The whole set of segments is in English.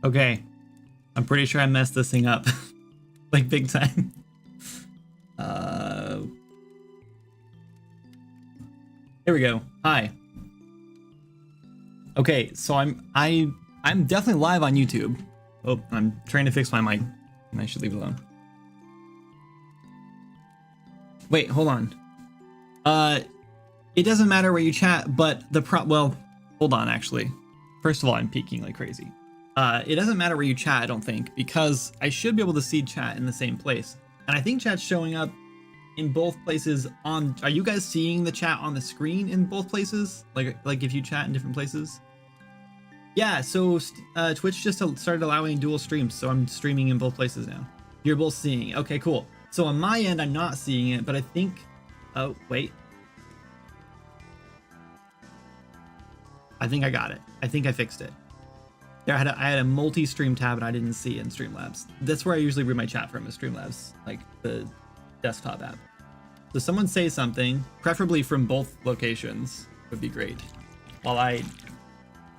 Okay. I'm pretty sure I messed this thing up. Like big time. Here we go. Hi. Okay, so I'm definitely live on YouTube. Oh, I'm trying to fix my mic. I should leave it alone. Wait, hold on. It doesn't matter where you chat, but well, hold on actually. First of all, I'm peeking like crazy. It doesn't matter where you chat, I don't think, because I should be able to see chat in the same place. And I think chat's showing up in both places on... Are you guys seeing the chat on the screen in both places? Like if you chat in different places? Yeah, so Twitch just started allowing dual streams, so I'm streaming in both places now. You're both seeing it. Okay, cool. So on my end, I'm not seeing it, but I think... Oh, wait. I think I got it. I think I fixed it. There, I had a multi-stream tab and I didn't see it in Streamlabs. That's where I usually read my chat from, is Streamlabs, like the desktop app. So someone say something, preferably from both locations, would be great. While I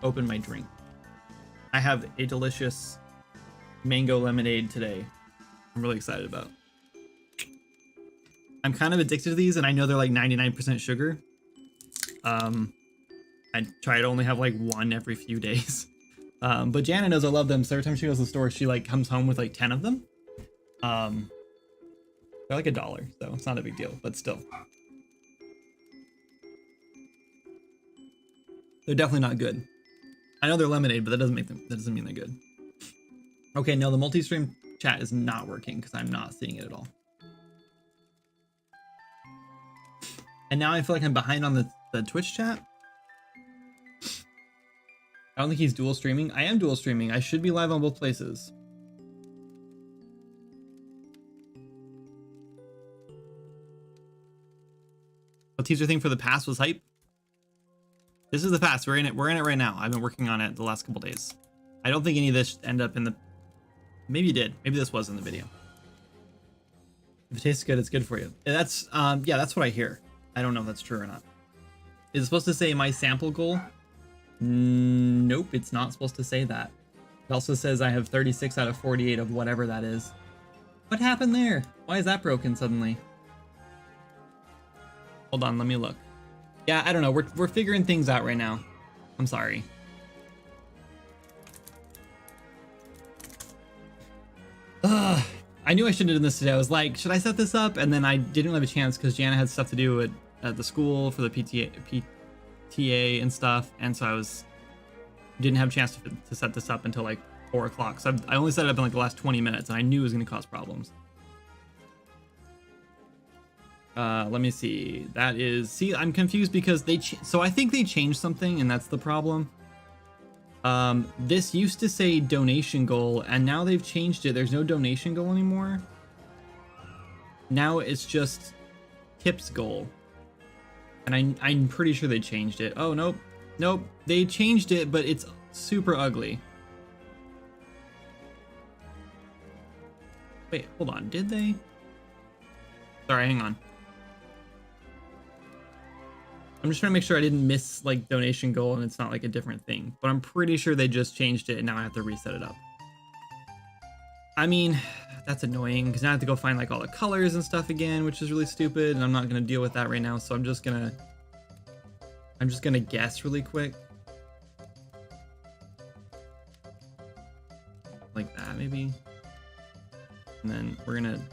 open my drink. I have a delicious mango lemonade today. I'm really excited about. I'm kind of addicted to these, and I know they're like 99% sugar. I try to only have like one every few days. But Jana knows I love them, so every time she goes to the store, she like comes home with like 10 of them. They're like $1, so it's not a big deal, but still. They're definitely not good. I know they're lemonade, but that doesn't mean they're good. Okay, no, the multi-stream chat is not working because I'm not seeing it at all. And now I feel like I'm behind on the Twitch chat. I don't think he's dual streaming. I am dual streaming. I should be live on both places. The teaser thing for the pass was hype. This is the pass. We're in it. We're in it right now. I've been working on it the last couple days. I don't think any of this end up in the... Maybe you did. Maybe this was in the video. If it tastes good, it's good for you. That's yeah, that's what I hear. I don't know if that's true or not. Is it supposed to say my sample goal? Nope, it's not supposed to say that. It also says I have 36 out of 48 of whatever that is. What happened there? Why is that broken suddenly? Hold on, let me look. Yeah, I don't know. We're figuring things out right now. I'm sorry. Ugh. I knew I shouldn't have done this today. I was like, should I set this up? And then I didn't have a chance because Jana had stuff to do at the school for the PTA and stuff. And so didn't have a chance to set this up until like 4 o'clock. So I only set it up in like the last 20 minutes and I knew it was going to cause problems. Let me see. That is, see, I'm confused because so I think they changed something and that's the problem. This used to say donation goal and now they've changed it. There's no donation goal anymore. Now it's just tips goal. And I'm pretty sure they changed it. Oh, nope. Nope. They changed it, but it's super ugly. Wait, hold on. Did they? Sorry, hang on. I'm just trying to make sure I didn't miss like donation goal and it's not like a different thing, but I'm pretty sure they just changed it and now I have to reset it up. I mean, that's annoying because now I have to go find like all the colors and stuff again, which is really stupid and I'm not going to deal with that right now. So I'm just going to guess really quick. Like that maybe. And then we're going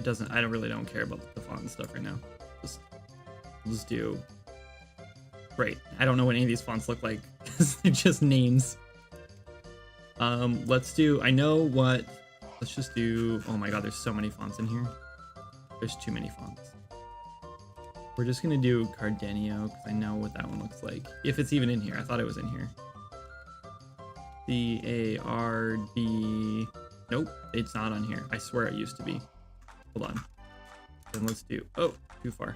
to, I really don't care about the font and stuff right now. We'll just do... Great. I don't know what any of these fonts look like. They're just names. Let's do... I know what... Let's just do... Oh my god, there's so many fonts in here. There's too many fonts. We're just going to do Cardenio, because I know what that one looks like. If it's even in here. I thought it was in here. C-A-R-D... Nope, it's not on here. I swear it used to be. Hold on. Then let's do... Oh, too far.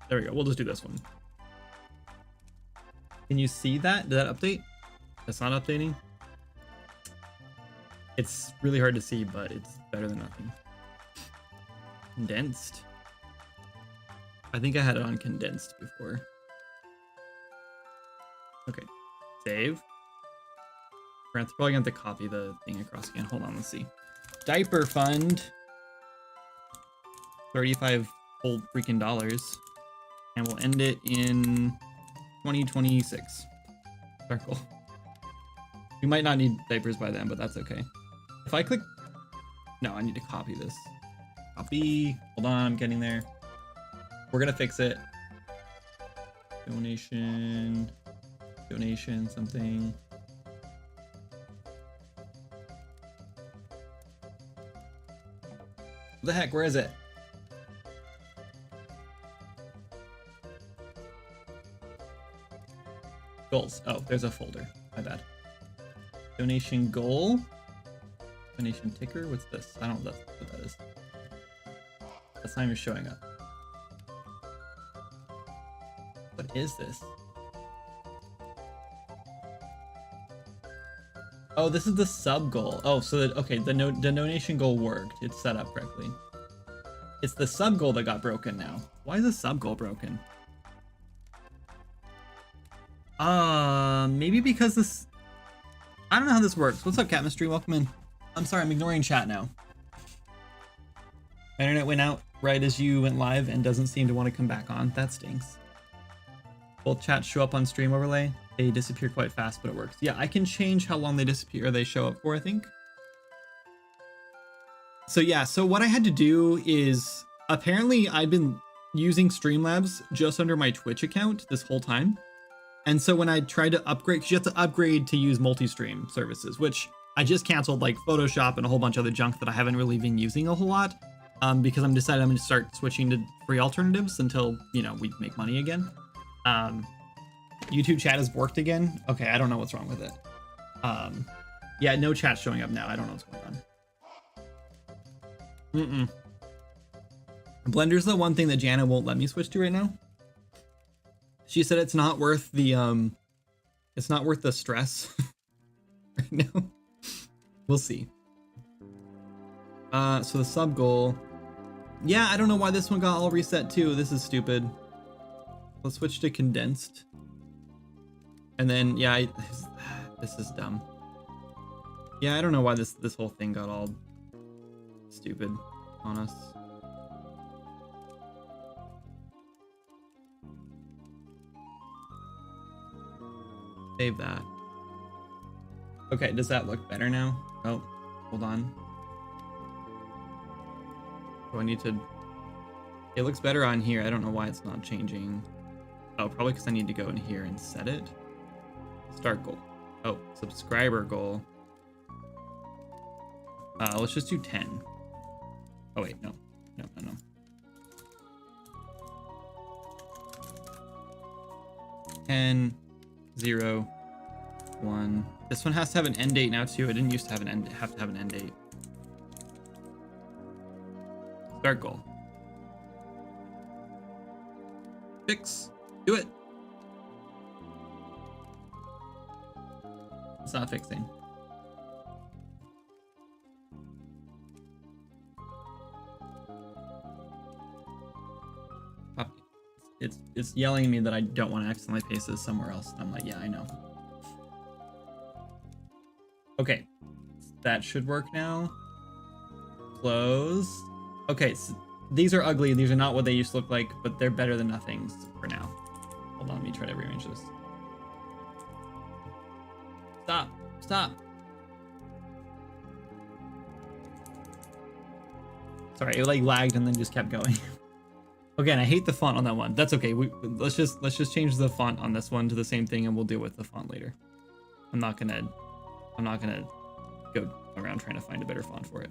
There we go. We'll just do this one. Can you see that? Did that update? That's not updating. It's really hard to see, but it's better than nothing. Condensed. I think I had it on condensed before. Okay, save. We're probably going to have to copy the thing across again. Hold on, let's see. Diaper fund. 35 whole freaking dollars. And we'll end it in 2026. Circle. We might not need diapers by then, but that's okay. If I click... No, I need to copy this. Copy. Hold on, I'm getting there. We're going to fix it. Donation. Donation, something. What the heck? Where is it? Goals. Oh, there's a folder. My bad. Donation goal. Donation ticker. What's this? I don't know what that is. That's not even showing up. What is this? Oh, this is the sub goal. Oh, so that, okay, the donation goal worked. It's set up correctly. It's the sub goal that got broken now. Why is the sub goal broken? Maybe because this... I don't know how this works. What's up, Catmistry? Welcome in. I'm sorry, I'm ignoring chat now. My internet went out right as you went live and doesn't seem to want to come back on. That stinks. Both chats show up on stream overlay. They disappear quite fast, but it works. Yeah, I can change how long they disappear or they show up for, I think. So yeah, so what I had to do is, apparently I've been using Streamlabs just under my Twitch account this whole time. And so when I tried to upgrade, because you have to upgrade to use multi-stream services, which I just canceled, like Photoshop and a whole bunch of other junk that I haven't really been using a whole lot, because I'm decided I'm going to start switching to free alternatives until, you know, we make money again. YouTube chat has worked again. Okay, I don't know what's wrong with it. Yeah, no chat showing up now. I don't know what's going on. Blender's the one thing that Jana won't let me switch to right now. She said it's not worth the stress right now. We'll see. So the sub goal. Yeah, I don't know why this one got all reset too. This is stupid. Let's switch to condensed. And then yeah, this is dumb. Yeah, I don't know why this whole thing got all stupid on us. Save that. Okay, does that look better now? Oh, hold on. Do I need to... It looks better on here. I don't know why it's not changing. Oh, probably because I need to go in here and set it. Start goal. Oh, subscriber goal. Let's just do 10. Oh, wait, no. No. 10, 0, 1. This one has to have an end date now too. It didn't used to have to have an end date. Start goal. Fix. Do it. It's not fixing. It's yelling at me that I don't want to accidentally paste this somewhere else. I'm like, yeah, I know. Okay, that should work now. Close. Okay, so these are ugly. These are not what they used to look like, but they're better than nothing for now. Hold on, let me try to rearrange this. Stop. Sorry, it like lagged and then just kept going. Again, I hate the font on that one. That's okay. Let's just change the font on this one to the same thing, and we'll deal with the font later. I'm not gonna go around trying to find a better font for it.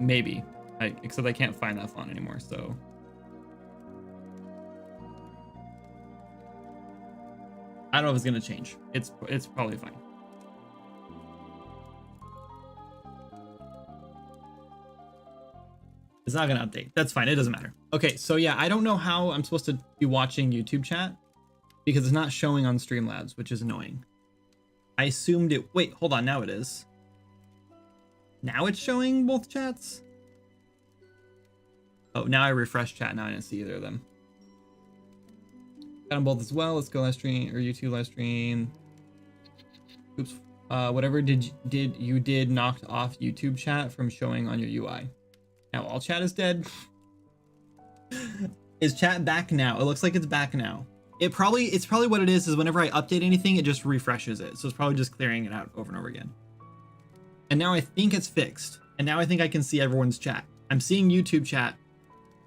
Maybe, except I can't find that font anymore. So I don't know if it's gonna change. It's probably fine. It's not gonna update. That's fine. It doesn't matter. Okay, so yeah, I don't know how I'm supposed to be watching YouTube chat because it's not showing on Streamlabs, which is annoying. I assumed it... Wait, hold on. Now it is. Now it's showing both chats? Oh, now I refresh chat. Now I didn't see either of them. Got them both as well. Let's go live stream or YouTube live stream. Oops. Whatever you did knocked off YouTube chat from showing on your UI. Now all chat is dead. Is chat back now? It looks like it's back now. It's probably what it is whenever I update anything, it just refreshes it. So it's probably just clearing it out over and over again. And now I think it's fixed. And now I think I can see everyone's chat. I'm seeing YouTube chat,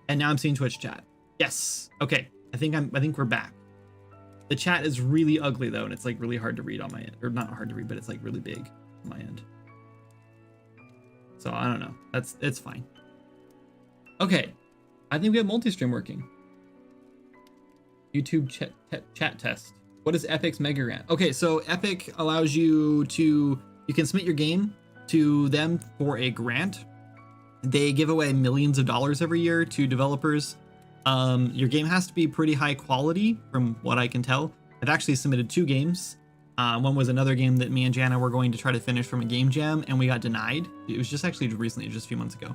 and now I'm seeing Twitch chat. Yes. Okay. I think we're back. The chat is really ugly though, and it's like really hard to read on my end, or not hard to read, but it's like really big on my end. So I don't know. It's fine. Okay. I think we have multi-stream working. YouTube chat test. What is Epic's Mega Grant? Okay, so Epic allows you can submit your game to them for a grant. They give away millions of dollars every year to developers. Your game has to be pretty high quality from what I can tell. I've actually submitted 2 games. One was another game that me and Jana were going to try to finish from a game jam, and we got denied. It was just actually recently, just a few months ago.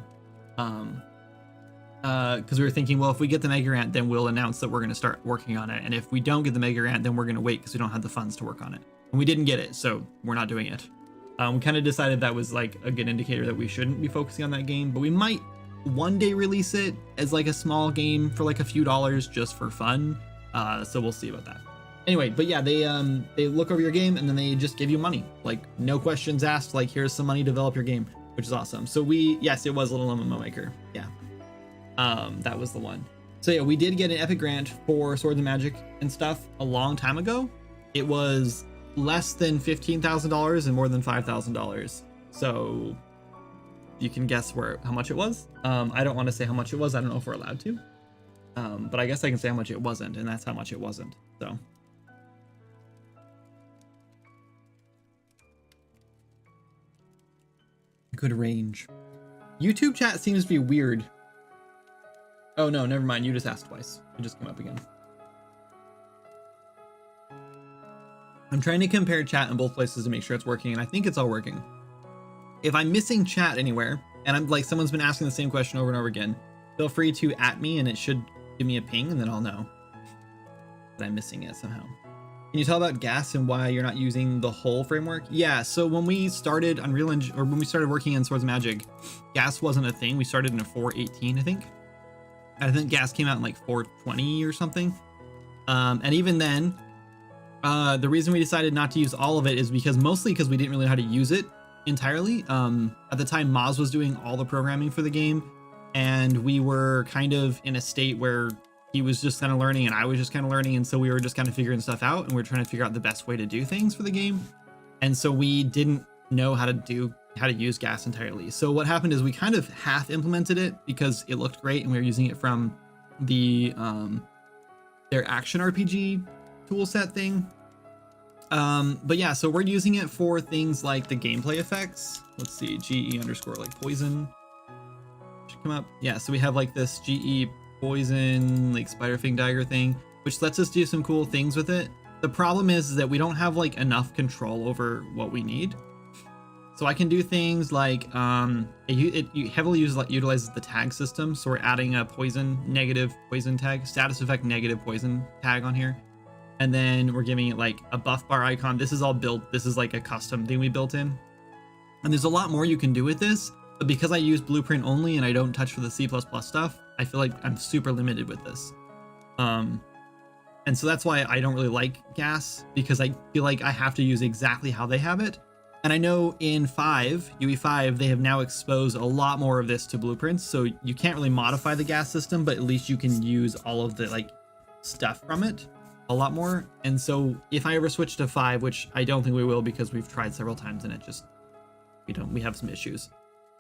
Because we were thinking, well, if we get the Mega Grant, then we'll announce that we're going to start working on it. And if we don't get the Mega Grant, then we're going to wait because we don't have the funds to work on it. And we didn't get it, so we're not doing it. We kind of decided that was like a good indicator that we shouldn't be focusing on that game, but we might one day release it as like a small game for like a few dollars just for fun. So we'll see about that. Anyway, but yeah, they look over your game and then they just give you money, like no questions asked, like here's some money to develop your game, which is awesome. So yes, it was Little MMO Maker. Yeah. That was the one. So yeah, we did get an Epic Grant for Swords and Magic and stuff a long time ago. It was less than $15,000 and more than $5,000. So you can guess how much it was. I don't want to say how much it was. I don't know if we're allowed to. But I guess I can say how much it wasn't, and that's how much it wasn't. So. Good range. YouTube chat seems to be weird. Oh no, never mind. You just asked twice. You just come up again. I'm trying to compare chat in both places to make sure it's working, and I think it's all working. If I'm missing chat anywhere, and I'm like someone's been asking the same question over and over again, feel free to @ me, and it should give me a ping, and then I'll know that I'm missing it somehow. Can you tell about gas and why you're not using the whole framework? Yeah, so when we started Unreal Engine, or when we started working in Swords of Magic, gas wasn't a thing. We started in a 4.18, I think. I think gas came out in like 4.20 or something. And even then, the reason we decided not to use all of it is mostly because we didn't really know how to use it entirely. At the time, Moz was doing all the programming for the game, and we were kind of in a state where he was just kind of learning and I was just kind of learning, and so we were just kind of figuring stuff out, and we were trying to figure out the best way to do things for the game. And so we didn't know how to use gas entirely. So what happened is we kind of half implemented it because it looked great and we were using it from the their action RPG tool set thing. But yeah, so we're using it for things like the gameplay effects. Let's see, GE _ like poison should come up. Yeah, so we have like this GE poison like spider fang dagger thing, which lets us do some cool things with it. The problem is that we don't have like enough control over what we need. So I can do things like it heavily utilizes the tag system. So we're adding a negative poison tag, status effect negative poison tag on here. And then we're giving it like a buff bar icon. This is all built. This is like a custom thing we built in. And there's a lot more you can do with this, but because I use Blueprint only and I don't touch for the C++ stuff, I feel like I'm super limited with this. And so that's why I don't really like gas, because I feel like I have to use exactly how they have it. And I know in UE5, they have now exposed a lot more of this to blueprints. So you can't really modify the gas system, but at least you can use all of the like stuff from it a lot more. And so if I ever switch to 5, which I don't think we will because we've tried several times and it just, we have some issues.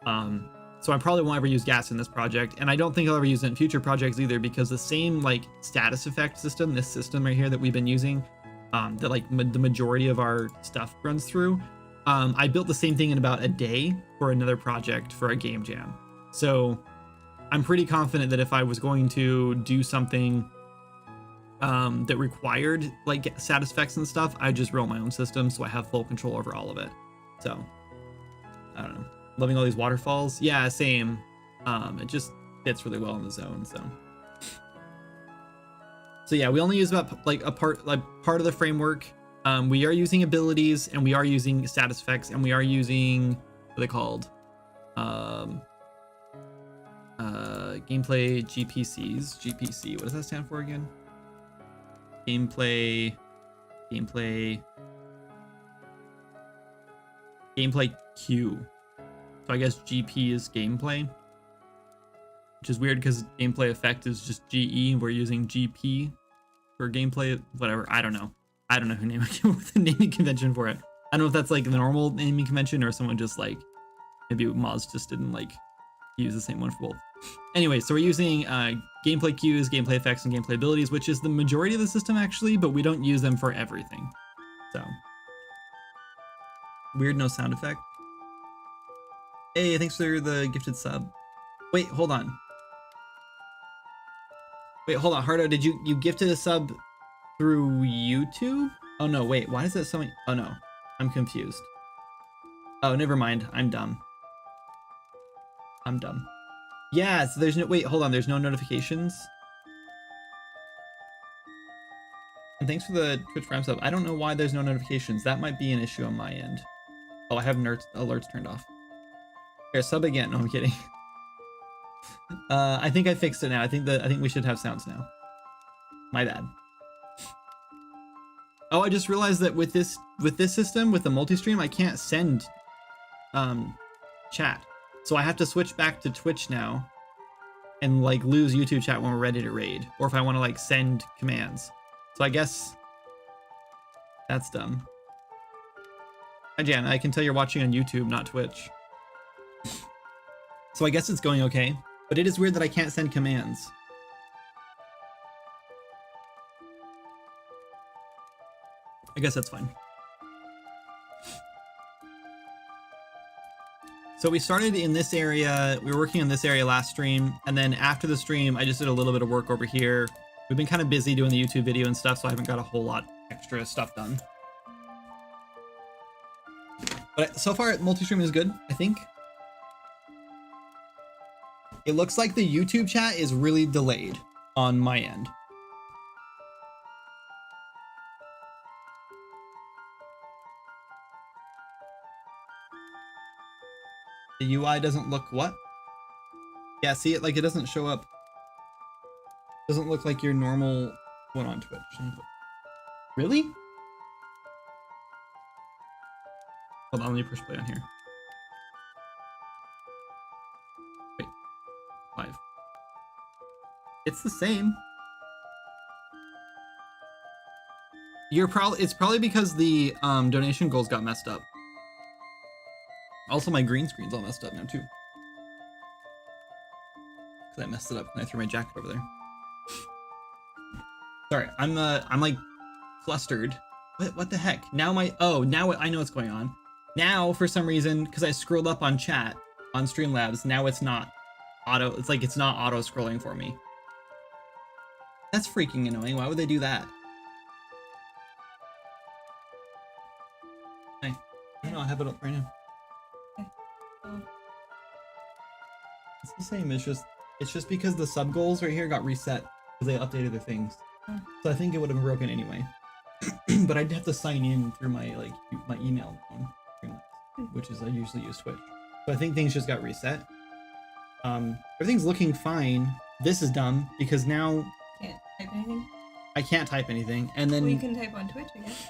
So I probably won't ever use gas in this project, and I don't think I'll ever use it in future projects either, because the same like status effect system, this system right here that we've been using, that like the majority of our stuff runs through, I built the same thing in about a day for another project for a game jam. So I'm pretty confident that if I was going to do something that required like status effects and stuff, I'd just roll my own system so I have full control over all of it. So I don't know. Loving all these waterfalls. Yeah, same. It just fits really well in the zone. So So yeah, we only use about like part of the framework. We are using abilities, and we are using status effects, and we are using what are they called? Gameplay GPCs. GPC. What does that stand for again? Gameplay Q. So I guess GP is gameplay, which is weird because gameplay effect is just GE. We're using GP for gameplay, whatever. I don't know who came up with the naming convention for it. I don't know if that's like the normal naming convention or someone just like maybe Moz just didn't like use the same one for both. Anyway, so we're using gameplay cues, gameplay effects, and gameplay abilities, which is the majority of the system actually, but we don't use them for everything. So weird, no sound effect. Hey, thanks for the gifted sub. Wait, hold on. Hardo, did you gifted a sub through YouTube? Oh no, wait, why is that something? Oh no, I'm confused. Oh, never mind, I'm dumb. Yeah, so there's no, wait, hold on, there's no notifications? And thanks for the Twitch Prime sub. I don't know why there's no notifications. That might be an issue on my end. Oh, I have alerts turned off. Here, sub again. No, I'm kidding. I think I fixed it now. I think we should have sounds now. My bad. Oh, I just realized that with this system, with the multi-stream, I can't send chat. So I have to switch back to Twitch now and like lose YouTube chat when we're ready to raid, or if I want to like send commands. So I guess that's dumb. Hi Jan, I can tell you're watching on YouTube, not Twitch. So I guess it's going okay, but it is weird that I can't send commands. I guess that's fine. So we started in this area, we were working in this area last stream, and then after the stream, I just did a little bit of work over here. We've been kind of busy doing the YouTube video and stuff, so I haven't got a whole lot extra stuff done. But so far, multi-stream is good, I think. It looks like the YouTube chat is really delayed on my end. The UI doesn't look what? Yeah, see it like it doesn't show up. Doesn't look like your normal one on Twitch. Really? Hold on, let me push play on here. Wait, live. It's the same. It's probably because the donation goals got messed up. Also, my green screen's all messed up now too. Cause I messed it up and I threw my jacket over there. Sorry, I'm like flustered. What the heck? Now now I know what's going on. Now for some reason, because I scrolled up on chat on Streamlabs, now it's not auto. It's like it's not auto scrolling for me. That's freaking annoying. Why would they do that? Hey, I know I have it up right now. It's the same. It's just because the sub goals right here got reset because they updated their things. So I think it would have been broken anyway. But I'd have to sign in through my email phone, which is I usually use Twitch. So I think things just got reset. Everything's looking fine. This is dumb because now can't type anything. I can't type anything, and then well, you can type on Twitch, I guess.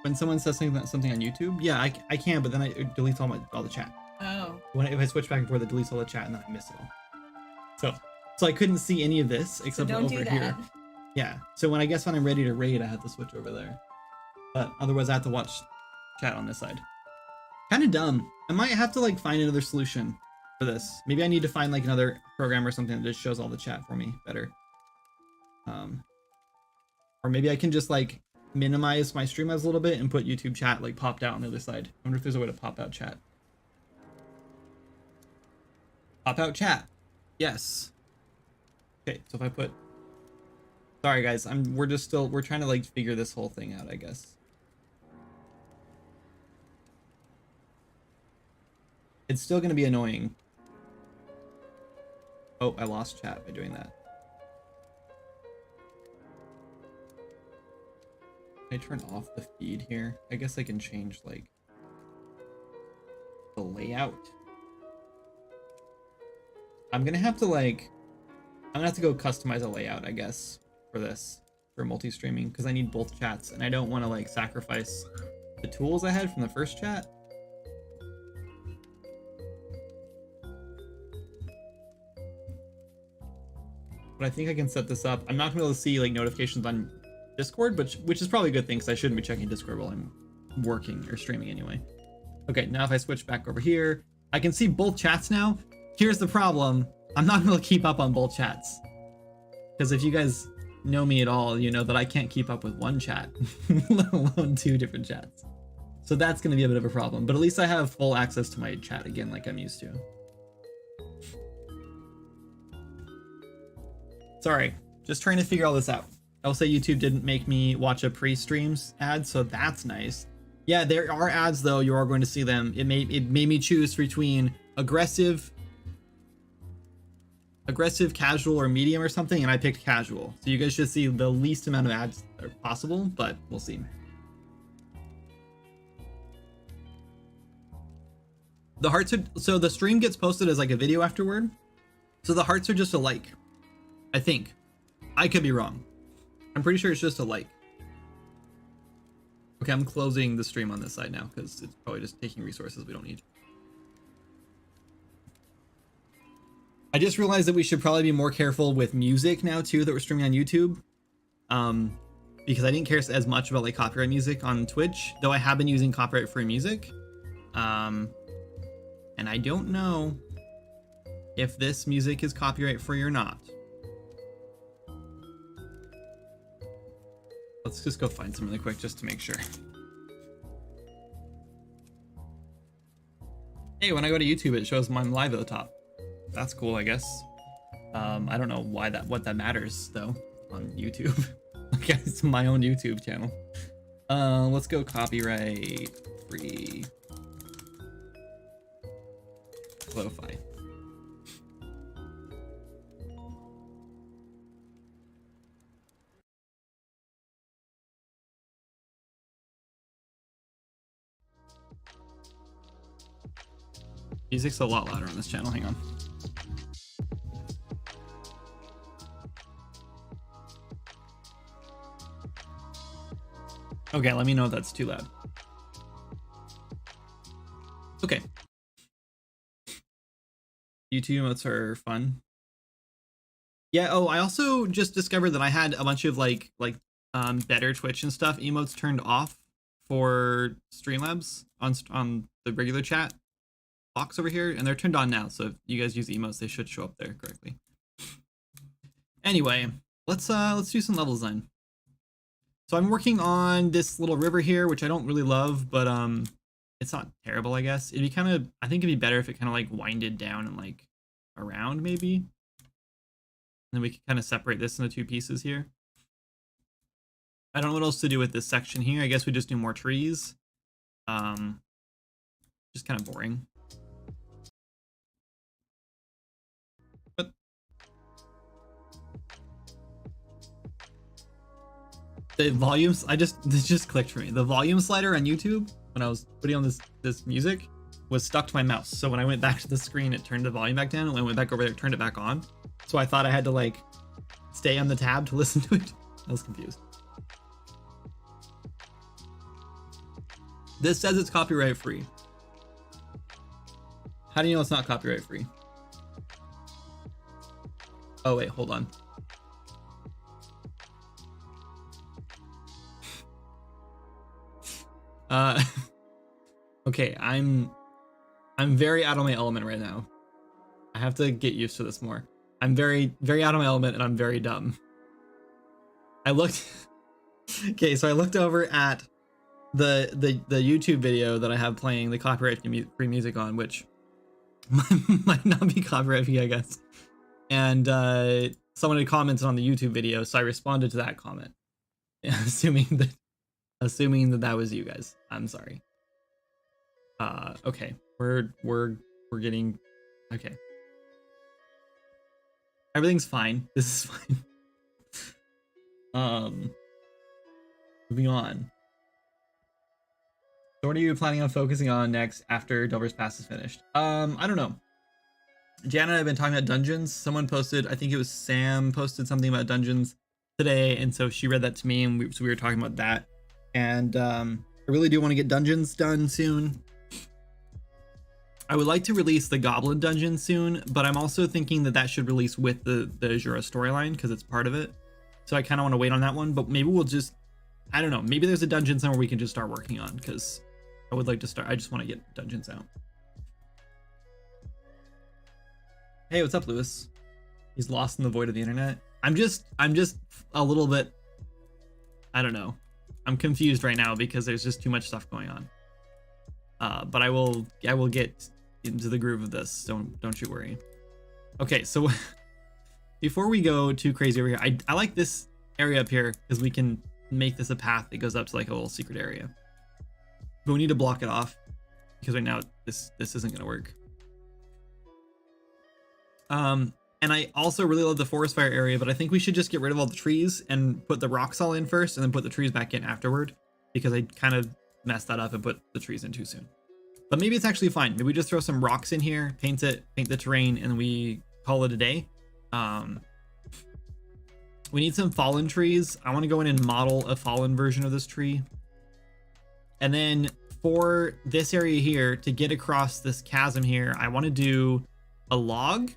When someone says something on YouTube, yeah, I can, but then it deletes all the chat. Oh. If I switch back and forth, it deletes all the chat, and then I miss it all. So I couldn't see any of this except for over here. Yeah. So when I'm ready to raid, I have to switch over there. But otherwise, I have to watch chat on this side. Kind of dumb. I might have to like find another solution for this. Maybe I need to find like another program or something that just shows all the chat for me better. Or maybe I can just like minimize my Streamlabs a little bit and put YouTube chat like popped out on the other side. I wonder if there's a way to pop out chat. Pop out chat. Yes. Okay, so if I put, sorry guys, we're trying to like figure this whole thing out, I guess. It's still gonna be annoying. Oh, I lost chat by doing that. I turn off the feed here. I guess I can change like the layout. I'm gonna have to go customize a layout, I guess, for this, for multi-streaming, because I need both chats, and I don't want to like sacrifice the tools I had from the first chat. But I think I can set this up. I'm not gonna be able to see like notifications on Discord, which is probably a good thing, because I shouldn't be checking Discord while I'm working or streaming anyway. Okay, now if I switch back over here, I can see both chats now. Here's the problem. I'm not gonna keep up on both chats. Because if you guys know me at all, you know that I can't keep up with one chat, let alone 2 different chats. So that's gonna be a bit of a problem, but at least I have full access to my chat again like I'm used to. Sorry, just trying to figure all this out. I'll say YouTube didn't make me watch a pre-streams ad, so that's nice. Yeah, there are ads though, you are going to see them. It made me choose between aggressive, casual, or medium or something, and I picked casual. So you guys should see the least amount of ads that are possible, but we'll see. The hearts are, so the stream gets posted as like a video afterward. So the hearts are just a like, I think. I could be wrong. I'm pretty sure it's just a like. Okay, I'm closing the stream on this side now because it's probably just taking resources we don't need. I just realized that we should probably be more careful with music now too that we're streaming on YouTube. Because I didn't care as much about like copyright music on Twitch, though I have been using copyright free music. And I don't know if this music is copyright free or not. Let's just go find some really quick just to make sure. Hey, when I go to YouTube, it shows I'm live at the top. That's cool, I guess. I don't know what that matters though on YouTube. Okay, it's my own YouTube channel. Let's go copyright free lo-fi. Music's a lot louder on this channel. Hang on. Okay, let me know if that's too loud. Okay. YouTube emotes are fun. Yeah, oh, I also just discovered that I had a bunch of like better Twitch and stuff emotes turned off for Streamlabs on the regular chat box over here, and they're turned on now, so if you guys use emotes, they should show up there correctly. Anyway, let's do some level design. So I'm working on this little river here, which I don't really love, but it's not terrible, I guess. It'd be kind of, I think it'd be better if it kind of like winded down and like around maybe. And then we can kind of separate this into 2 pieces here. I don't know what else to do with this section here. I guess we just do more trees. Just kind of boring. But the volumes, this just clicked for me. The volume slider on YouTube when I was putting on this music was stuck to my mouse. So when I went back to the screen, it turned the volume back down, and when I went back over there, it turned it back on. So I thought I had to like stay on the tab to listen to it. I was confused. This says it's copyright free. How do you know it's not copyright free? Oh wait, hold on. Okay, I'm very out of my element right now. I have to get used to this more. I'm very out of my element, and I'm very dumb. I looked okay, so I looked over at the YouTube video that I have playing the copyright free music on, which might not be copyright free, I guess. And someone had commented on the YouTube video, so I responded to that comment, assuming that was you guys. I'm sorry. Okay, we're getting okay. Everything's fine. This is fine. Moving on. So what are you planning on focusing on next after Delver's Pass is finished? I don't know. Jan and I have been talking about dungeons. Someone posted, I think it was Sam, posted something about dungeons today, and so she read that to me, and we were talking about that. And I really do want to get dungeons done soon. I would like to release the Goblin dungeon soon, but I'm also thinking that that should release with the Azura storyline because it's part of it. So I kind of want to wait on that one, but maybe we'll just, I don't know, maybe there's a dungeon somewhere we can just start working on because I would like to start. I just want to get dungeons out. Hey, what's up, Lewis? He's lost in the void of the internet. I'm just a little bit, I don't know. I'm confused right now because there's just too much stuff going on. But I will get into the groove of this. Don't you worry. Okay, so before we go too crazy over here, I like this area up here because we can make this a path that goes up to like a little secret area. But we need to block it off because right now this isn't gonna work. And I also really love the forest fire area, but I think we should just get rid of all the trees and put the rocks all in first and then put the trees back in afterward because I kind of messed that up and put the trees in too soon. But maybe it's actually fine. Maybe we just throw some rocks in here, paint the terrain, and we call it a day. We need some fallen trees. I want to go in and model a fallen version of this tree. And then for this area here, to get across this chasm here, I want to do a log.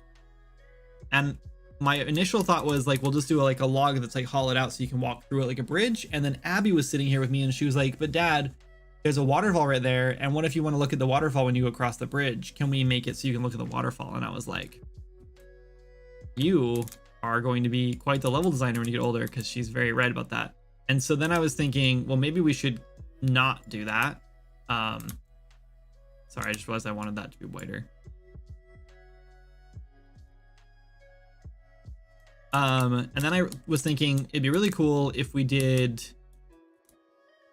And my initial thought was like, we'll just do like a log that's like hollowed out so you can walk through it like a bridge. And then Abby was sitting here with me and she was like, but Dad, there's a waterfall right there. And what if you want to look at the waterfall when you go across the bridge? Can we make it so you can look at the waterfall? And I was like, you are going to be quite the level designer when you get older, because she's very right about that. And so then I was thinking, well, maybe we should not do that. Sorry, I just realized I wanted that to be whiter. And then I was thinking it'd be really cool if we could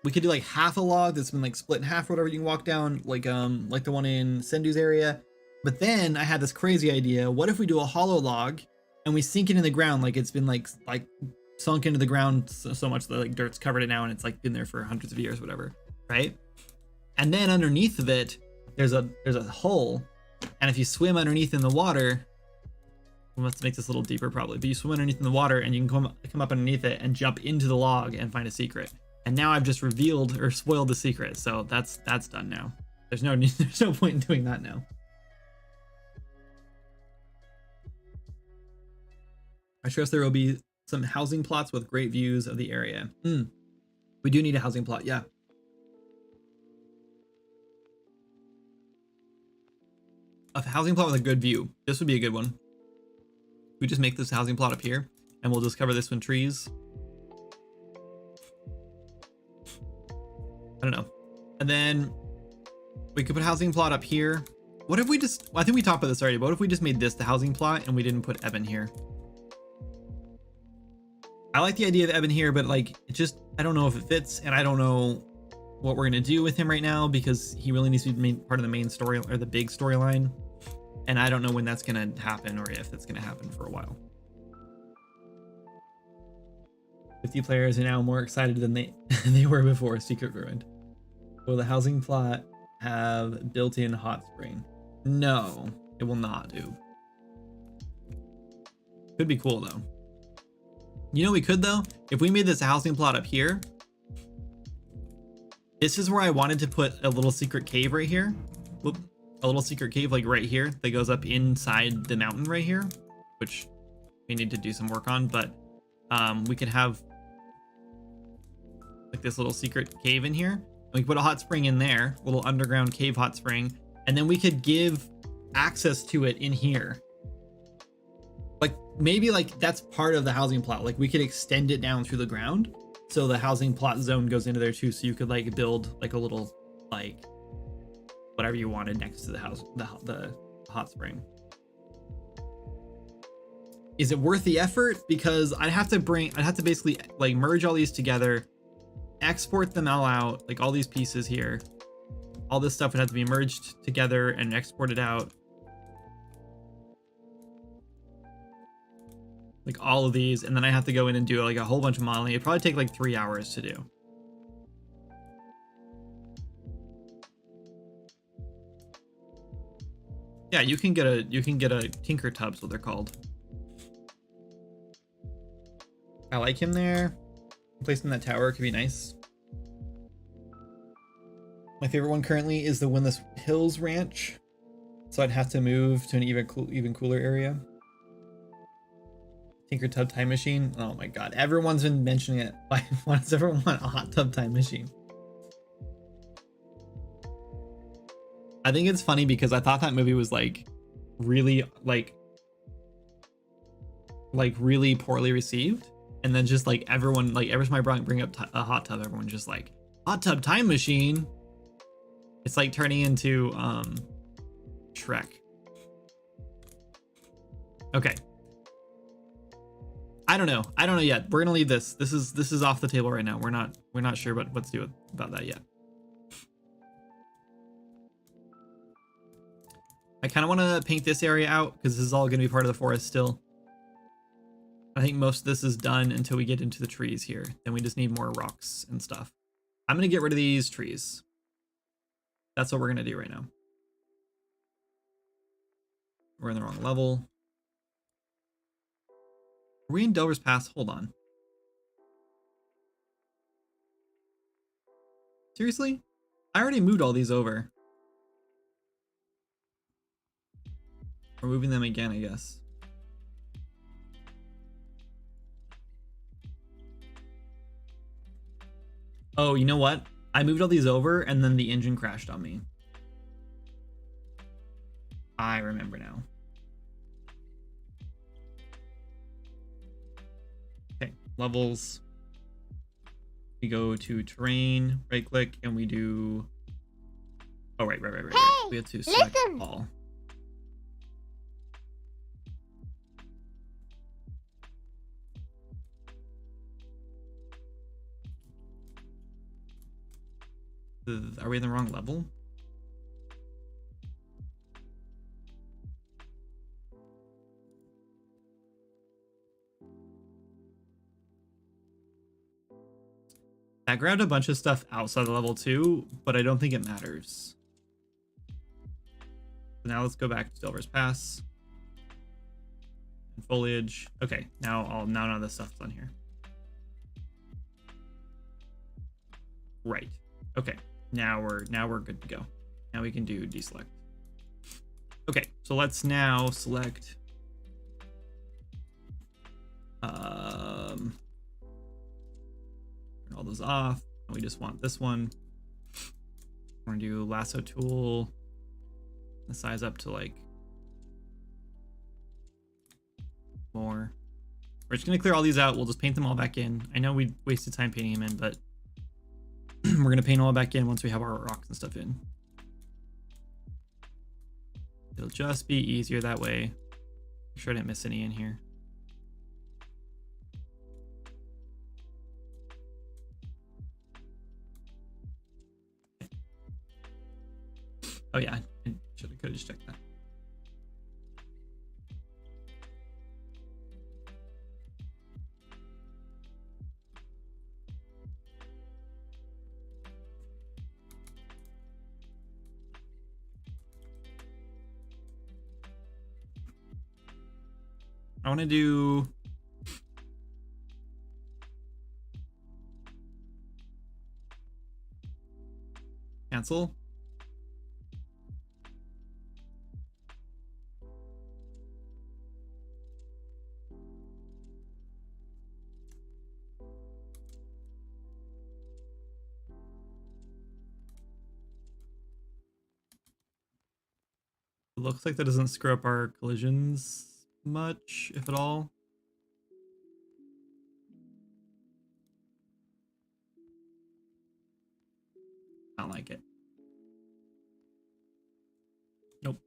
do like half a log that's been like split in half or whatever, you can walk down like the one in Sendu's area. But then I had this crazy idea. What if we do a hollow log and we sink it in the ground, like it's been like sunk into the ground so much that like dirt's covered it now and it's like been there for hundreds of years, whatever, right? And then underneath of it, there's a hole, and if you swim underneath in the water, well, let's make this a little deeper probably, but you swim underneath in the water and you can come up underneath it and jump into the log and find a secret. And now I've just revealed or spoiled the secret, so that's done now. There's no point in doing that now. I trust there will be some housing plots with great views of the area. We do need a housing plot, yeah. A housing plot with a good view. This would be a good one. We just make this housing plot up here and we'll just cover this with trees. I don't know. And then we could put a housing plot up here. What if we just, well, I think we talked about this already, but what if we just made this the housing plot and we didn't put Evan here? I like the idea of Evan here, but like, it just, I don't know if it fits, and I don't know what we're gonna do with him right now because he really needs to be part of the main story or the big storyline. And I don't know when that's gonna happen or if it's gonna happen for a while. 50 players are now more excited than they were before Secret Ruined. Will the housing plot have built-in hot spring? No, it will not do. Could be cool though. You know, we could though, if we made this a housing plot up here. This is where I wanted to put a little secret cave right here. Whoop. A little secret cave like right here that goes up inside the mountain right here, which we need to do some work on, but we could have like this little secret cave in here. And we could put a hot spring in there, a little underground cave hot spring, and then we could give access to it in here. Like maybe like that's part of the housing plot. Like we could extend it down through the ground so the housing plot zone goes into there too, so you could like build like a little like whatever you wanted next to the house, the hot spring. Is it worth the effort? Because I'd have to basically like merge all these together, export them all out, like all these pieces here. All this stuff would have to be merged together and exported out. Like all of these, and then I have to go in and do like a whole bunch of modeling. It'd probably take like 3 hours to do. Yeah, you can get a tinker tub's what they're called. I like him there. Placing that tower could be nice. My favorite one currently is the Windless Hills Ranch, so I'd have to move to an even cooler area. Tinker Tub Time Machine. Oh my god, everyone's been mentioning it. Why does everyone want a hot tub time machine? I think it's funny because I thought that movie was like really really poorly received, and then just like everyone, like every time I bring up a hot tub, everyone's just like, hot tub time machine. It's like turning into Shrek. Okay. I don't know yet. We're gonna leave this. This is off the table right now. We're not sure what to do about that yet. I kind of want to paint this area out because this is all going to be part of the forest still. I think most of this is done until we get into the trees here. Then we just need more rocks and stuff. I'm going to get rid of these trees. That's what we're going to do right now. We're in the wrong level. Are we in Delver's Pass? Hold on. Seriously? I already moved all these over. We're moving them again, I guess. Oh, you know what? I moved all these over and then the engine crashed on me. I remember now. Okay, levels. We go to terrain, right click, and we do... Oh, right. Hey, we have to select listen. all. Are we in the wrong level? I grabbed a bunch of stuff outside the level too, but I don't think it matters. So now let's go back to Delver's Pass. And foliage. Okay, now none of this stuff's on here. Right. Okay. Now we're good to go. Now we can do deselect. Okay, so let's now select turn all those off. We just want this one. We're gonna do lasso tool, the size up to like more. We're just gonna clear all these out. We'll just paint them all back in. I know we wasted time painting them in, but we're gonna paint all back in once we have our rocks and stuff in. It'll just be easier that way. Make sure I didn't miss any in here. Oh yeah, I could have just checked that. I want to do cancel. It looks like that doesn't screw up our collisions much, if at all. I don't like it. Nope.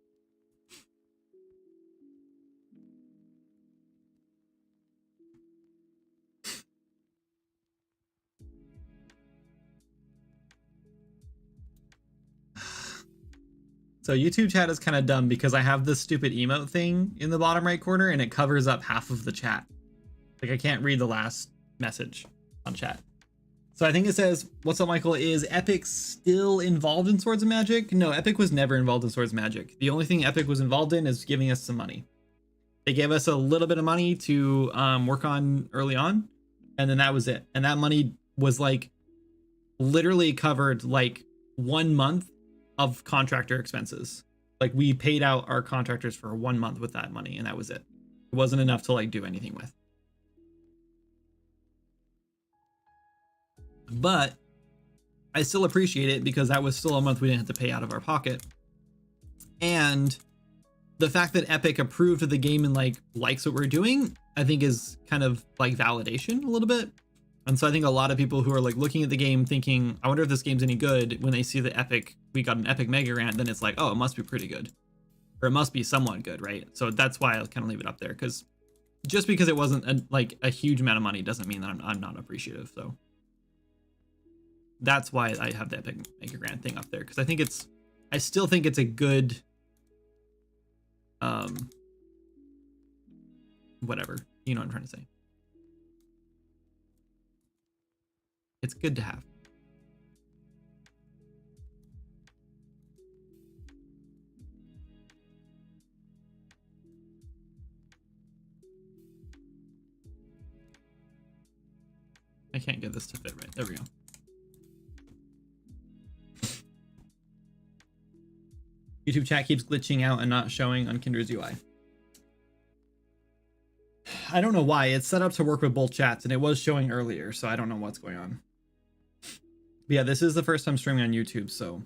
So YouTube chat is kind of dumb because I have this stupid emote thing in the bottom right corner and it covers up half of the chat. Like I can't read the last message on chat. So I think it says, what's up, Michael? Is Epic still involved in Swords of Magic? No, Epic was never involved in Swords of Magic. The only thing Epic was involved in is giving us some money. They gave us a little bit of money to work on early on, and then that was it. And that money was like literally covered like 1 month of contractor expenses. Like we paid out our contractors for 1 month with that money, and that was it. It wasn't enough to like do anything with. But I still appreciate it because that was still a month we didn't have to pay out of our pocket. And the fact that Epic approved of the game and like likes what we're doing, I think is kind of like validation a little bit. And so I think a lot of people who are like looking at the game thinking, I wonder if this game's any good, when they see the Epic, we got an Epic Mega Grant, then it's like, oh, it must be pretty good. Or it must be somewhat good, right? So that's why I'll kind of leave it up there, because just because it wasn't like a huge amount of money doesn't mean that I'm not appreciative. So that's why I have the Epic Mega Grant thing up there, because I still think it's a good, whatever, you know what I'm trying to say. It's good to have. I can't get this to fit right. There we go. YouTube chat keeps glitching out and not showing on Kinder's UI. I don't know why. It's set up to work with both chats, and it was showing earlier, so I don't know what's going on. But yeah, this is the first time streaming on YouTube, so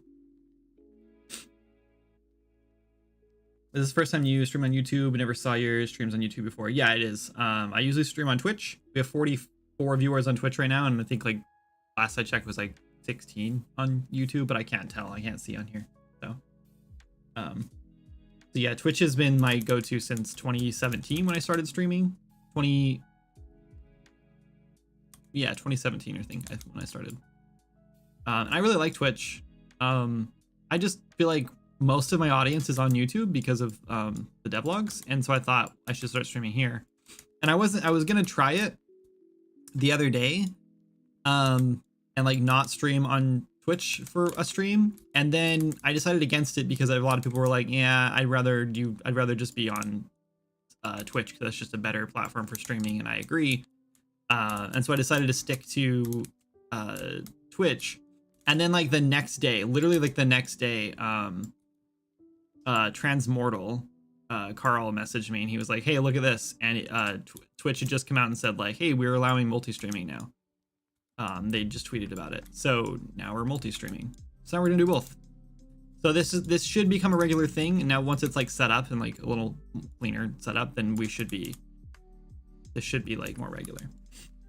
this is the first time you stream on YouTube. I never saw your streams on YouTube before. Yeah, it is. I usually stream on Twitch. We have 44 viewers on Twitch right now, and I think like last I checked was like 16 on YouTube, but I can't tell. I can't see on here. So yeah, Twitch has been my go-to since 2017 when I started streaming. 2017, I think, when I started. And I really like Twitch. I just feel like most of my audience is on YouTube because of the devlogs, and so I thought I should start streaming here. And I was gonna try it the other day, and like not stream on Twitch for a stream, and then I decided against it because a lot of people were like, yeah, I'd rather just be on Twitch because that's just a better platform for streaming, and I agree. And so I decided to stick to Twitch. And then like the next day, literally like the next day, Transmortal Carl messaged me, and he was like, hey, look at this. And Twitch had just come out and said like, hey, we're allowing multi-streaming now. They just tweeted about it. So now we're multi-streaming. So now we're gonna do both. So this should become a regular thing. And now once it's like set up and like a little cleaner set up, then this should be like more regular.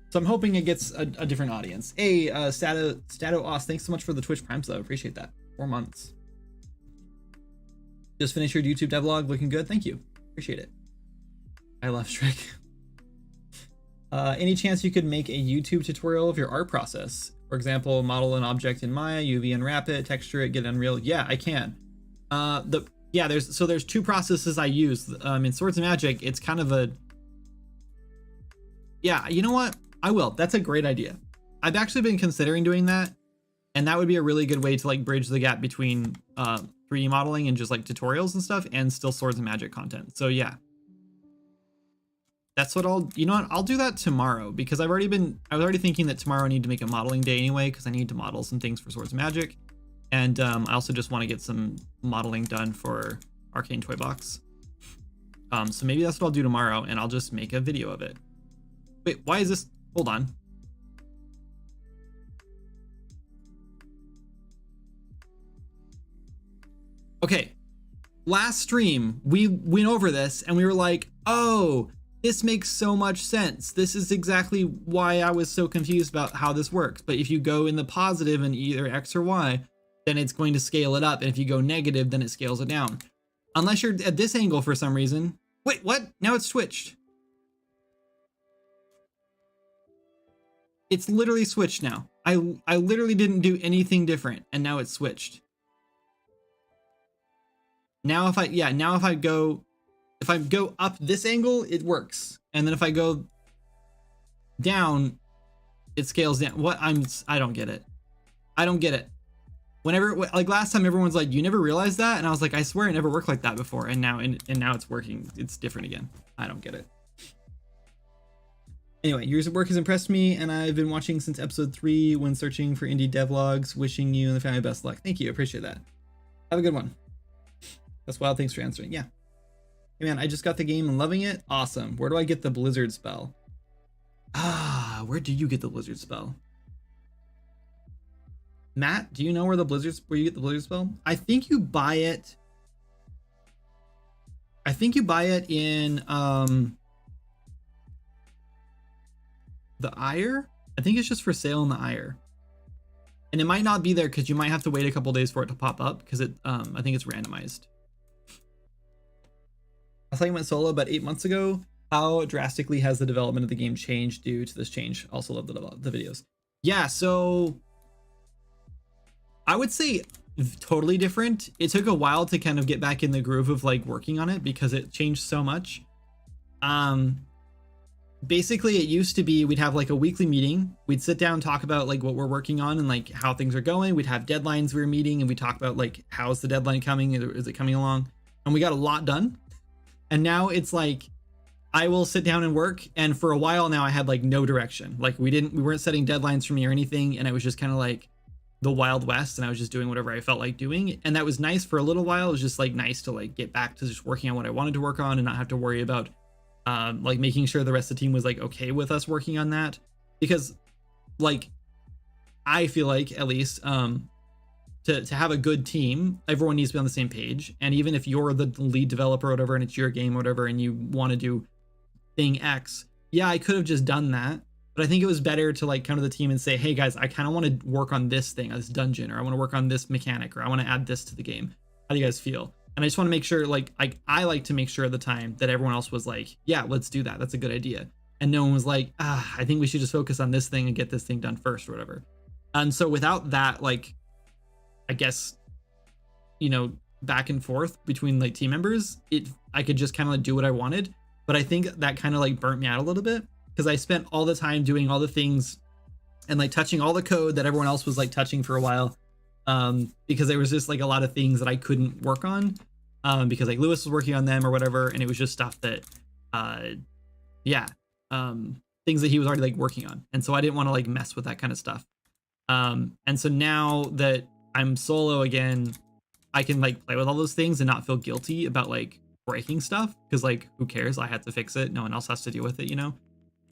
So I'm hoping it gets a different audience. Hey, Stato Oz, thanks so much for the Twitch Prime sub. Appreciate that. 4 months. Just finished your YouTube devlog, looking good. Thank you. Appreciate it. I love Shrek. Any chance you could make a YouTube tutorial of your art process? For example, model an object in Maya, UV unwrap it, texture it, get Unreal. Yeah, I can. There's two processes I use. In Swords of Magic, it's kind of a... Yeah, you know what? I will. That's a great idea. I've actually been considering doing that, and that would be a really good way to like bridge the gap between 3D modeling and just like tutorials and stuff, and still Swords of Magic content. So yeah. That's what I'll do that tomorrow, because I was already thinking that tomorrow I need to make a modeling day anyway, because I need to model some things for Swords of Magic. And I also just want to get some modeling done for Arcane Toy Box. So maybe that's what I'll do tomorrow, and I'll just make a video of it. Wait, why is this? Hold on. Okay. Last stream, we went over this, and we were like, oh, this makes so much sense. This is exactly why I was so confused about how this works. But if you go in the positive in either X or Y, then it's going to scale it up. And if you go negative, then it scales it down. Unless you're at this angle for some reason. Wait, what? Now it's switched. It's literally switched now. I literally didn't do anything different, and now it's switched. Now if I go up this angle, it works. And then if I go down, It scales down. I don't get it. I don't get it. Whenever, like last time, everyone's like, you never realized that? And I was like, I swear it never worked like that before. And now it's working. It's different again. I don't get it. Anyway, your work has impressed me, and I've been watching since episode 3 when searching for indie devlogs. Wishing you and the family best luck. Thank you. Appreciate that. Have a good one. That's wild. Thanks for answering. Yeah. Hey man, I just got the game and loving it. Awesome. Where do I get the blizzard spell? Where do you get the blizzard spell? Matt, do you know where you get the blizzard spell? I think you buy it. In the Ire. I think it's just for sale in the Ire. And it might not be there because you might have to wait a couple days for it to pop up because I think it's randomized. I was talking about solo about 8 months ago. How drastically has the development of the game changed due to this change? Also love the videos. Yeah, so I would say totally different. It took a while to kind of get back in the groove of like working on it because it changed so much. Basically it used to be we'd have like a weekly meeting. We'd sit down, talk about like what we're working on and like how things are going. We'd have deadlines we were meeting and we talk about like how's the deadline coming? Is it coming along? And we got a lot done. And now it's like I will sit down and work, and for a while now I had like no direction. Like we weren't setting deadlines for me or anything, and it was just kind of like the Wild West, and I was just doing whatever I felt like doing. And that was nice for a little while. It was just like nice to like get back to just working on what I wanted to work on and not have to worry about like making sure the rest of the team was like okay with us working on that. Because like I feel like at least to have a good team, everyone needs to be on the same page. And even if you're the lead developer or whatever and it's your game or whatever and you want to do thing X, yeah, I could have just done that, but I think it was better to like come to the team and say, hey guys, I kind of want to work on this thing, this dungeon, or I want to work on this mechanic, or I want to add this to the game. How do you guys feel? And I just want to make sure, like I like to make sure at the time that everyone else was like, yeah, let's do that, that's a good idea. And no one was like, I think we should just focus on this thing and get this thing done first or whatever. And so without that, like I guess, you know, back and forth between like team members, I could just kind of like do what I wanted. But I think that kind of like burnt me out a little bit because I spent all the time doing all the things and like touching all the code that everyone else was like touching for a while, because there was just like a lot of things that I couldn't work on because like Lewis was working on them or whatever, and it was just stuff that things that he was already like working on, and so I didn't want to like mess with that kind of stuff. And so now that I'm solo again, I can like play with all those things and not feel guilty about like breaking stuff, because like who cares, I had to fix it, no one else has to deal with it, you know.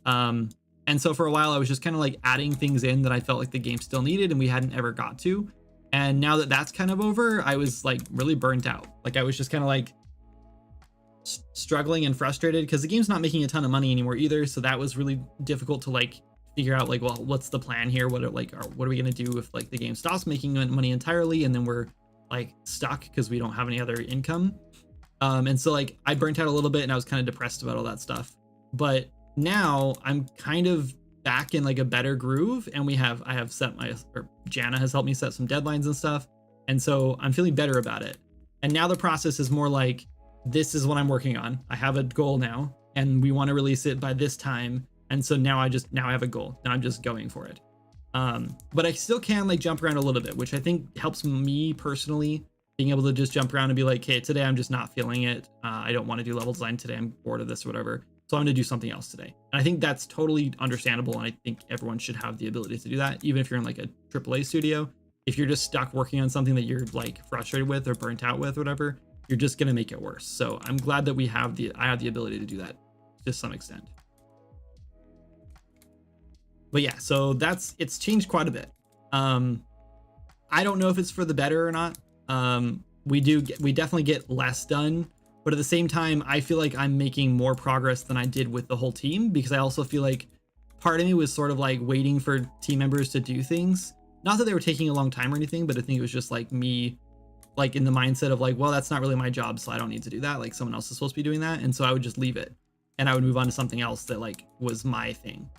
And so for a while I was just kind of like adding things in that I felt like the game still needed and we hadn't ever got to. And now that that's kind of over, I was like really burnt out. Like I was just kind of like struggling and frustrated because the game's not making a ton of money anymore either, so that was really difficult to like figure out like, well, what's the plan here, what are we gonna do if like the game stops making money entirely and then we're like stuck because we don't have any other income. And so like I burnt out a little bit and I was kind of depressed about all that stuff. But now I'm kind of back in like a better groove, and Jana has helped me set some deadlines and stuff. And so I'm feeling better about it. And now the process is more like, this is what I'm working on. I have a goal now and we want to release it by this time. And so now I have a goal. Now I'm just going for it. But I still can like jump around a little bit, which I think helps me personally, being able to just jump around and be like, hey, today I'm just not feeling it. I don't want to do level design today. I'm bored of this or whatever. So I'm going to do something else today. And I think that's totally understandable. And I think everyone should have the ability to do that. Even if you're in like a AAA studio, if you're just stuck working on something that you're like frustrated with or burnt out with or whatever, you're just going to make it worse. So I'm glad that I have the ability to do that to some extent. But yeah, so it's changed quite a bit. I don't know if it's for the better or not. We definitely get less done, but at the same time, I feel like I'm making more progress than I did with the whole team, because I also feel like part of me was sort of like waiting for team members to do things. Not that they were taking a long time or anything, but I think it was just like me, like in the mindset of like, well, that's not really my job, so I don't need to do that. Like someone else is supposed to be doing that. And so I would just leave it and I would move on to something else that like was my thing.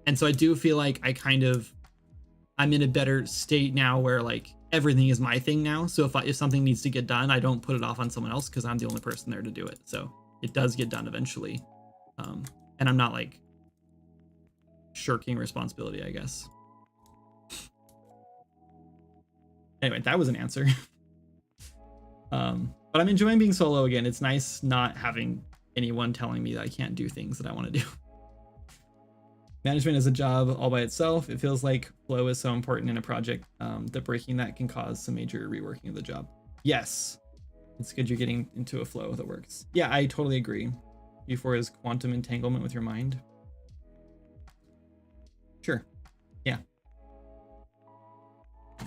And so I do feel like I'm in a better state now where like everything is my thing now. So if something needs to get done, I don't put it off on someone else because I'm the only person there to do it. So it does get done eventually. And I'm not like shirking responsibility, I guess. Anyway, that was an answer. But I'm enjoying being solo again. It's nice not having anyone telling me that I can't do things that I want to do. Management is a job all by itself. It feels like flow is so important in a project that breaking that can cause some major reworking of the job. Yes, it's good you're getting into a flow that works. Yeah, I totally agree. U4 is quantum entanglement with your mind. Sure. Yeah.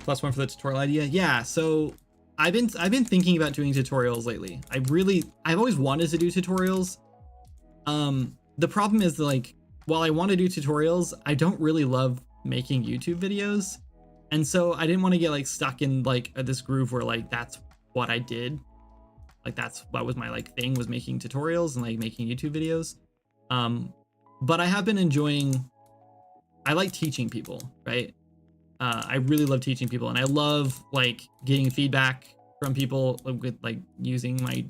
+1 for the tutorial idea. Yeah, so I've been thinking about doing tutorials lately. I've always wanted to do tutorials. The problem is that, like, while I want to do tutorials, I don't really love making YouTube videos. And so I didn't want to get like stuck in like this groove where like that's what I did. Like that's what was my like thing, was making tutorials and like making YouTube videos. But I have been enjoying, I like teaching people, right? I really love teaching people, and I love like getting feedback from people with like using my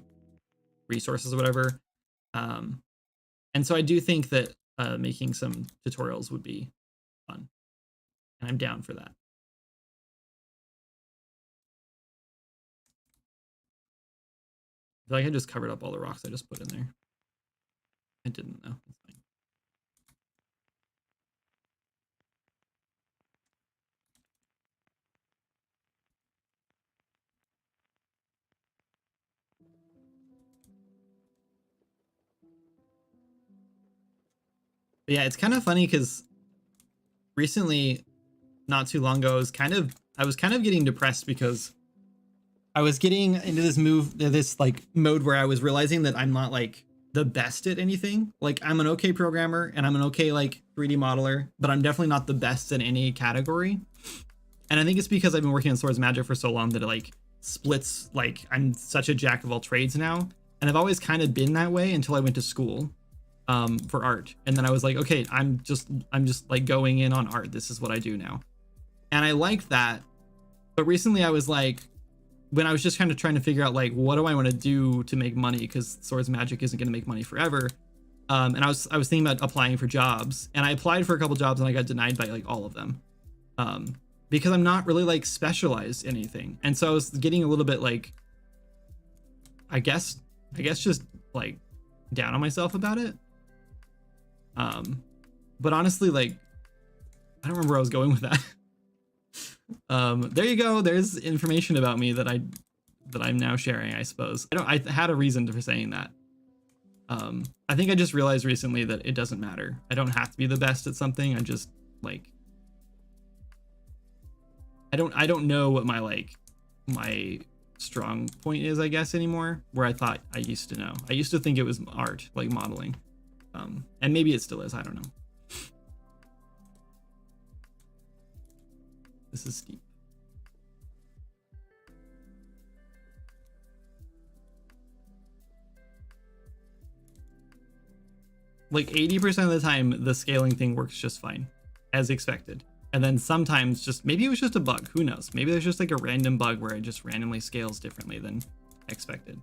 resources or whatever. And so I do think that making some tutorials would be fun, and I'm down for that. I feel like I just covered up all the rocks I just put in there. I didn't though. That's fine. But yeah, it's kind of funny because recently, not too long ago, I was kind of getting depressed because I was getting into this like mode where I was realizing that I'm not like the best at anything. Like I'm an okay programmer and I'm an okay like 3D modeler, but I'm definitely not the best in any category. And I think it's because I've been working on Swords Magic for so long that it like splits, like I'm such a jack of all trades now. And I've always kind of been that way until I went to school for art. And then I was like, okay, I'm just like going in on art. This is what I do now. And I liked that. But recently I was like, when I was just kind of trying to figure out like, what do I want to do to make money? Because Swords Magic isn't going to make money forever. And I was thinking about applying for jobs, and I applied for a couple jobs and I got denied by like all of them. Because I'm not really like specialized in anything. And so I was getting a little bit like, I guess just like down on myself about it. But honestly, like, I don't remember where I was going with that. There you go. There's information about me that I'm now sharing, I suppose. I had a reason for saying that. I think I just realized recently that it doesn't matter. I don't have to be the best at something. I just like, I don't know what my strong point is, I guess, anymore, where I thought I used to know. I used to think it was art, like modeling. And maybe it still is, I don't know. This is steep. Like 80% of the time, the scaling thing works just fine, as expected. And then sometimes just, maybe it was just a bug, who knows? Maybe there's just like a random bug where it just randomly scales differently than expected.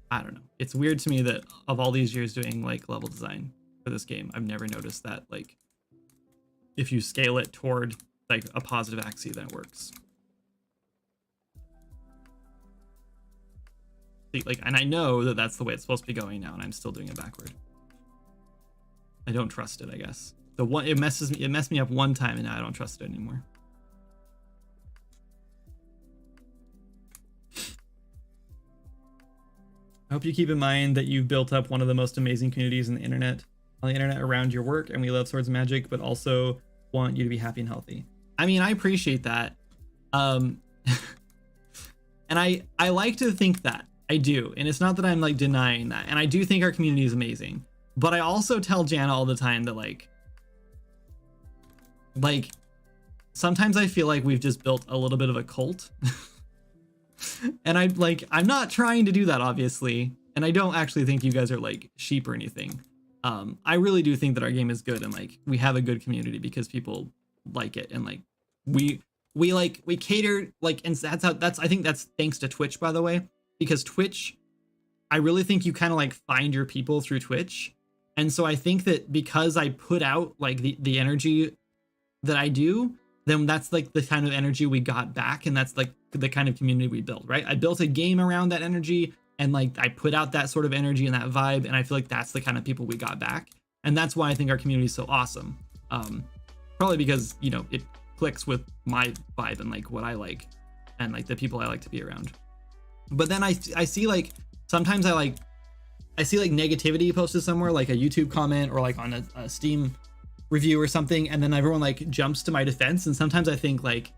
I don't know. It's weird to me that of all these years doing like level design for this game, I've never noticed that like if you scale it toward like a positive axis, then it works. Like, and I know that that's the way it's supposed to be going now, and I'm still doing it backward. I don't trust it, I guess. It messed me up one time, and now I don't trust it anymore. I hope you keep in mind that you've built up one of the most amazing communities on the internet around your work, and we love Swords and Magic, but also want you to be happy and healthy. I mean, I appreciate that. And I like to think that. I do. And it's not that I'm like denying that. And I do think our community is amazing. But I also tell Jana all the time that like sometimes I feel like we've just built a little bit of a cult. And I'm not trying to do that, obviously. And I don't actually think you guys are like sheep or anything. I really do think that our game is good, and like we have a good community because people like it, and like we cater, like, and I think that's thanks to Twitch, by the way, because Twitch, I really think you kind of like find your people through Twitch. And so I think that because I put out like the energy that I do, then that's like the kind of energy we got back, and that's like the kind of community we built, right? I built a game around that energy, and like I put out that sort of energy and that vibe, and I feel like that's the kind of people we got back, and that's why I think our community is so awesome. Probably because, you know, it clicks with my vibe and like what I like, and like the people I like to be around. But then I see like sometimes I see like negativity posted somewhere, like a YouTube comment or like on a Steam review or something, and then everyone like jumps to my defense. And sometimes I think like,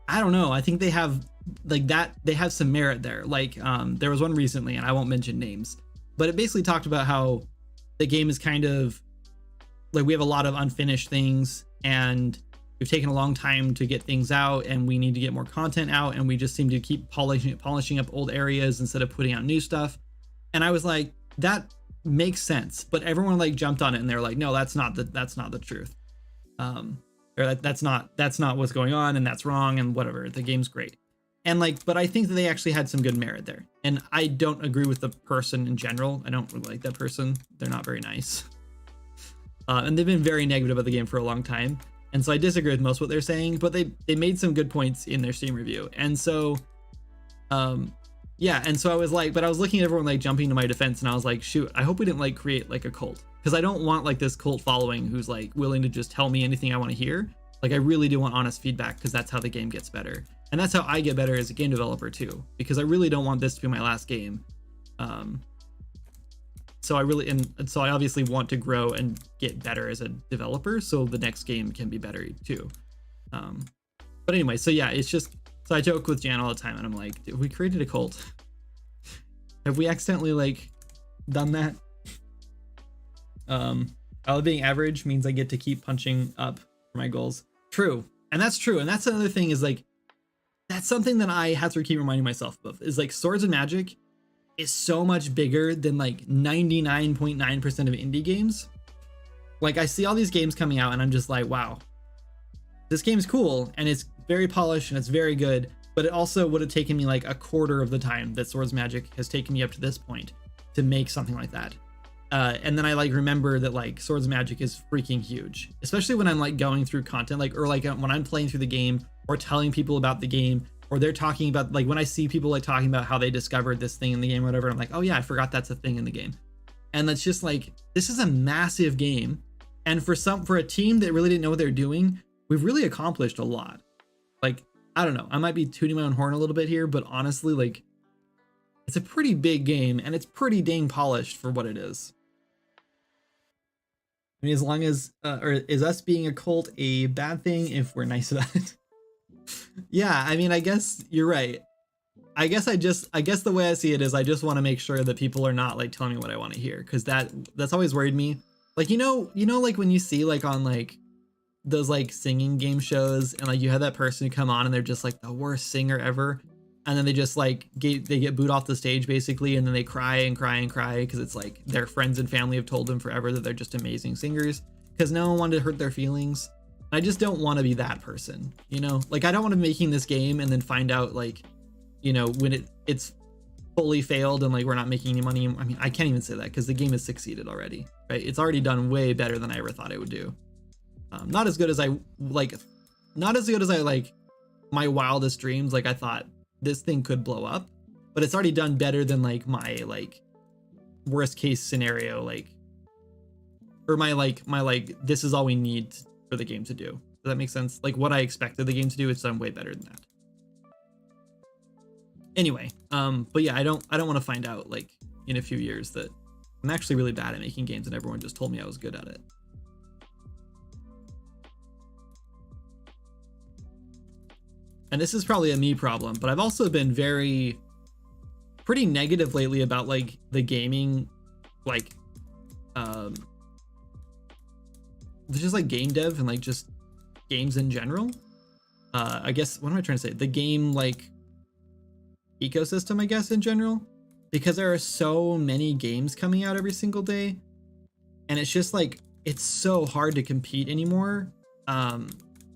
I don't know, I think they have like that, they have some merit there. Like there was one recently, and I won't mention names, but it basically talked about how the game is kind of like, we have a lot of unfinished things, and we've taken a long time to get things out, and we need to get more content out, and we just seem to keep polishing up old areas instead of putting out new stuff. And I was like, that makes sense, but everyone like jumped on it, and they're like, no, that's not the truth, or that's not what's going on, and that's wrong, and whatever, the game's great. And like, but I think that they actually had some good merit there, and I don't agree with the person in general. I don't really like that person. They're not very nice, and they've been very negative about the game for a long time, and so I disagree with most of what they're saying, but they made some good points in their Steam review. And so yeah, and so I was like, but I was looking at everyone like jumping to my defense, and I was like, shoot, I hope we didn't like create like a cult, because I don't want like this cult following who's like willing to just tell me anything I want to hear. Like I really do want honest feedback, because that's how the game gets better, and that's how I get better as a game developer too, because I really don't want this to be my last game. So I really, and so I obviously want to grow and get better as a developer, so the next game can be better too. But anyway, so yeah, it's just, so I joke with Jan all the time, and I'm like, we created a cult. Have we accidentally like done that? Being average means I get to keep punching up for my goals. True. And that's true. And that's another thing, is like, that's something that I have to keep reminding myself of, is like Swords and Magic is so much bigger than like 99.9% of indie games. Like I see all these games coming out, and I'm just like, wow, this game's cool, and it's very polished, and it's very good, but it also would have taken me like a quarter of the time that Swords Magic has taken me up to this point to make something like that. And then I like remember that like Swords Magic is freaking huge, especially when I'm like going through content, like, or like when I'm playing through the game or telling people about the game, or they're talking about, like when I see people like talking about how they discovered this thing in the game or whatever, I'm like, oh yeah, I forgot that's a thing in the game. And that's just like, this is a massive game, and for a team that really didn't know what they're doing, we've really accomplished a lot. Like, I don't know, I might be tooting my own horn a little bit here, but honestly, like, it's a pretty big game, and it's pretty dang polished for what it is. I mean, as long as, or is us being a cult a bad thing if we're nice about it? Yeah, I mean, I guess you're right. I guess the way I see it is, I just want to make sure that people are not like telling me what I want to hear, because that's always worried me. Like, you know, like when you see like on like those like singing game shows, and like you have that person who come on and they're just like the worst singer ever, and then they just like they get booed off the stage basically, and then they cry and cry and cry because it's like their friends and family have told them forever that they're just amazing singers, because no one wanted to hurt their feelings. I just don't want to be that person, you know? Like, I don't want to be making this game and then find out like, you know, when it's fully failed and like we're not making any money. I mean, I can't even say that, because the game has succeeded already, right? It's already done way better than I ever thought it would do. Not as good as I like my wildest dreams. Like I thought this thing could blow up, but it's already done better than like my like worst case scenario, like, or my this is all we need for the game to do. Does that make sense? Like what I expected the game to do, it's done way better than that. Anyway, but yeah, I don't want to find out like in a few years that I'm actually really bad at making games and everyone just told me I was good at it. And this is probably a me problem, but I've also been pretty negative lately about like the gaming, like, just like game dev and like just games in general. I guess, what am I trying to say? The game like ecosystem, I guess, in general, because there are so many games coming out every single day, and it's just like, it's so hard to compete anymore.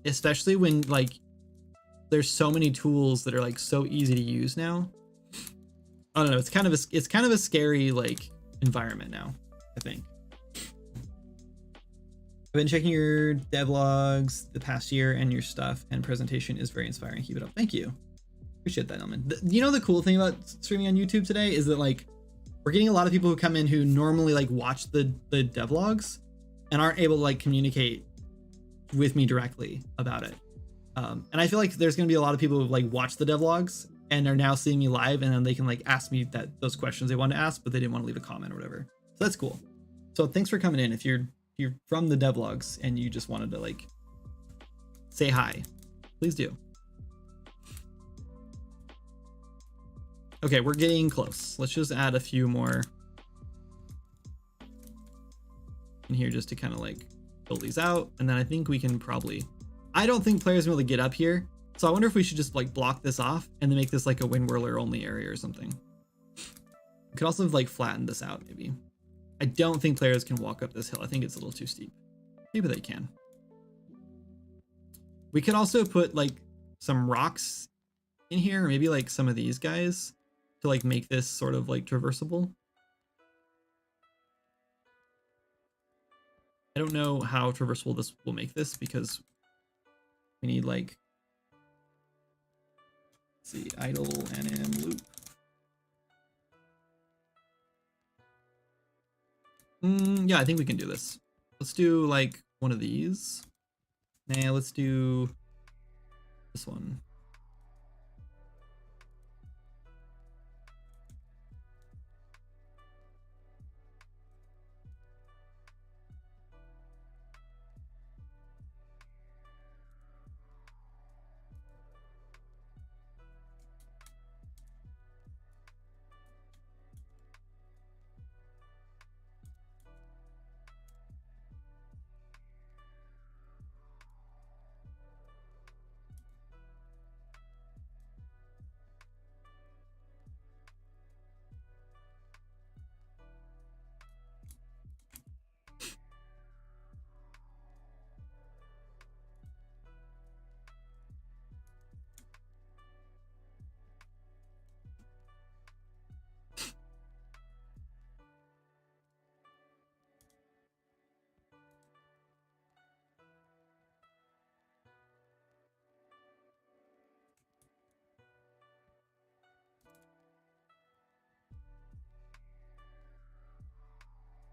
Especially when like there's so many tools that are like so easy to use now. I don't know, it's kind of a scary like environment now, I think. I've been checking your devlogs the past year, and your stuff and presentation is very inspiring. Keep it up. Thank you. Appreciate that, Elman. You know, the cool thing about streaming on YouTube today is that like we're getting a lot of people who come in who normally like watch the devlogs and aren't able to like communicate with me directly about it. And I feel like there's going to be a lot of people who like watch the devlogs and are now seeing me live, and then they can like ask me those questions they want to ask, but they didn't want to leave a comment or whatever. So that's cool. So thanks for coming in. If you're from the devlogs and you just wanted to like say hi, please do. Okay, we're getting close. Let's just add a few more in here just to kind of like fill these out. And then I think we can probably, I don't think players will be able to get up here. So I wonder if we should just like block this off and then make this like a wind whirler only area or something. We could also like flatten this out maybe. I don't think players can walk up this hill. I think it's a little too steep. Maybe they can. We could also put like some rocks in here, or maybe like some of these guys to like make this sort of like traversable. I don't know how traversable this will make this because we need like, let's see, idle nm loop. Yeah, I think we can do this. Let's do like one of these. Nah, let's do this one.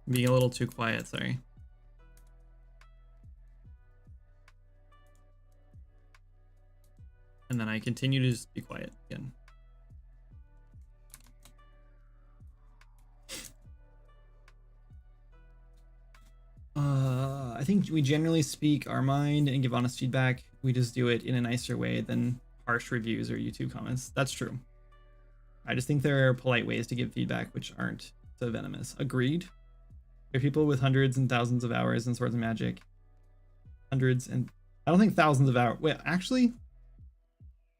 Being a little too quiet, sorry. And then I continue to just be quiet again. I think we generally speak our mind and give honest feedback. We just do it in a nicer way than harsh reviews or YouTube comments. That's true. I just think there are polite ways to give feedback which aren't so venomous. Agreed. There are people with hundreds and thousands of hours in Swords of Magic. Hundreds and I don't think thousands of hours. Wait, actually,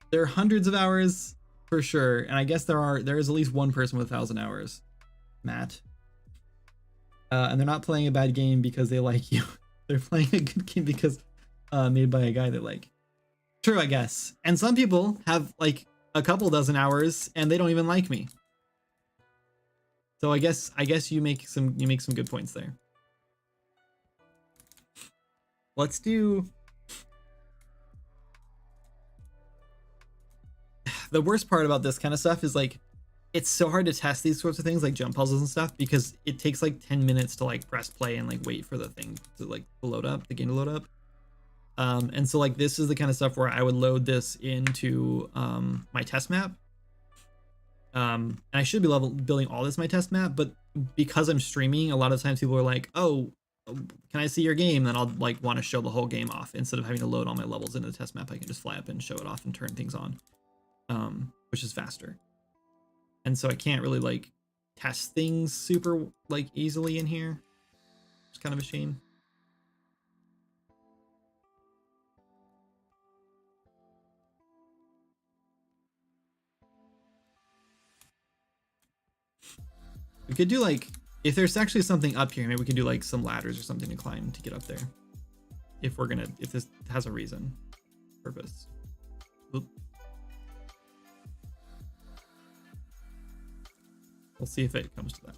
there are hundreds of hours for sure. And I guess there is at least one person with 1,000 hours. Matt. And they're not playing a bad game because they like you. They're playing a good game because made by a guy they like. True, I guess. And some people have like a couple dozen hours and they don't even like me. So I guess you make some good points there. Let's do. The worst part about this kind of stuff is like it's so hard to test these sorts of things like jump puzzles and stuff because it takes like 10 minutes to like press play and like wait for the thing to like load up, the game to load up. And so like this is the kind of stuff where I would load this into my test map. And I should be building all this my test map, but because I'm streaming, a lot of times people are like, oh, can I see your game? Then I'll like want to show the whole game off instead of having to load all my levels into the test map. I can just fly up and show it off and turn things on, which is faster. And so I can't really like test things super like easily in here. It's kind of a shame. We could do like, if there's actually something up here, maybe we could do like some ladders or something to climb to get up there. If this has a reason, purpose. Oop. We'll see if it comes to that.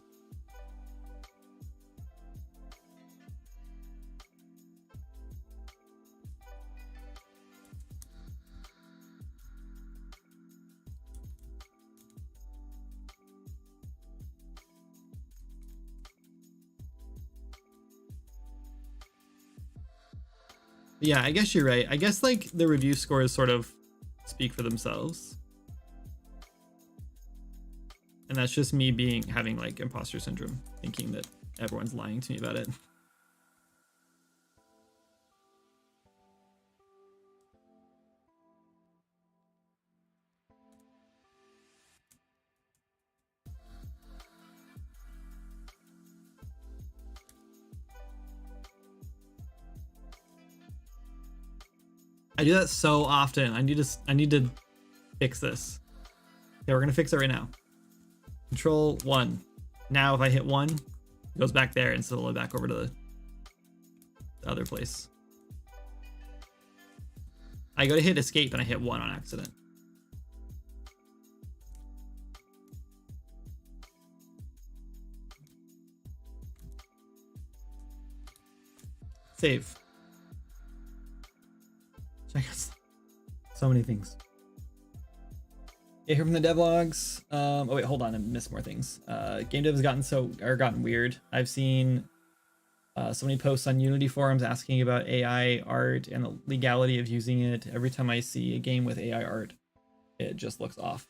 Yeah, I guess you're right. I guess like the review scores sort of speak for themselves. And that's just me having like imposter syndrome, thinking that everyone's lying to me about it. I do that so often. I need to fix this. Okay, we're gonna fix it right now. Control 1. Now if I hit 1, it goes back there instead of back over to the other place. I go to hit escape and I hit 1 on accident. Save. Check out so many things. Yeah, here from the devlogs. Oh wait, hold on, I missed more things. Game dev has gotten weird. I've seen so many posts on Unity forums asking about AI art and the legality of using it. Every time I see a game with AI art, it just looks off.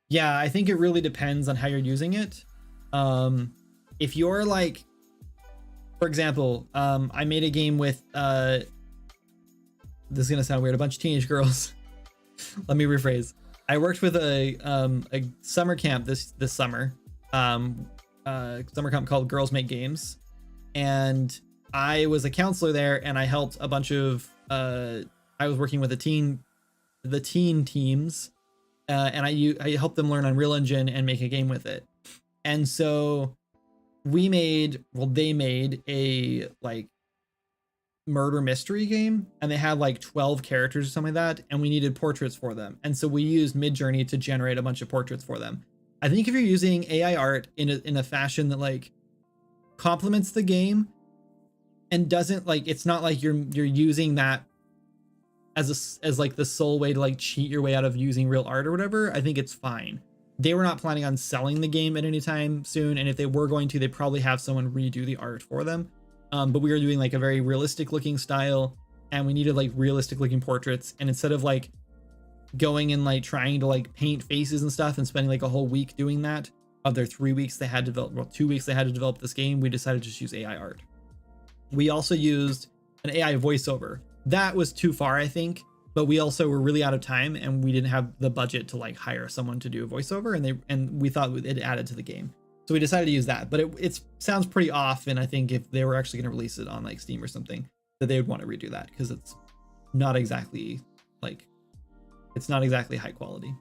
Yeah, I think it really depends on how you're using it. If you're like, for example, I made a game with this is gonna sound weird, a bunch of teenage girls. Let me rephrase. I worked with a summer camp this summer, summer camp called Girls Make Games, and I was a counselor there, and I helped a bunch of I was working with the teen teams, and I helped them learn Unreal Engine and make a game with it. And so they made a like murder mystery game, and they had like 12 characters or something like that, and we needed portraits for them, and so we used Midjourney to generate a bunch of portraits for them. I think if you're using AI art in a fashion that like complements the game and doesn't like, it's not like you're using that as like the sole way to like cheat your way out of using real art or whatever, I think it's fine. They were not planning on selling the game at any time soon, and if they were going to, they probably have someone redo the art for them. But we were doing like a very realistic looking style, and we needed like realistic looking portraits. And instead of like going and like trying to like paint faces and stuff and spending like a whole week doing that, of their 3 weeks they had to develop, well, 2 weeks they had to develop this game, we decided to just use AI art. We also used an AI voiceover. That was too far, I think, but we also were really out of time, and we didn't have the budget to like hire someone to do a voiceover, and we thought it added to the game. So we decided to use that, but it sounds pretty off, and I think if they were actually going to release it on like Steam or something, that they would want to redo that, because it's not exactly like, it's not exactly high quality.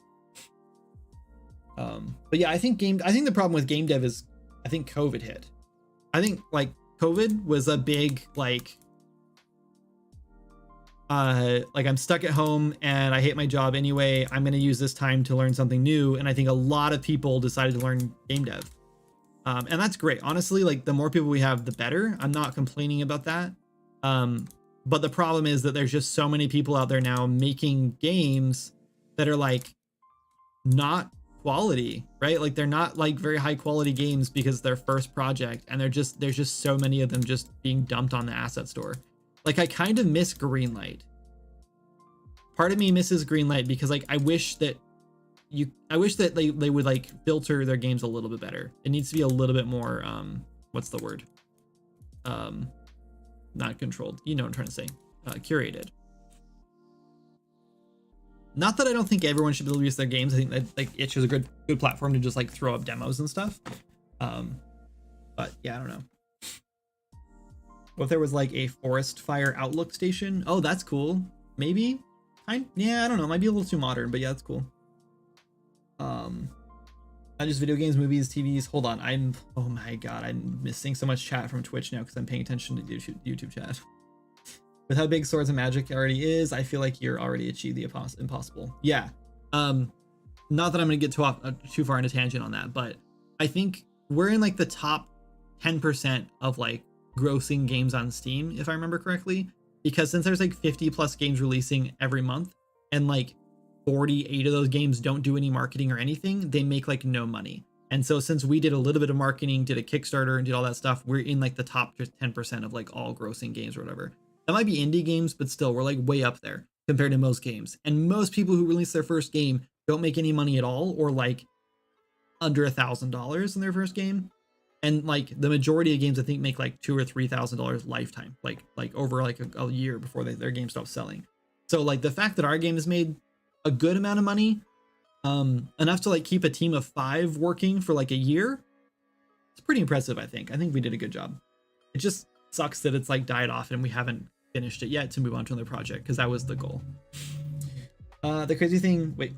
But yeah, I think the problem with game dev is, I think COVID hit. I think like COVID was a big like I'm stuck at home and I hate my job anyway. I'm going to use this time to learn something new, and I think a lot of people decided to learn game dev. And that's great. Honestly, like the more people we have, the better. I'm not complaining about that. But the problem is that there's just so many people out there now making games that are like not quality, right? Like they're not like very high quality games because their first project, and there's just so many of them just being dumped on the asset store. Like I kind of miss Greenlight. Part of me misses Greenlight because like I wish that they would like filter their games a little bit better. It needs to be a little bit more what's the word? Not controlled. You know what I'm trying to say. Curated. Not that I don't think everyone should be able to use their games. I think that like itch is a good platform to just like throw up demos and stuff. But yeah, I don't know. What if there was like a forest fire outlook station? Oh, that's cool. Maybe. Yeah, I don't know. It might be a little too modern, but yeah, that's cool. Not just video games, movies, TVs. Hold on, oh my god, I'm missing so much chat from Twitch now because I'm paying attention to YouTube chat. With how big Swords of Magic already is, I feel like you're already achieved the impossible. Yeah. Not that I'm gonna get too far into tangent on that, but I think we're in like the top 10% of like grossing games on Steam, if I remember correctly, because since there's like 50 plus games releasing every month, and like 48 of those games don't do any marketing or anything, they make like no money. And so since we did a little bit of marketing, did a Kickstarter and did all that stuff, we're in like the top 10% of like all grossing games or whatever. That might be indie games, but still, we're like way up there compared to most games. And most people who release their first game don't make any money at all, or like under $1,000 in their first game. And like the majority of games I think make like $2,000 or $3,000 lifetime, like over like a year before their game stops selling. So like the fact that our game has made a good amount of money, enough to like keep a team of 5 working for like a year, it's pretty impressive. I think we did a good job. It just sucks that it's like died off and we haven't finished it yet to move on to another project, because that was the goal. The crazy thing, wait,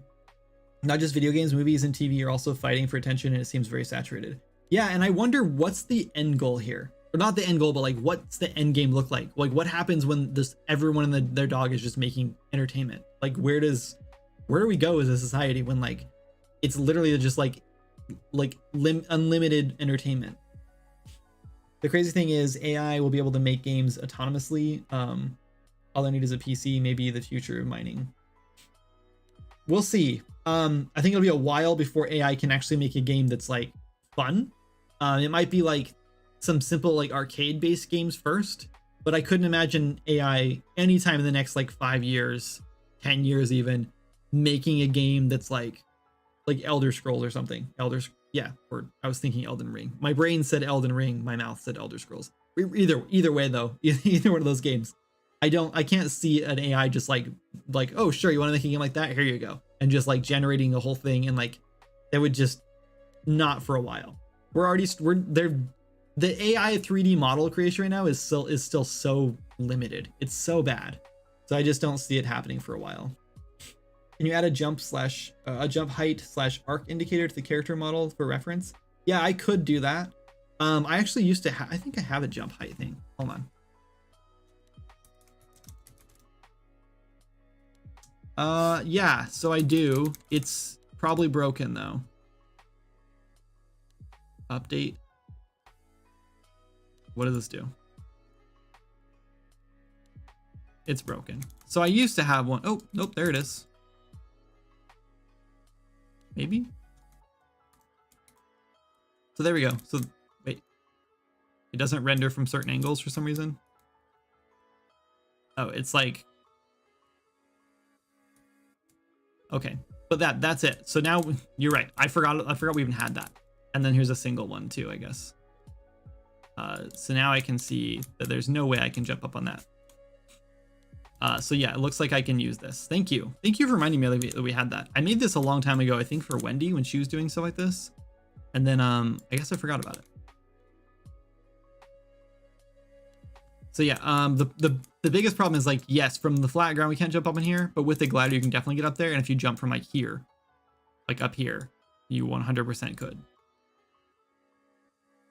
not just video games, movies and TV are also fighting for attention, and it seems very saturated. Yeah, and I wonder what's the end goal here, or not the end goal, but like what's the end game look like? Like what happens when this everyone and their dog is just making entertainment? Like where do we go as a society when like it's literally just like unlimited entertainment? The crazy thing is AI will be able to make games autonomously. All I need is a PC, maybe the future of mining. We'll see. I think it'll be a while before AI can actually make a game that's like fun. It might be like some simple like arcade based games first, but I couldn't imagine AI anytime in the next like 5 years, 10 years even, making a game that's like Elder Scrolls or something. Yeah, or I was thinking Elden Ring. My brain said Elden Ring, my mouth said Elder Scrolls. Either way though, either one of those games. I can't see an AI just like, oh sure, you want to make a game like that? Here you go. And just like generating a whole thing, and like it would just not for a while. The AI 3D model creation right now is still so limited. It's so bad. So I just don't see it happening for a while. Can you add a jump height / arc indicator to the character model for reference? Yeah, I could do that. I actually used to I think I have a jump height thing. Hold on. Yeah, so I do. It's probably broken though. Update. What does this do? It's broken. So I used to have one. Oh, nope, there it is. Maybe. So there we go. So wait, it doesn't render from certain angles for some reason. Oh, it's like, okay, but that's it. So now you're right. I forgot we even had that. And then here's a single one too, I guess. So now I can see that there's no way I can jump up on that. So yeah, it looks like I can use this. Thank you for reminding me that we had that. I made this a long time ago, I think for Wendy when she was doing stuff like this. And then I guess I forgot about it. So yeah, the biggest problem is like, yes, from the flat ground we can't jump up in here, but with the glider you can definitely get up there. And if you jump from like here, like up here, you 100% could.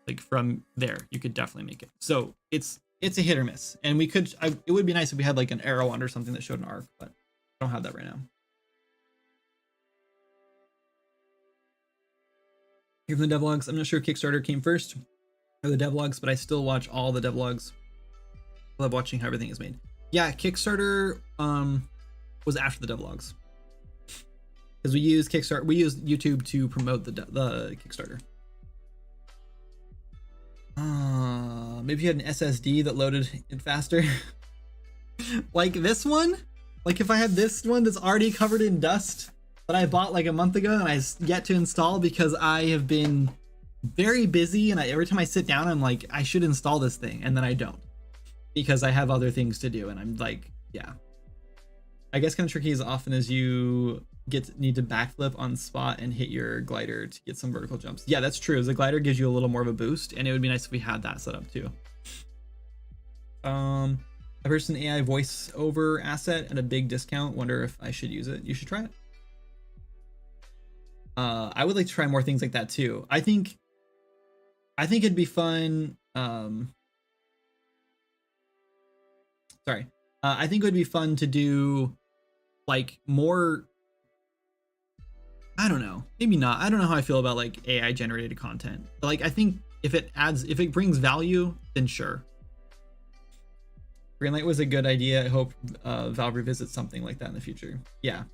Like from there, you could definitely make it. So it's a hit or miss, and we could. It would be nice if we had like an arrow on or something that showed an arc, but I don't have that right now. Here from the devlogs, I'm not sure if Kickstarter came first or the devlogs, but I still watch all the devlogs. I love watching how everything is made. Yeah, Kickstarter was after the devlogs because we use Kickstarter. We use YouTube to promote the Kickstarter. Maybe you had an SSD that loaded it faster. Like this one? Like if I had this one that's already covered in dust that I bought like a month ago and I yet to install because I have been very busy, and every time I sit down I'm like, I should install this thing, and then I don't because I have other things to do, and I'm like, yeah. I guess kind of tricky as often as you need to backflip on the spot and hit your glider to get some vertical jumps. Yeah, that's true. The glider gives you a little more of a boost, and it would be nice if we had that set up too. A person AI voiceover asset at a big discount. Wonder if I should use it. You should try it. I would like to try more things like that too. I think it'd be fun. I think it would be fun to do like more. I don't know. Maybe not. I don't know how I feel about like AI generated content. But like I think if it brings value, then sure. Greenlight was a good idea. I hope Valve revisits something like that in the future. Yeah.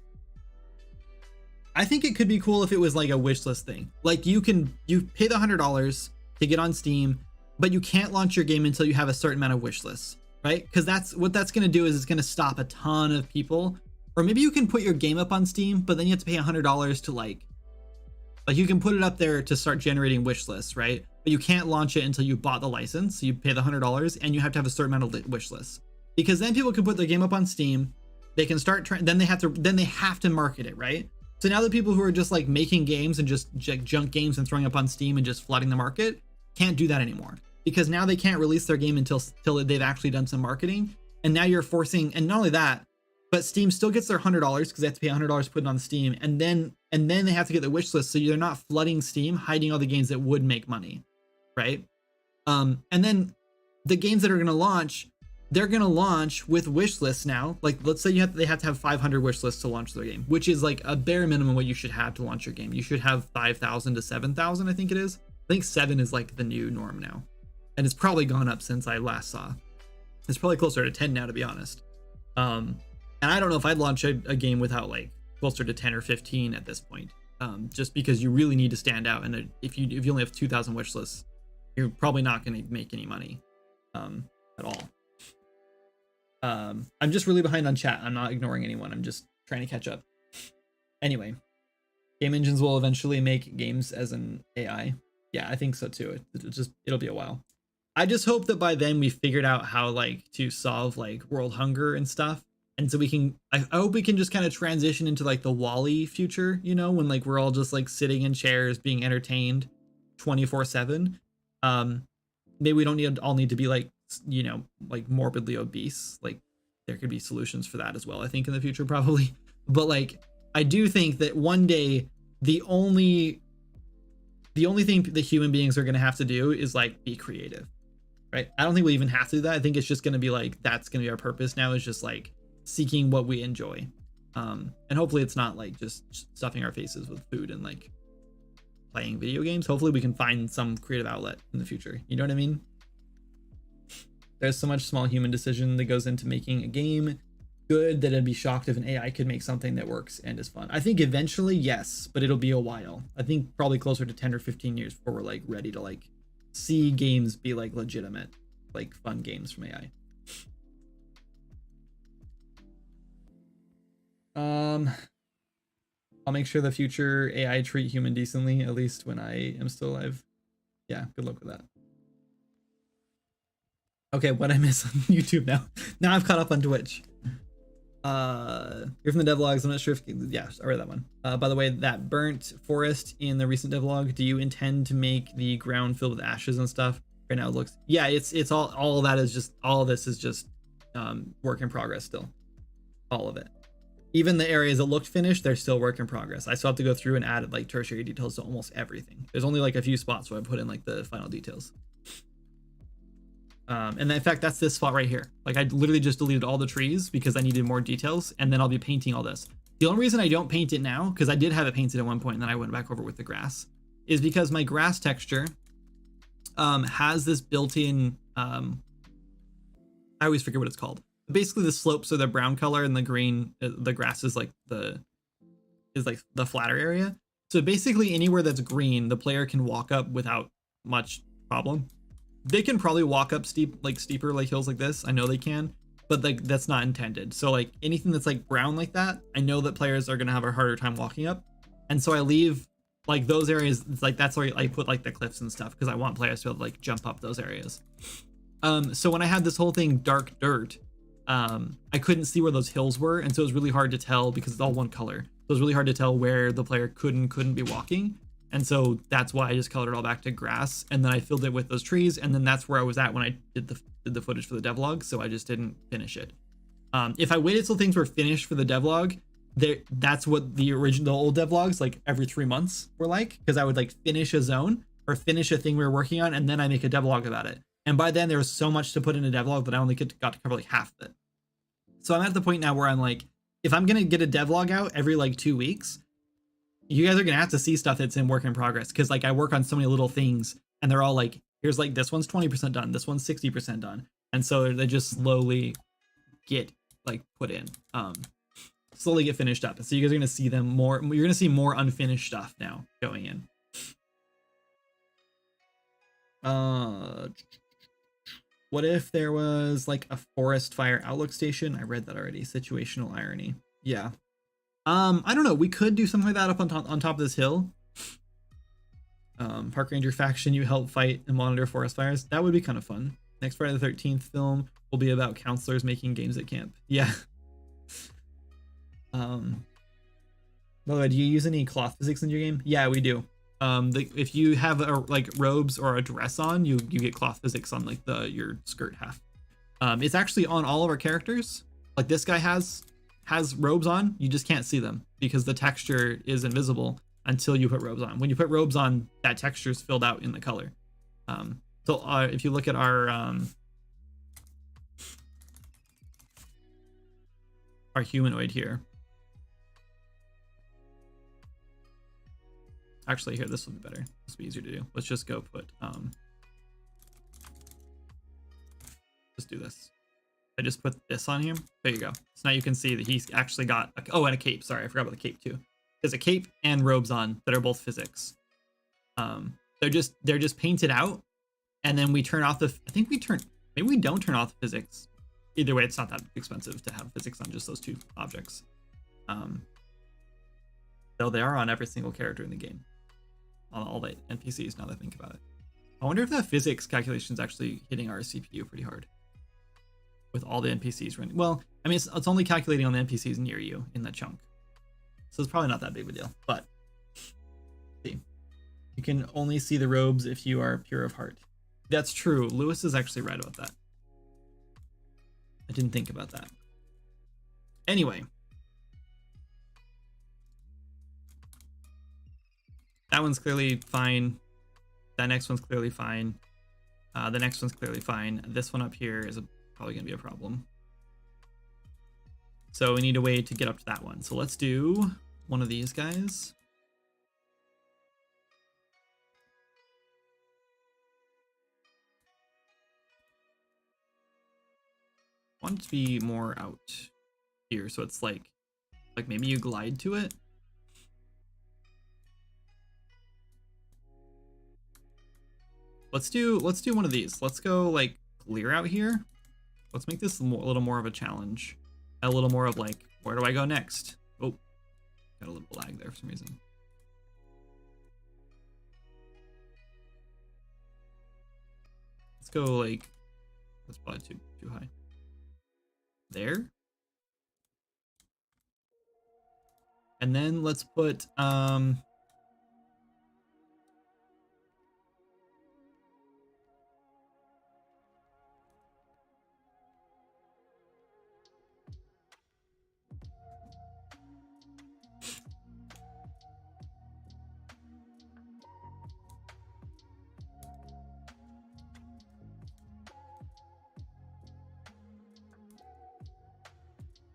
I think it could be cool if it was like a wish list thing. Like you pay the $100 to get on Steam, but you can't launch your game until you have a certain amount of wish lists. right? Because that's what that's going to do is it's going to stop a ton of people. Or maybe you can put your game up on Steam, but then you have to pay $100 to like you can put it up there to start generating wish lists, right? But you can't launch it until you bought the license. So you pay the $100 and you have to have a certain amount of wish lists, because then people can put their game up on Steam. They can start then they have to market it, right? So now the people who are just like making games and just junk games and throwing up on Steam and just flooding the market can't do that anymore, because now they can't release their game until they've actually done some marketing. And now you're forcing, and not only that, but Steam still gets their $100 because they have to pay $100 to put it on Steam, and then they have to get the wish list, so they're not flooding Steam, hiding all the games that would make money, right? And then the games that are going to launch, they're going to launch with wish lists now. Like, let's say they have to have 500 wish lists to launch their game, which is like a bare minimum what you should have to launch your game. You should have 5,000 to 7,000, I think it is. I think 7 is like the new norm now, and it's probably gone up since I last saw. It's probably closer to 10 now, to be honest. And I don't know if I'd launch a game without like closer to 10 or 15 at this point, just because you really need to stand out. And if you only have 2,000 wish lists, you're probably not going to make any money at all. I'm just really behind on chat. I'm not ignoring anyone. I'm just trying to catch up. Anyway, game engines will eventually make games as an AI. Yeah, I think so too. It'll be a while. I just hope that by then we figured out how like to solve like world hunger and stuff. And so I hope we can just kind of transition into like the WALL-E future, you know, when like we're all just like sitting in chairs being entertained 24/7. Maybe we don't all need to be like, you know, like morbidly obese. Like there could be solutions for that as well, I think, in the future, probably. But like, I do think that one day the only thing the human beings are going to have to do is like be creative, right? I don't think we even have to do that. I think it's just going to be like, that's going to be our purpose now, is just like seeking what we enjoy. And hopefully it's not like just stuffing our faces with food and like playing video games. Hopefully we can find some creative outlet in the future. You know what I mean? There's so much small human decision that goes into making a game good that I'd be shocked if an AI could make something that works and is fun. I think eventually, yes, but it'll be a while. I think probably closer to 10 or 15 years before we're like ready to like see games be like legitimate, like fun games from AI. I'll make sure the future AI treat human decently, at least when I am still alive. Yeah, good luck with that. Okay, what I miss on YouTube now. Now I've caught up on Twitch. You're from the devlogs. I'm not sure if, yeah, I read that one. By the way, that burnt forest in the recent devlog, do you intend to make the ground filled with ashes and stuff? Right now it looks, yeah, it's all that is just, all of this is just work in progress still. All of it. Even the areas that looked finished, they're still work in progress. I still have to go through and add like tertiary details to almost everything. There's only like a few spots where I put in like the final details. And in fact, that's this spot right here. Like I literally just deleted all the trees because I needed more details, and then I'll be painting all this. The only reason I don't paint it now, because I did have it painted at one point and then I went back over with the grass, is because my grass texture has this built-in, I always forget what it's called. Basically the slopes are the brown color and the green, the grass is like the flatter area. So basically anywhere that's green, the player can walk up without much problem. They can probably walk up steeper like hills like this. I know they can, but like that's not intended. So like anything that's like brown like that, I know that players are gonna have a harder time walking up. And so I leave like those areas, it's like that's where I put like the cliffs and stuff, because I want players to be able to like jump up those areas. So when I had this whole thing dark dirt, I couldn't see where those hills were, and so it was really hard to tell because it's all one color. So it was really hard to tell where the player couldn't be walking. And so that's why I just colored it all back to grass, and then I filled it with those trees, and then that's where I was at when I did the footage for the devlog, so I just didn't finish it. If I waited till things were finished for the devlog, that's what the old devlogs like every 3 months were like, because I would like finish a zone or finish a thing we were working on, and then I make a devlog about it. And by then there was so much to put in a devlog that I only got to cover like half of it. So I'm at the point now where I'm like, if I'm gonna get a devlog out every like 2 weeks, you guys are gonna have to see stuff that's in work in progress, because like I work on so many little things and they're all like, here's like this one's 20% done, this one's 60% done, and so they just slowly get like put in, slowly get finished up. And so you guys are gonna see them more. You're gonna see more unfinished stuff now going in. What if there was like a forest fire outlook station? I read that already. Situational irony. Yeah. I don't know. We could do something like that up on top of this hill. Park Ranger faction, you help fight and monitor forest fires. That would be kind of fun. Next Friday the 13th film will be about counselors making games at camp. Yeah. By the way, do you use any cloth physics in your game? Yeah, we do. If you have like robes or a dress on, you get cloth physics on like your skirt half. It's actually on all of our characters. Like this guy has robes on, you just can't see them because the texture is invisible until you put robes on. When you put robes on, that texture is filled out in the color. So if you look at our humanoid here. Actually, here, this will be better. This will be easier to do. Let's just go put, just do this. I just put this on him. There you go. So now you can see that he's actually got, and a cape. Sorry, I forgot about the cape too. There's a cape and robes on that are both physics. They're just painted out, and then we turn off maybe we don't turn off the physics. Either way, it's not that expensive to have physics on just those two objects. Though they are on every single character in the game. On all the NPCs, now that I think about it. I wonder if that physics calculation is actually hitting our CPU pretty hard. With all the NPCs running. Well, I mean, it's only calculating on the NPCs near you in that chunk. So it's probably not that big of a deal, but see. You can only see the robes if you are pure of heart. That's true. Lewis is actually right about that. I didn't think about that. Anyway. That one's clearly fine. That next one's clearly fine. The next one's clearly fine. This one up here is probably going to be a problem. So we need a way to get up to that one. So let's do one of these guys. I want it to be more out here. So it's like maybe you glide to it. Let's do one of these. Let's go like clear out here. Let's make this a little more of a challenge. A little more of like, where do I go next? Oh, got a little lag there for some reason. Let's go like, that's probably too high. There. And then let's put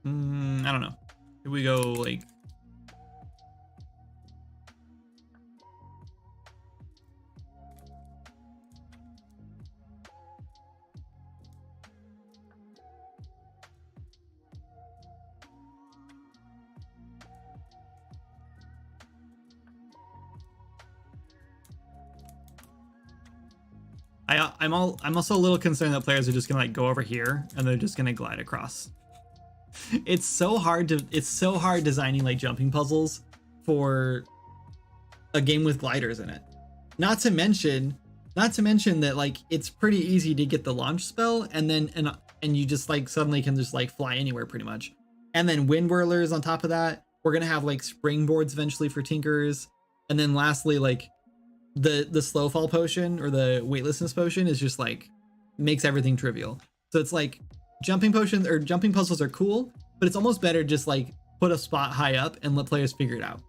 I don't know. Here we go like I'm also a little concerned that players are just gonna like go over here and they're just gonna glide across. It's so hard designing like jumping puzzles for a game with gliders in it. Not to mention that like it's pretty easy to get the launch spell and then and you just like suddenly can just like fly anywhere pretty much. And then wind whirlers on top of that. We're gonna have like springboards eventually for tinkerers. And then lastly, like the slow fall potion or the weightlessness potion is just like makes everything trivial. So it's like jumping potions or jumping puzzles are cool, but it's almost better just like put a spot high up and let players figure it out,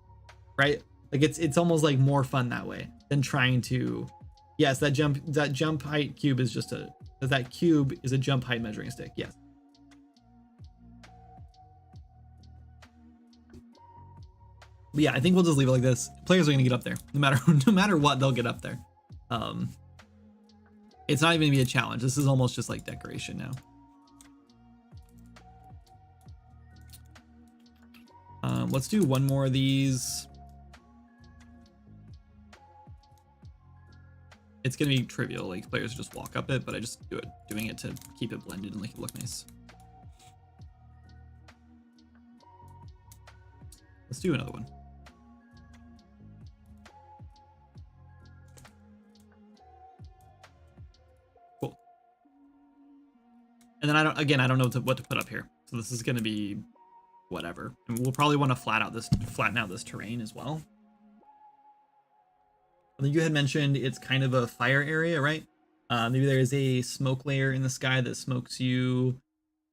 right? Like it's almost like more fun that way than trying to. Yes, that jump height cube is just that cube is a jump height measuring stick. Yes. But yeah, I think we'll just leave it like this. Players are gonna get up there, no matter what, they'll get up there. It's not even gonna be a challenge. This is almost just like decoration now. Let's do one more of these. Is there It's gonna be trivial, like players just walk up it, but I just doing it to keep it blended and make it look nice. Let's do another one. Cool. And then I don't know what to put up here. So this is gonna be whatever. And we'll probably want to flatten out this terrain as well. I think you had mentioned it's kind of a fire area, right? Maybe there is a smoke layer in the sky that smokes you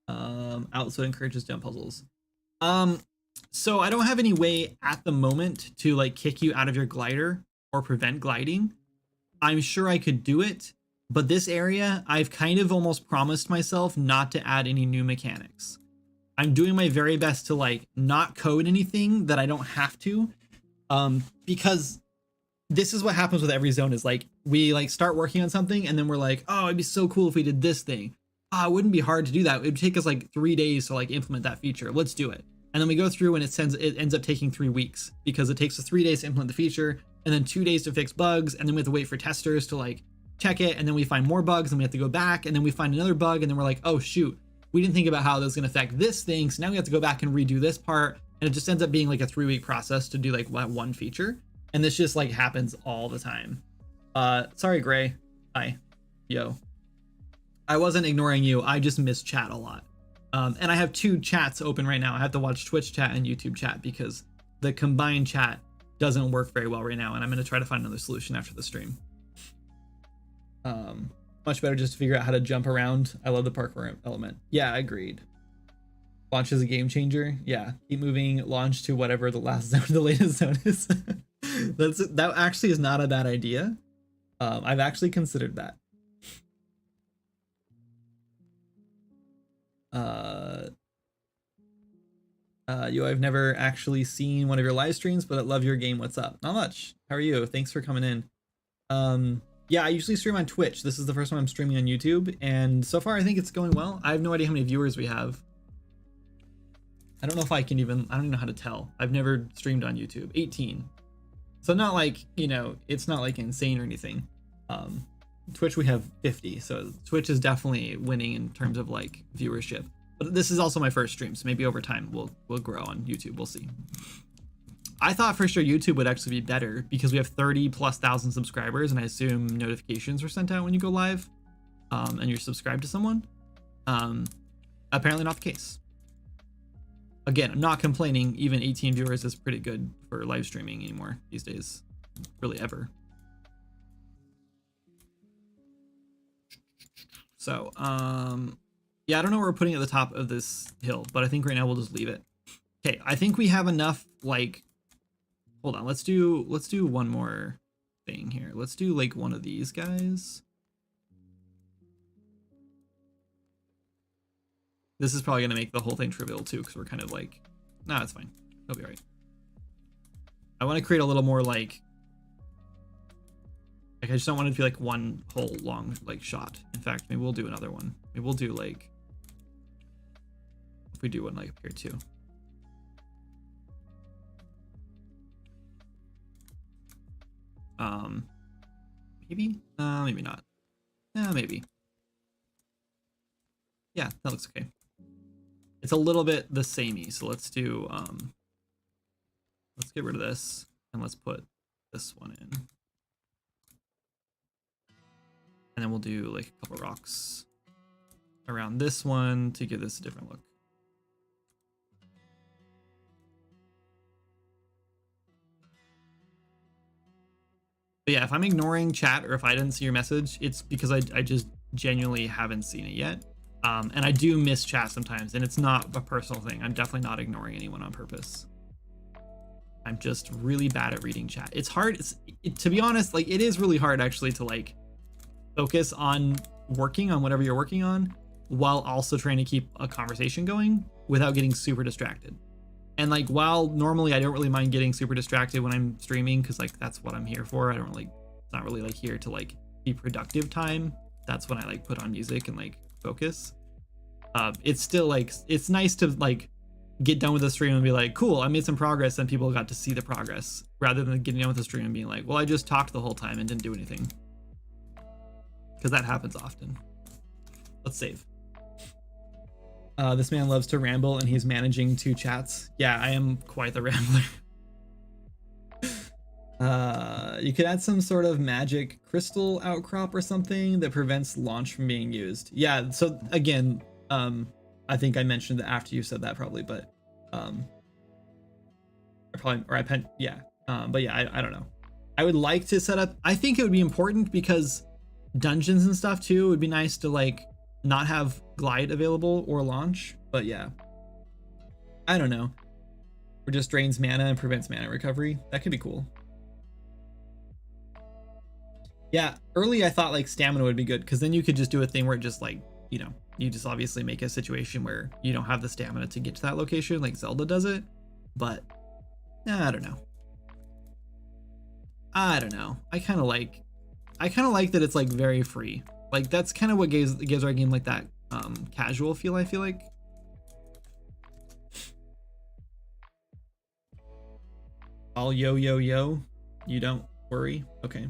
out, so it encourages jump puzzles. So I don't have any way at the moment to like kick you out of your glider or prevent gliding. I'm sure I could do it, but this area, I've kind of almost promised myself not to add any new mechanics. I'm doing my very best to like not code anything that I don't have to, because this is what happens with every zone is like we like start working on something and then we're like, oh, it'd be so cool if we did this thing. It wouldn't be hard to do that. It would take us like 3 days to like implement that feature. Let's do it. And then we go through and it ends up taking 3 weeks because it takes us 3 days to implement the feature and then 2 days to fix bugs. And then we have to wait for testers to like check it. And then we find more bugs and we have to go back and then we find another bug. And then we're like, oh shoot, we didn't think about how this is going to affect this thing. So now we have to go back and redo this part. And it just ends up being like a 3-week process to do like one feature. And this just like happens all the time. Sorry, Gray. Hi. Yo. I wasn't ignoring you. I just miss chat a lot. And I have 2 chats open right now. I have to watch Twitch chat and YouTube chat because the combined chat doesn't work very well right now. And I'm going to try to find another solution after the stream. Much better just to figure out how to jump around. I love the parkour element. Yeah, agreed. Launch is a game changer. Yeah, keep moving. Launch to whatever the last zone, the latest zone is. That actually is not a bad idea. I've actually considered that. I've never actually seen one of your live streams, but I love your game. What's up? Not much. How are you? Thanks for coming in. Yeah, I usually stream on Twitch. This is the first time I'm streaming on YouTube, and so far I think it's going well. I have no idea how many viewers we have. I don't know if I don't even know how to tell. I've never streamed on YouTube. 18. So not like, you know, it's not like insane or anything. Twitch we have 50, so Twitch is definitely winning in terms of like viewership. But this is also my first stream, so maybe over time we'll grow on YouTube. We'll see. I thought for sure YouTube would actually be better because we have 30,000+ subscribers, and I assume notifications were sent out when you go live, and you're subscribed to someone. Apparently not the case. Again, I'm not complaining. Even 18 viewers is pretty good for live streaming anymore these days, really ever. So, yeah, I don't know where we're putting at the top of this hill, but I think right now we'll just leave it. Okay, I think we have enough, like, hold on, let's do one more thing here. Let's do like one of these guys. This is probably gonna make the whole thing trivial too, because we're kind of like, nah, it's fine. It'll be right. I want to create a little more like I just don't want it to be like one whole long like shot. In fact, maybe we'll do another one. Maybe we'll do like, if we do one like up here too. Maybe? Maybe not. Maybe. Yeah, that looks okay. It's a little bit the samey, so let's do let's get rid of this and let's put this one in. And then we'll do like a couple rocks around this one to give this a different look. But yeah, if I'm ignoring chat or if I didn't see your message, it's because I just genuinely haven't seen it yet. And I do miss chat sometimes, and it's not a personal thing. I'm definitely not ignoring anyone on purpose. I'm just really bad at reading chat. It's hard. To be honest, like it is really hard actually to like focus on working on whatever you're working on while also trying to keep a conversation going without getting super distracted. And like, while normally I don't really mind getting super distracted when I'm streaming, because like that's what I'm here for. I don't really, it's not really like here to like be productive time. That's when I like put on music and like focus. It's still like, it's nice to like get done with the stream and be like, cool, I made some progress and people got to see the progress, rather than getting done with the stream and being like, well, I just talked the whole time and didn't do anything. because that happens often. Let's save. This man loves to ramble and he's managing 2 chats. Yeah, I am quite the rambler. You could add some sort of magic crystal outcrop or something that prevents launch from being used. Yeah, so again, I think I mentioned that after you said that probably, but but yeah, I don't know. I would like to set up, I think it would be important because dungeons and stuff too, it would be nice to like not have glide available or launch, but yeah, I don't know. Or just drains mana and prevents mana recovery. That could be cool. Yeah, early I thought like stamina would be good because then you could just do a thing where it just like, you know, you just obviously make a situation where you don't have the stamina to get to that location like Zelda does it, but I don't know. I kind of like that it's like very free. Like that's kind of what gives our game like that casual feel, I feel like. All yo, you don't worry. Okay.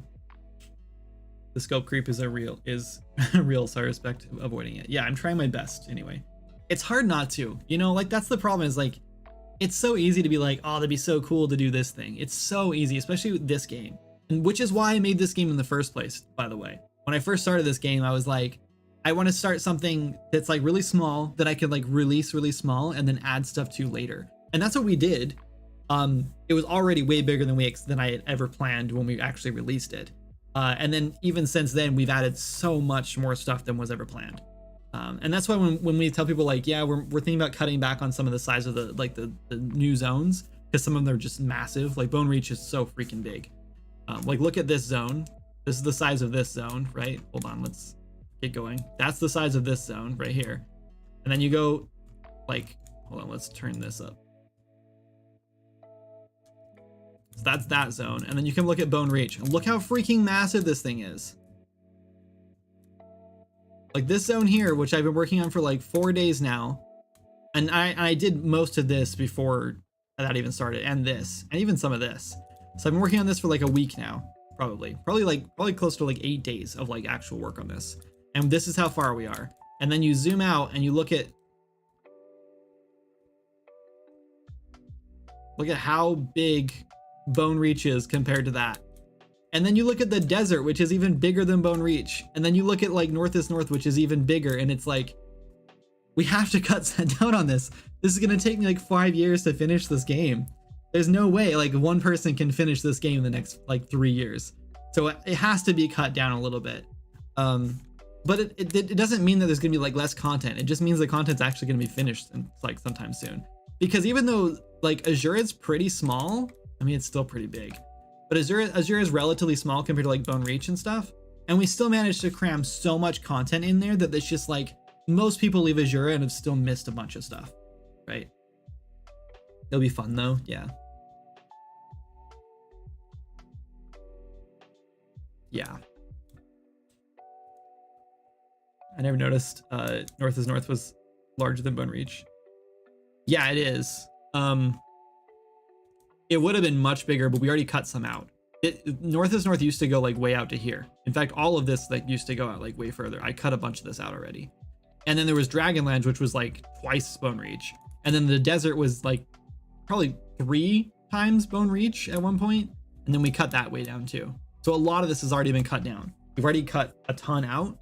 The scope creep is real, so I respect avoiding it. Yeah, I'm trying my best anyway. It's hard not to, you know, like that's the problem is like, it's so easy to be like, oh, that'd be so cool to do this thing. It's so easy, especially with this game. And which is why I made this game in the first place, by the way. When I first started this game, I was like, I want to start something that's like really small that I could like release really small and then add stuff to later. And that's what we did. It was already way bigger than I had ever planned when we actually released it. And then even since then, we've added so much more stuff than was ever planned. And that's why when we tell people like, yeah, we're thinking about cutting back on some of the size of the new zones, because some of them are just massive. Like Bone Reach is so freaking big. Like look at this zone. This is the size of this zone, right? Hold on, let's get going. That's the size of this zone right here. And then you go like, hold on, let's turn this up. So that's that zone. And then you can look at Bone Reach and look how freaking massive this thing is. Like this zone here, which I've been working on for like 4 days now. And I did most of this before that even started, and this, and even some of this. So I've been working on this for like a week now, probably close to like 8 days of like actual work on this. And this is how far we are. And then you zoom out and you look at how big Bone Reach is compared to that. And then you look at the desert, which is even bigger than Bone Reach. And then you look at like North is North, which is even bigger. And it's like, we have to cut down on this. This is going to take me like 5 years to finish this game. There's no way like one person can finish this game in the next like 3 years. So it has to be cut down a little bit. But it doesn't mean that there's going to be like less content. It just means the content's actually going to be finished in like sometime soon. Because even though like Azure is pretty small, I mean, it's still pretty big. But Azure is relatively small compared to like Bone Reach and stuff. And we still managed to cram so much content in there that it's just like most people leave Azure and have still missed a bunch of stuff, right? It'll be fun though, yeah. Yeah. I never noticed North is North was larger than Bone Reach. Yeah, it is. It would have been much bigger, but we already cut some out. North is North used to go like way out to here. In fact, all of this like used to go out like way further. I cut a bunch of this out already. And then there was Dragonlands, which was like twice Bone Reach. And then the desert was like probably 3 times Bone Reach at one point. And then we cut that way down too. So a lot of this has already been cut down. We've already cut a ton out.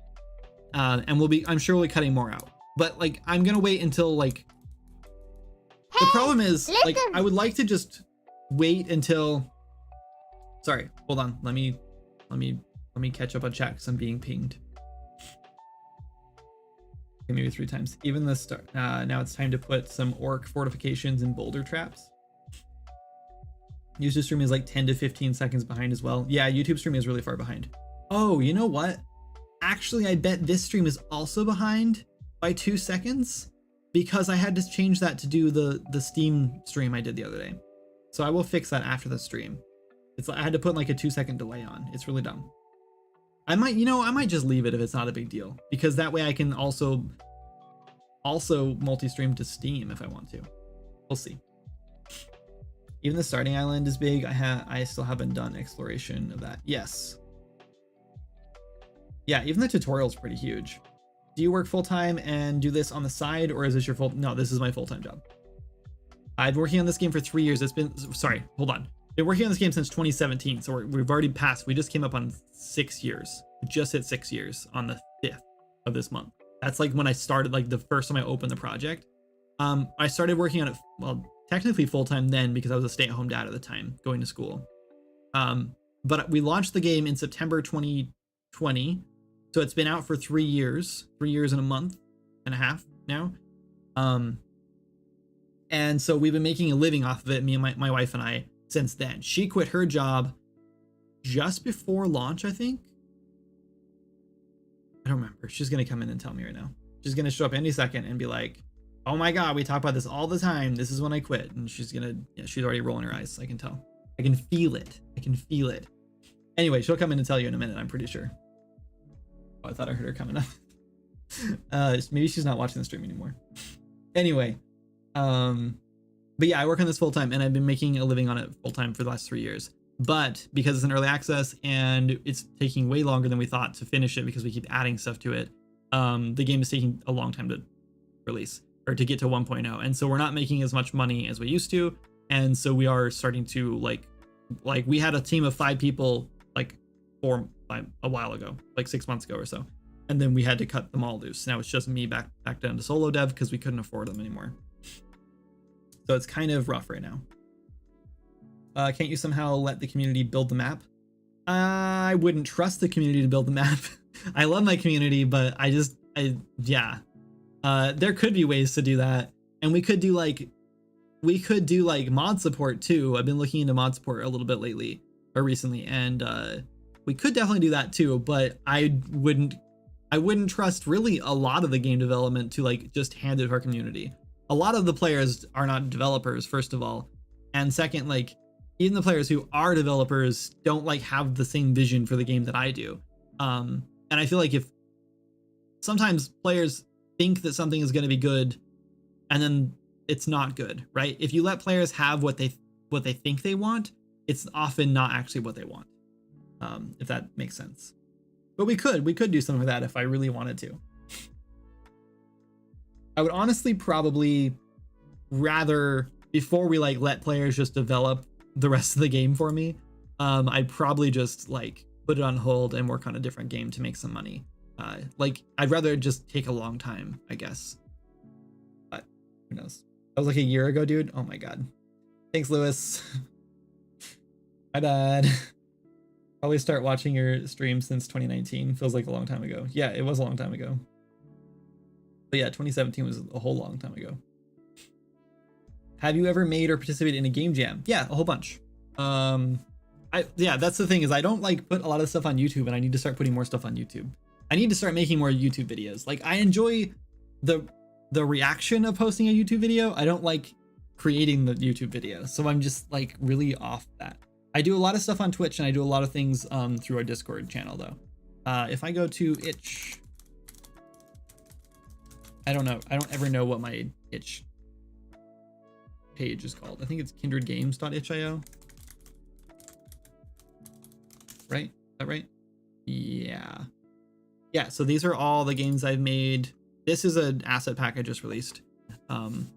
And I'm sure we'll be cutting more out. But like, I'm going to wait until like, the problem is like, I would like to just wait until, sorry, hold on. Let me catch up on chat because I'm being pinged. Okay, maybe 3 times. Even the start. Now it's time to put some orc fortifications and boulder traps. YouTube stream is like 10 to 15 seconds behind as well. Yeah, YouTube stream is really far behind. Oh, you know what? Actually, I bet this stream is also behind by 2 seconds because I had to change that to do the Steam stream I did the other day. So I will fix that after the stream. I had to put like a 2-second delay on. It's really dumb. I might just leave it if it's not a big deal because that way I can also multi-stream to Steam if I want to. We'll see. Even the starting island is big. I still haven't done exploration of that. Yes. Yeah, even the tutorial's pretty huge. Do you work full-time and do this on the side, or is this your no, this is my full-time job. I've been working on this game for 3 years. It's been, sorry, hold on. Been working on this game since 2017, so we've already passed. We just came up on 6 years. We just hit 6 years on the 5th of this month. That's like when I started, like the first time I opened the project. I started working on it, well, technically full-time then because I was a stay-at-home dad at the time, going to school. But we launched the game in September 2020. So it's been out for 3 years, 3 years and a month and a half now. And so we've been making a living off of it, me and my wife and I, since then. She quit her job just before launch, I think. I don't remember. She's going to come in and tell me right now. She's going to show up any second and be like, oh my God, we talk about this all the time. This is when I quit. And she's going to, yeah, she's already rolling her eyes. I can tell. I can feel it. I can feel it. Anyway, she'll come in and tell you in a minute, I'm pretty sure. Oh, I thought I heard her coming up. Maybe she's not watching the stream anymore. Anyway, but yeah, I work on this full time and I've been making a living on it full time for the last 3 years. But because it's an early access and it's taking way longer than we thought to finish it because we keep adding stuff to it, the game is taking a long time to release or to get to 1.0. And so we're not making as much money as we used to. And so we are starting to like we had a team of 5 people like a while ago, like 6 months ago or so. And then we had to cut them all loose. Now it's just me back down to solo dev because we couldn't afford them anymore. So it's kind of rough right now. Can't you somehow let the community build the map? I wouldn't trust the community to build the map. I love my community, but yeah. There could be ways to do that. And we could do like mod support too. I've been looking into mod support a little bit lately or recently, and we could definitely do that too, but I wouldn't trust really a lot of the game development to like just hand it to our community. A lot of the players are not developers, first of all, and second, like even the players who are developers don't like have the same vision for the game that I do. And I feel like if sometimes players think that something is going to be good and then it's not good, right? If you let players have what they think they want, it's often not actually what they want. If that makes sense. But we could do something like that if I really wanted to. I would honestly probably rather, before we like let players just develop the rest of the game for me, I'd probably just like put it on hold and work on a different game to make some money. Like I'd rather just take a long time, I guess. But who knows? That was like a year ago, dude. Oh my God. Thanks, Lewis. My bad. Probably start watching your stream since 2019. Feels like a long time ago. Yeah, it was a long time ago. But yeah, 2017 was a whole long time ago. Have you ever made or participated in a game jam? Yeah, a whole bunch. Yeah, that's the thing is I don't like put a lot of stuff on YouTube, and I need to start putting more stuff on YouTube. I need to start making more YouTube videos. Like I enjoy the reaction of posting a YouTube video. I don't like creating the YouTube video. So I'm just like really off that. I do a lot of stuff on Twitch and I do a lot of things through our Discord channel though. If I go to itch, I don't know. I don't ever know what my itch page is called. I think it's kindredgames.itch.io. Right? Is that right? Yeah. Yeah, so these are all the games I've made. This is an asset pack I just released.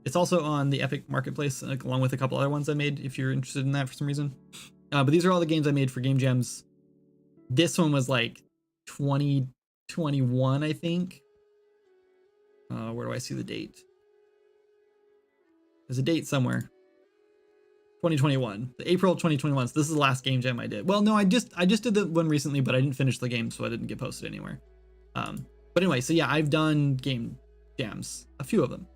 It's also on the Epic Marketplace, like, along with a couple other ones I made, if you're interested in that for some reason. But these are all the games I made for game jams. This one was like 2021, I think. Where do I see the date? There's a date somewhere. 2021, April 2021. So this is the last game jam I did. Well, no, I just did the one recently, but I didn't finish the game, so I didn't get posted anywhere. But anyway, so yeah, I've done game jams, a few of them.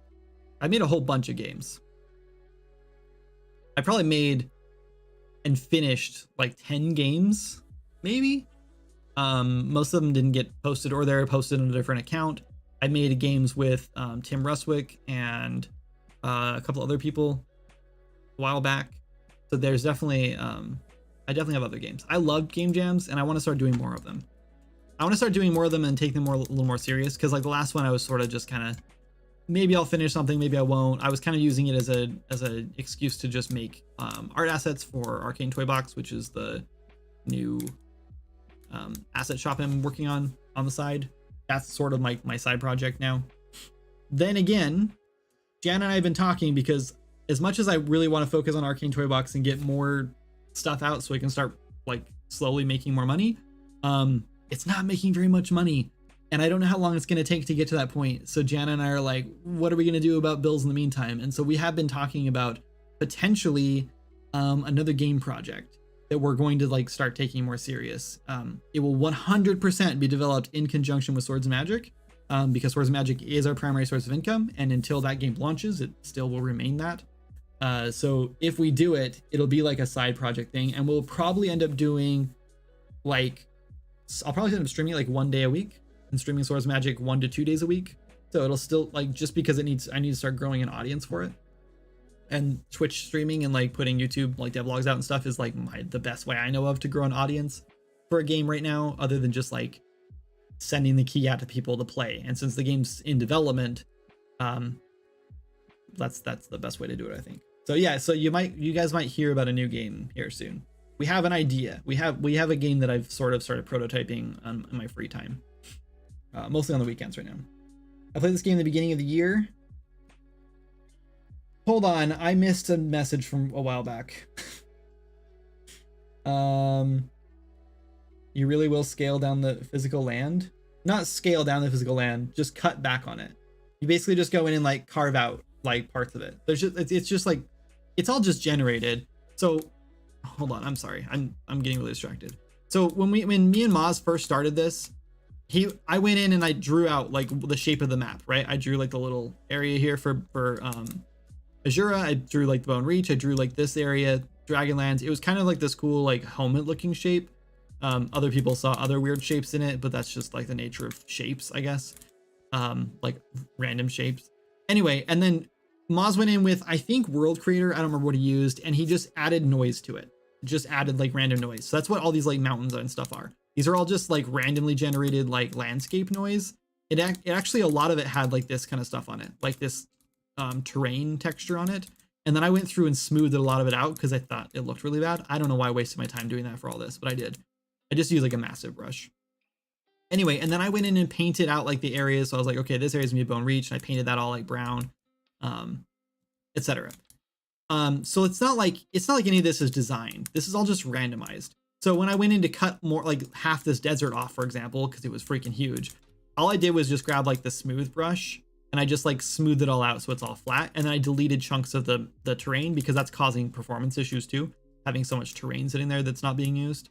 I made a whole bunch of games. I probably made and finished like 10 games, maybe. Most of them didn't get posted, or they're posted on a different account. I made games with Tim Ruswick and a couple other people a while back. So there's definitely, I definitely have other games. I love game jams and I want to start doing more of them. I want to start doing more of them and take them a little more serious, because like the last one I was sort of just kind of, maybe I'll finish something, maybe I won't. I was kind of using it as a excuse to just make art assets for Arcane Toy Box, which is the new asset shop I'm working on. on the side. That's sort of my side project now. Then again, Jan and I have been talking because as much as I really want to focus on Arcane Toy Box and get more stuff out so we can start like slowly making more money, it's not making very much money. And I don't know how long it's going to take to get to that point. So Jana and I are like, what are we going to do about bills in the meantime? And so we have been talking about potentially another game project that we're going to like start taking more serious. It will 100% be developed in conjunction with Swords and Magic, because Swords and Magic is our primary source of income. And until that game launches, it still will remain that. So if we do it, it'll be like a side project thing. And we'll probably end up doing like, I'll probably end up streaming like 1 day a week and streaming Swords and Magic 1 to 2 days a week. So it'll still like, just because I need to start growing an audience for it. And Twitch streaming and like putting YouTube like devlogs out and stuff is like the best way I know of to grow an audience for a game right now, other than just like sending the key out to people to play. And since the game's in development, that's the best way to do it, I think. So yeah, so you guys might hear about a new game here soon. We have an idea. We have a game that I've sort of started prototyping on in my free time, mostly on the weekends right now. I played this game at the beginning of the year. Hold on, I missed a message from a while back. You really will scale down the physical land? Not scale down the physical land, just cut back on it. You basically just go in and like carve out like parts of it. There's just it's just like it's all just generated. So hold on, I'm sorry. I'm getting really distracted. So when me and Maz first started this, I went in and I drew out like the shape of the map, right? I drew like the little area here for Azura. I drew like the Bone Reach. I drew like this area, Dragonlands. It was kind of like this cool like helmet looking shape. Other people saw other weird shapes in it, but that's just like the nature of shapes, I guess. Like random shapes. Anyway, and then Maz went in with, I think, World Creator. I don't remember what he used, and he just added noise to it. Just added like random noise. So that's what all these like mountains and stuff are. These are all just like randomly generated like landscape noise. It actually, a lot of it had like this kind of stuff on it, like this terrain texture on it. And then I went through and smoothed a lot of it out because I thought it looked really bad. I don't know why I wasted my time doing that for all this, but I did. I just used like a massive brush. Anyway, and then I went in and painted out like the areas. So I was like, okay, this area is gonna be Bone Reach, and I painted that all like brown, etc. So it's not like any of this is designed. This is all just randomized. So when I went in to cut more like half this desert off, for example, because it was freaking huge, all I did was just grab like the smooth brush and I just like smoothed it all out so it's all flat. And then I deleted chunks of the terrain because that's causing performance issues too, having so much terrain sitting there that's not being used.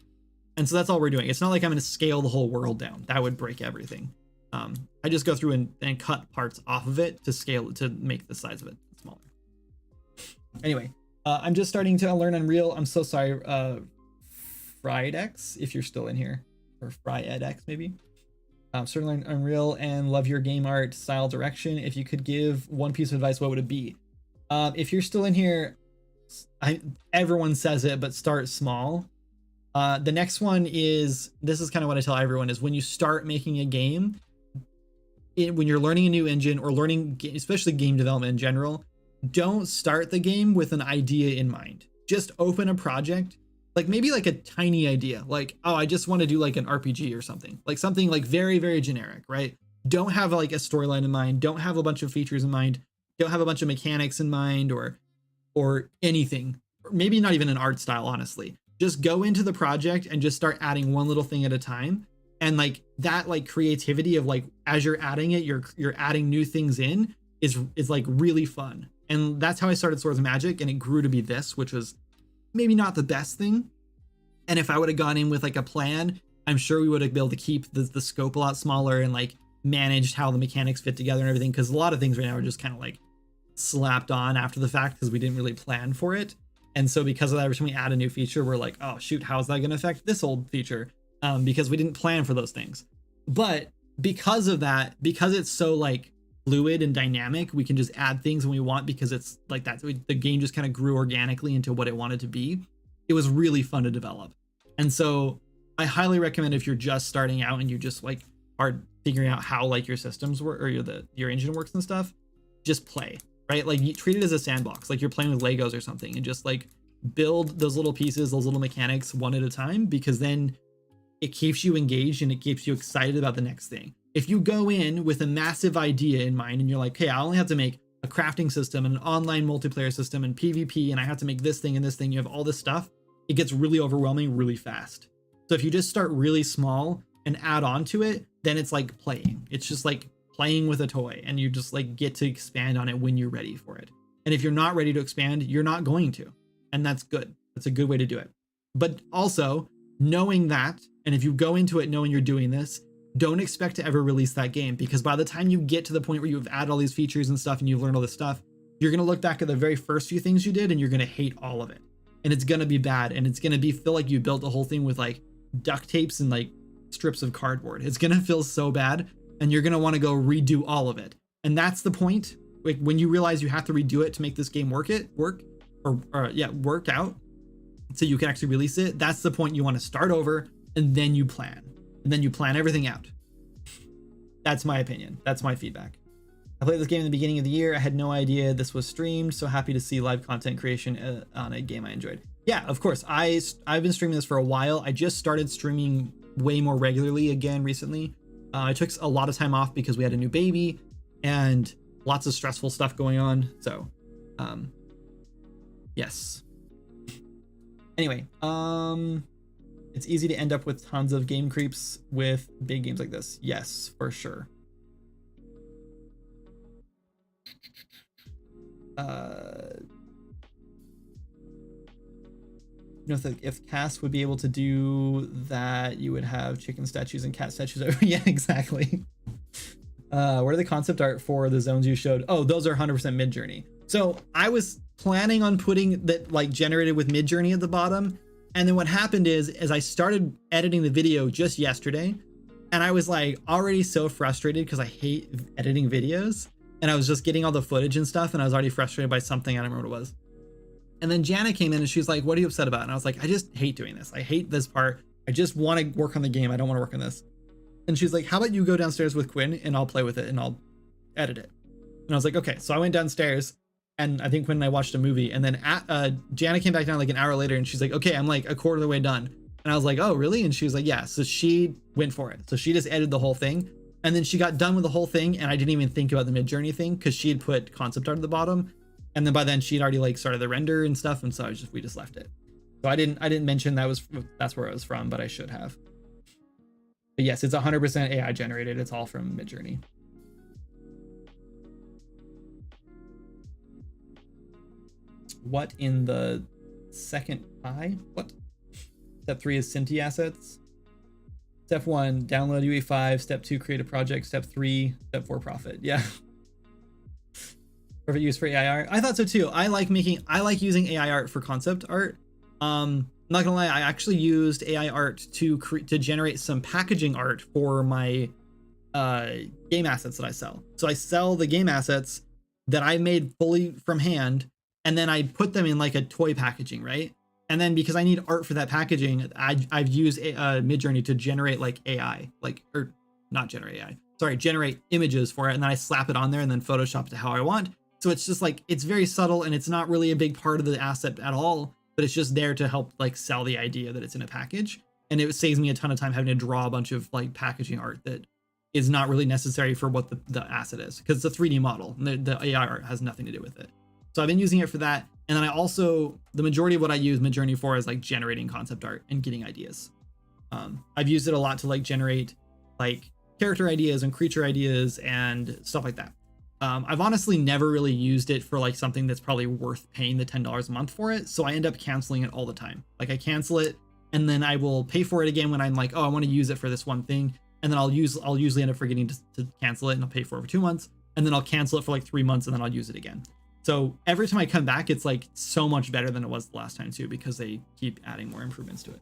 And so that's all we're doing. It's not like I'm going to scale the whole world down. That would break everything. I just go through and cut parts off of it to scale it, to make the size of it smaller. Anyway, I'm just starting to learn Unreal. I'm so sorry, FriedX, if you're still in here, or FryedX maybe. Starting to learn Unreal and love your game art style direction. If you could give one piece of advice, what would it be? If you're still in here, everyone says it, but start small. The next one is, this is kind of what I tell everyone, is when you start making a game, when you're learning a new engine or learning, especially game development in general, don't start the game with an idea in mind. Just open a project, like maybe like a tiny idea, like, oh, I just want to do like an RPG or something like very, very generic, right? Don't have like a storyline in mind. Don't have a bunch of features in mind. Don't have a bunch of mechanics in mind or anything, or maybe not even an art style, honestly. Just go into the project and just start adding one little thing at a time. And like that, like creativity of like, as you're adding it, you're adding new things in is like really fun. And that's how I started Swords and Magic, and it grew to be this, which was maybe not the best thing. And if I would have gone in with like a plan, I'm sure we would have been able to keep the scope a lot smaller and like managed how the mechanics fit together and everything. Cause a lot of things right now are just kind of like slapped on after the fact because we didn't really plan for it. And so because of that, every time we add a new feature, we're like, oh shoot, how is that going to affect this old feature? Because we didn't plan for those things. But because of that, because it's so like fluid and dynamic, we can just add things when we want, because it's like that. The game just kind of grew organically into what it wanted to be. It was really fun to develop. And so I highly recommend, if you're just starting out and you just like are figuring out how like your systems work or your engine works and stuff, just play. Right? Like you treat it as a sandbox, like you're playing with Legos or something, and just like build those little pieces, those little mechanics one at a time, because then it keeps you engaged and it keeps you excited about the next thing. If you go in with a massive idea in mind and you're like, hey, I only have to make a crafting system and an online multiplayer system and PvP, and I have to make this thing and this thing, you have all this stuff, it gets really overwhelming really fast. So if you just start really small and add on to it, then it's like playing. It's just like playing with a toy, and you just like get to expand on it when you're ready for it. And if you're not ready to expand, you're not going to. And that's good. That's a good way to do it. But also knowing that, and if you go into it knowing you're doing this, don't expect to ever release that game, because by the time you get to the point where you've added all these features and stuff and you've learned all this stuff, you're going to look back at the very first few things you did and you're going to hate all of it. And it's going to be bad. And it's going to feel like you built the whole thing with like duct tapes and like strips of cardboard. It's going to feel so bad, and you're going to want to go redo all of it. And that's the point. Like when you realize you have to redo it to make this game work out so you can actually release it. That's the point you want to start over, and then you plan. And then you plan everything out. That's my opinion. That's my feedback. I played this game in the beginning of the year. I had no idea this was streamed. So happy to see live content creation on a game I enjoyed. Yeah, of course. I've been streaming this for a while. I just started streaming way more regularly again recently. I took a lot of time off because we had a new baby and lots of stressful stuff going on. So, yes. Anyway, it's easy to end up with tons of game creeps with big games like this. Yes, for sure. You know, if Cass would be able to do that, you would have chicken statues and cat statues. Yeah, exactly. What are the concept art for the zones you showed? Oh, those are 100% Midjourney. So I was planning on putting that like generated with Midjourney at the bottom. And then what happened is I started editing the video just yesterday, and I was like already so frustrated because I hate editing videos, and I was just getting all the footage and stuff, and I was already frustrated by something. I don't remember what it was. And then Jana came in and she was like, what are you upset about? And I was like, I just hate doing this. I hate this part. I just want to work on the game. I don't want to work on this. And she's like, how about you go downstairs with Quinn and I'll play with it and I'll edit it. And I was like, okay. So I went downstairs, and I think Quinn and I watched a movie, and then Jana came back down like an hour later and she's like, okay, I'm like a quarter of the way done. And I was like, oh, really? And she was like, yeah. So she went for it. So she just edited the whole thing. And then she got done with the whole thing, and I didn't even think about the Midjourney thing because she had put concept art at the bottom. And then by then she'd already like started the render and stuff. And so we just left it. So I didn't mention that's where it was from, but I should have. But yes, it's 100% AI generated. It's all from Midjourney. What in the second eye? What? Step 3 is Cinti assets. Step 1, download UE5. Step 2, create a project. Step 3, step 4, profit. Yeah. Perfect use for AI art. I thought so too. I like using AI art for concept art. Not gonna lie, I actually used AI art to generate some packaging art for my game assets that I sell. So I sell the game assets that I made fully from hand, and then I put them in like a toy packaging, right? And then because I need art for that packaging, I've used Midjourney to generate like AI, or not generate AI, sorry, generate images for it. And then I slap it on there and then Photoshop it to how I want. So it's just like, it's very subtle, and it's not really a big part of the asset at all, but it's just there to help like sell the idea that it's in a package. And it saves me a ton of time having to draw a bunch of like packaging art that is not really necessary for what the asset is, because it's a 3D model and the AI art has nothing to do with it. So I've been using it for that. And then I also, the majority of what I use Midjourney for is like generating concept art and getting ideas. I've used it a lot to like generate like character ideas and creature ideas and stuff like that. I've honestly never really used it for like something that's probably worth paying the $10 a month for it. So I end up canceling it all the time. Like I cancel it, and then I will pay for it again when I'm like, oh, I want to use it for this one thing. And then I'll usually end up forgetting to cancel it, and I'll pay for it for 2 months, and then I'll cancel it for like 3 months, and then I'll use it again. So every time I come back, it's like so much better than it was the last time too, because they keep adding more improvements to it.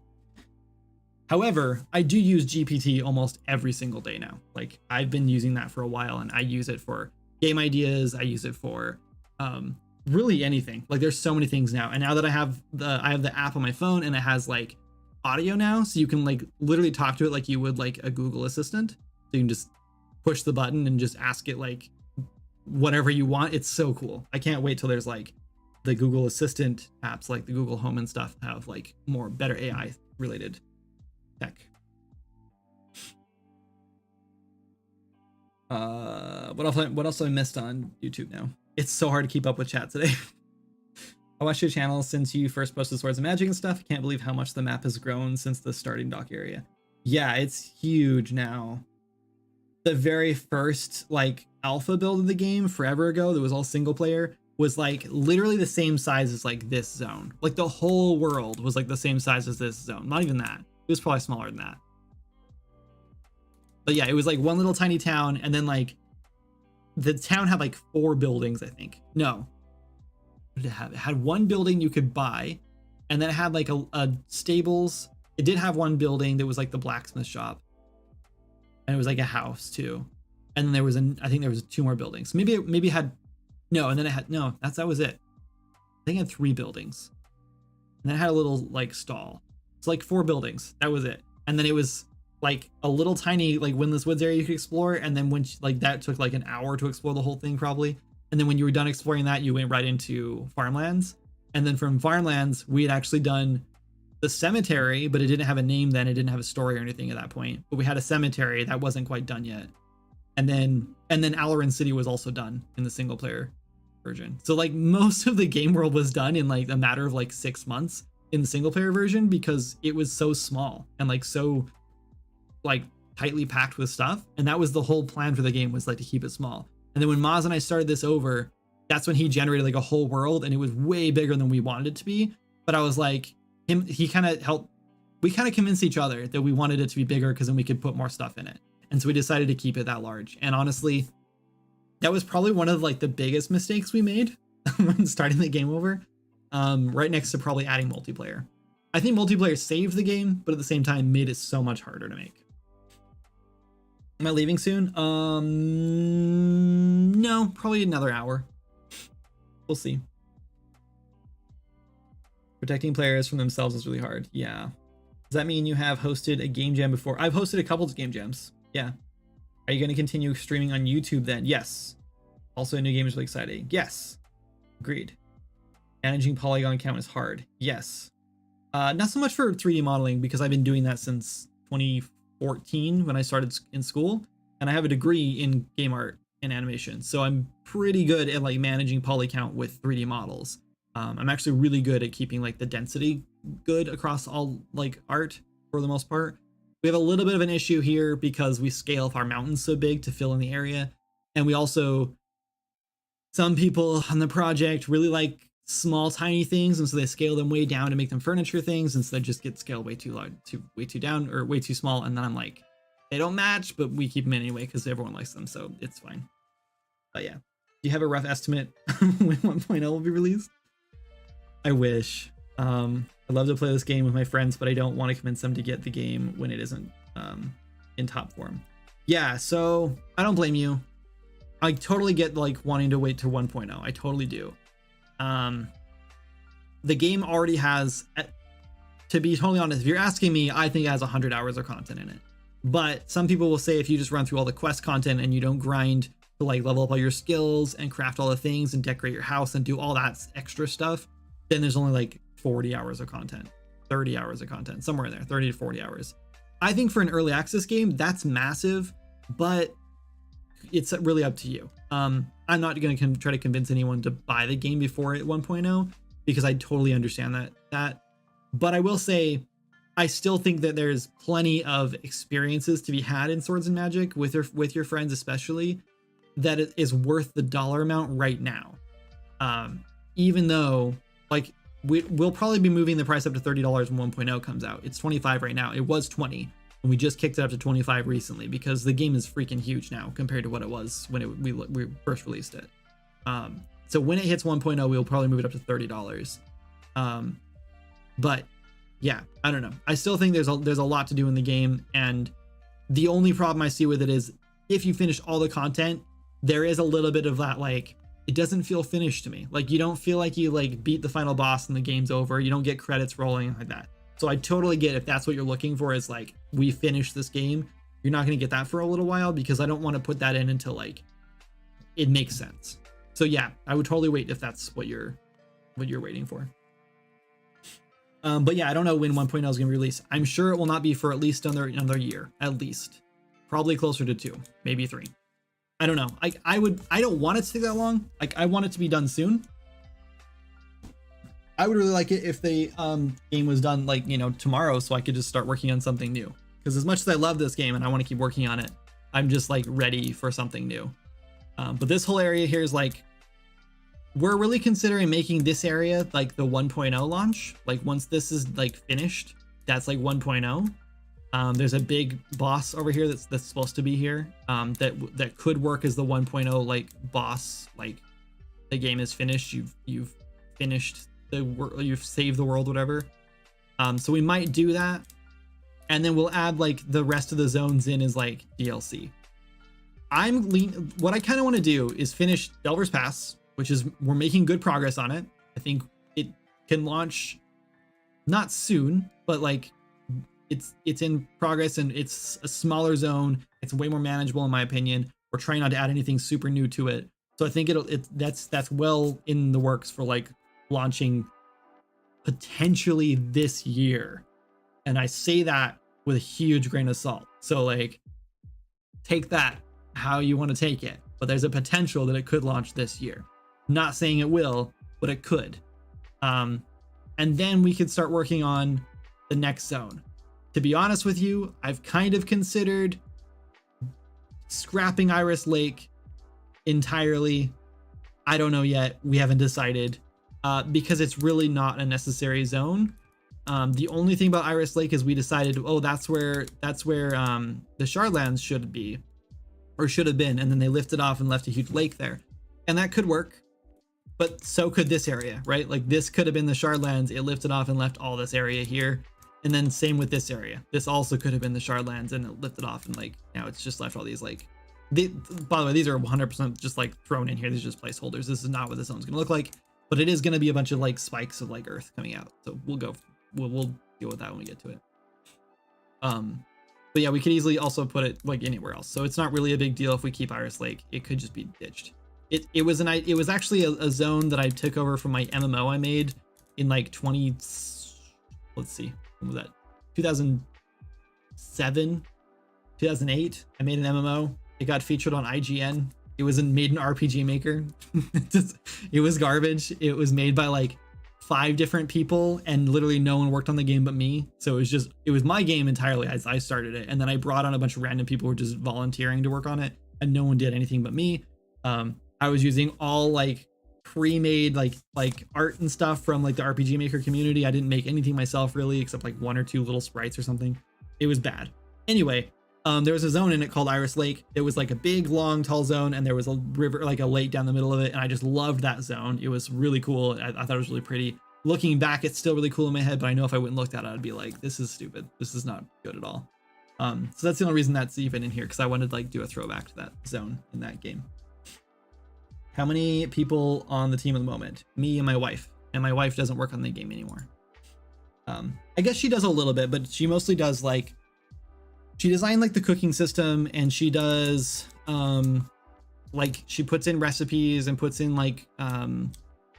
However, I do use GPT almost every single day now. Like I've been using that for a while, and I use it for game ideas. I use it for really anything. Like there's so many things now. And now that I have the app on my phone, and it has like audio now, so you can like literally talk to it like you would like a Google Assistant. So you can just push the button and just ask it like whatever you want. It's so cool. I can't wait till there's like the Google Assistant apps, like the Google Home and stuff, have like better AI related tech. What else have I missed on YouTube now? It's so hard to keep up with chat today. I watched your channel since you first posted Swords of Magic and stuff. I can't believe how much the map has grown since the starting dock area. Yeah, it's huge now. The very first like alpha build of the game forever ago that was all single player was like literally the same size as like this zone. Like the whole world was like the same size as this zone. Not even that. It was probably smaller than that. But yeah, it was like one little tiny town, and then like the town had like 4 buildings, I think. No. What did it have? It had one building you could buy, and then it had like a stables. It did have one building that was like the blacksmith shop. And it was like a house too. And then there was I think there was 2 more buildings. Maybe it had no, and then it had no, that was it. I think it had 3 buildings. And then it had a little like stall. It's like 4 buildings. That was it. And then it was like a little tiny like Windless Woods area you could explore, and then when like that took like an hour to explore the whole thing probably. And then when you were done exploring that, you went right into farmlands. And then from farmlands, we had actually done the cemetery, but it didn't have a name then. It didn't have a story or anything at that point. But we had a cemetery that wasn't quite done yet. And then Alarin City was also done in the single player version. So like most of the game world was done in like a matter of like 6 months in the single player version, because it was so small and like so like tightly packed with stuff. And that was the whole plan for the game, was like to keep it small. And then when Maz and I started this over, that's when he generated like a whole world, and it was way bigger than we wanted it to be. But I was like, he kind of helped, we kind of convinced each other that we wanted it to be bigger because then we could put more stuff in it. And so we decided to keep it that large. And honestly, that was probably one of like the biggest mistakes we made when starting the game over, right next to probably adding multiplayer. I think multiplayer saved the game, but at the same time made it so much harder to make. Am I leaving soon? No, probably another hour. We'll see. Protecting players from themselves is really hard. Yeah. Does that mean you have hosted a game jam before? I've hosted a couple of game jams. Yeah. Are you going to continue streaming on YouTube then? Yes. Also, a new game is really exciting. Yes. Agreed. Managing polygon count is hard. Yes. Not so much for 3D modeling, because I've been doing that since 2014 when I started in school, and I have a degree in game art and animation. So I'm pretty good at like managing poly count with 3D models. I'm actually really good at keeping like the density good across all like art for the most part. We have a little bit of an issue here because we scale up our mountains so big to fill in the area. And we also, some people on the project really like small, tiny things. And so they scale them way down to make them furniture things. And so they just get scaled way too large, way too down, or way too small. And then I'm like, they don't match, but we keep them anyway because everyone likes them. So it's fine. But yeah. Do you have a rough estimate when 1.0 will be released? I wish. I'd love to play this game with my friends, but I don't want to convince them to get the game when it isn't in top form. Yeah, so I don't blame you. I totally get like wanting to wait to 1.0. I totally do. The game already has, to be totally honest, if you're asking me, I think it has 100 hours of content in it. But some people will say if you just run through all the quest content and you don't grind to like level up all your skills and craft all the things and decorate your house and do all that extra stuff, then there's only like 40 hours of content, 30 hours of content, somewhere in there, 30 to 40 hours. I think for an early access game, that's massive, but it's really up to you. I'm not going to try to convince anyone to buy the game before it 1.0, because I totally understand that. But I will say, I still think that there's plenty of experiences to be had in Swords and Magic with your friends, especially, that it is worth the dollar amount right now. Even though, like, we'll probably be moving the price up to $30 when 1.0 comes out. It's 25 right now. It was 20, and we just kicked it up to 25 recently because the game is freaking huge now compared to what it was when we first released it. So when it hits 1.0, we'll probably move it up to $30. But yeah, I don't know. I still think there's a lot to do in the game, and the only problem I see with it is if you finish all the content, there is a little bit of that, like, it doesn't feel finished to me. Like, you don't feel like you like beat the final boss and the game's over. You don't get credits rolling like that. So I totally get if that's what you're looking for, is like, we finished this game. You're not going to get that for a little while, because I don't want to put that in until like it makes sense. So yeah, I would totally wait if that's what you're waiting for. But yeah, I don't know when 1.0 is going to be released. I'm sure it will not be for at least another year, at least. Probably closer to 2, maybe 3. I don't know. I don't want it to take that long. Like, I want it to be done soon. I would really like it if the game was done like, you know, tomorrow, so I could just start working on something new. Because as much as I love this game and I want to keep working on it, I'm just like ready for something new. But this whole area here is like, we're really considering making this area like the 1.0 launch. Like once this is like finished, that's like 1.0. There's a big boss over here that's supposed to be here, that could work as the 1.0 like boss. Like the game is finished, you've finished the world, you've saved the world, whatever. So we might do that, and then we'll add like the rest of the zones in as like DLC. What I kind of want to do is finish Delver's Pass, which is, we're making good progress on it. I think it can launch not soon, but like it's in progress, and it's a smaller zone. It's way more manageable in my opinion. We're trying not to add anything super new to it. So I think that's well in the works for like launching potentially this year. And I say that with a huge grain of salt. So like, take that how you want to take it, but there's a potential that it could launch this year. Not saying it will, but it could. And then we could start working on the next zone. To be honest with you, I've kind of considered scrapping Iris Lake entirely. I don't know yet. We haven't decided, because it's really not a necessary zone. The only thing about Iris Lake is we decided, oh, that's where the Shardlands should be, or should have been, and then they lifted off and left a huge lake there, and that could work. But so could this area, right? Like this could have been the Shardlands. It lifted off and left all this area here. And then same with this area. This also could have been the Shardlands, and it lifted off, and like now it's just left all these like, by the way, these are 100% just like thrown in here. These are just placeholders. This is not what this zone's gonna look like, but it is gonna be a bunch of like spikes of like earth coming out. So we'll deal with that when we get to it. But yeah, we could easily also put it like anywhere else. So it's not really a big deal if we keep Iris Lake. It could just be ditched. It was actually a zone that I took over from my MMO I made in like let's see, when was that? 2007, 2008. I made an MMO. It got featured on IGN. It was made in RPG Maker. It was garbage. It was made by like 5 different people, and literally no one worked on the game but me. So it was my game entirely as I started it, and then I brought on a bunch of random people who were just volunteering to work on it, and no one did anything but me. I was using all like pre-made like art and stuff from like the RPG Maker community. I didn't make anything myself really, except like 1 or 2 little sprites or something. It was bad. Anyway, there was a zone in it called Iris Lake. It was like a big, long, tall zone, and there was a river, like a lake down the middle of it, and I just loved that zone. It was really cool. I thought it was really pretty. Looking back, it's still really cool in my head, but I know if I went and looked at it, I'd be like, this is stupid. This is not good at all. So that's the only reason that's even in here, because I wanted to like do a throwback to that zone in that game. How many people on the team at the moment? Me and my wife. And my wife doesn't work on the game anymore. I guess she does a little bit, but she mostly does like, she designed like the cooking system, and she does like she puts in recipes and puts in like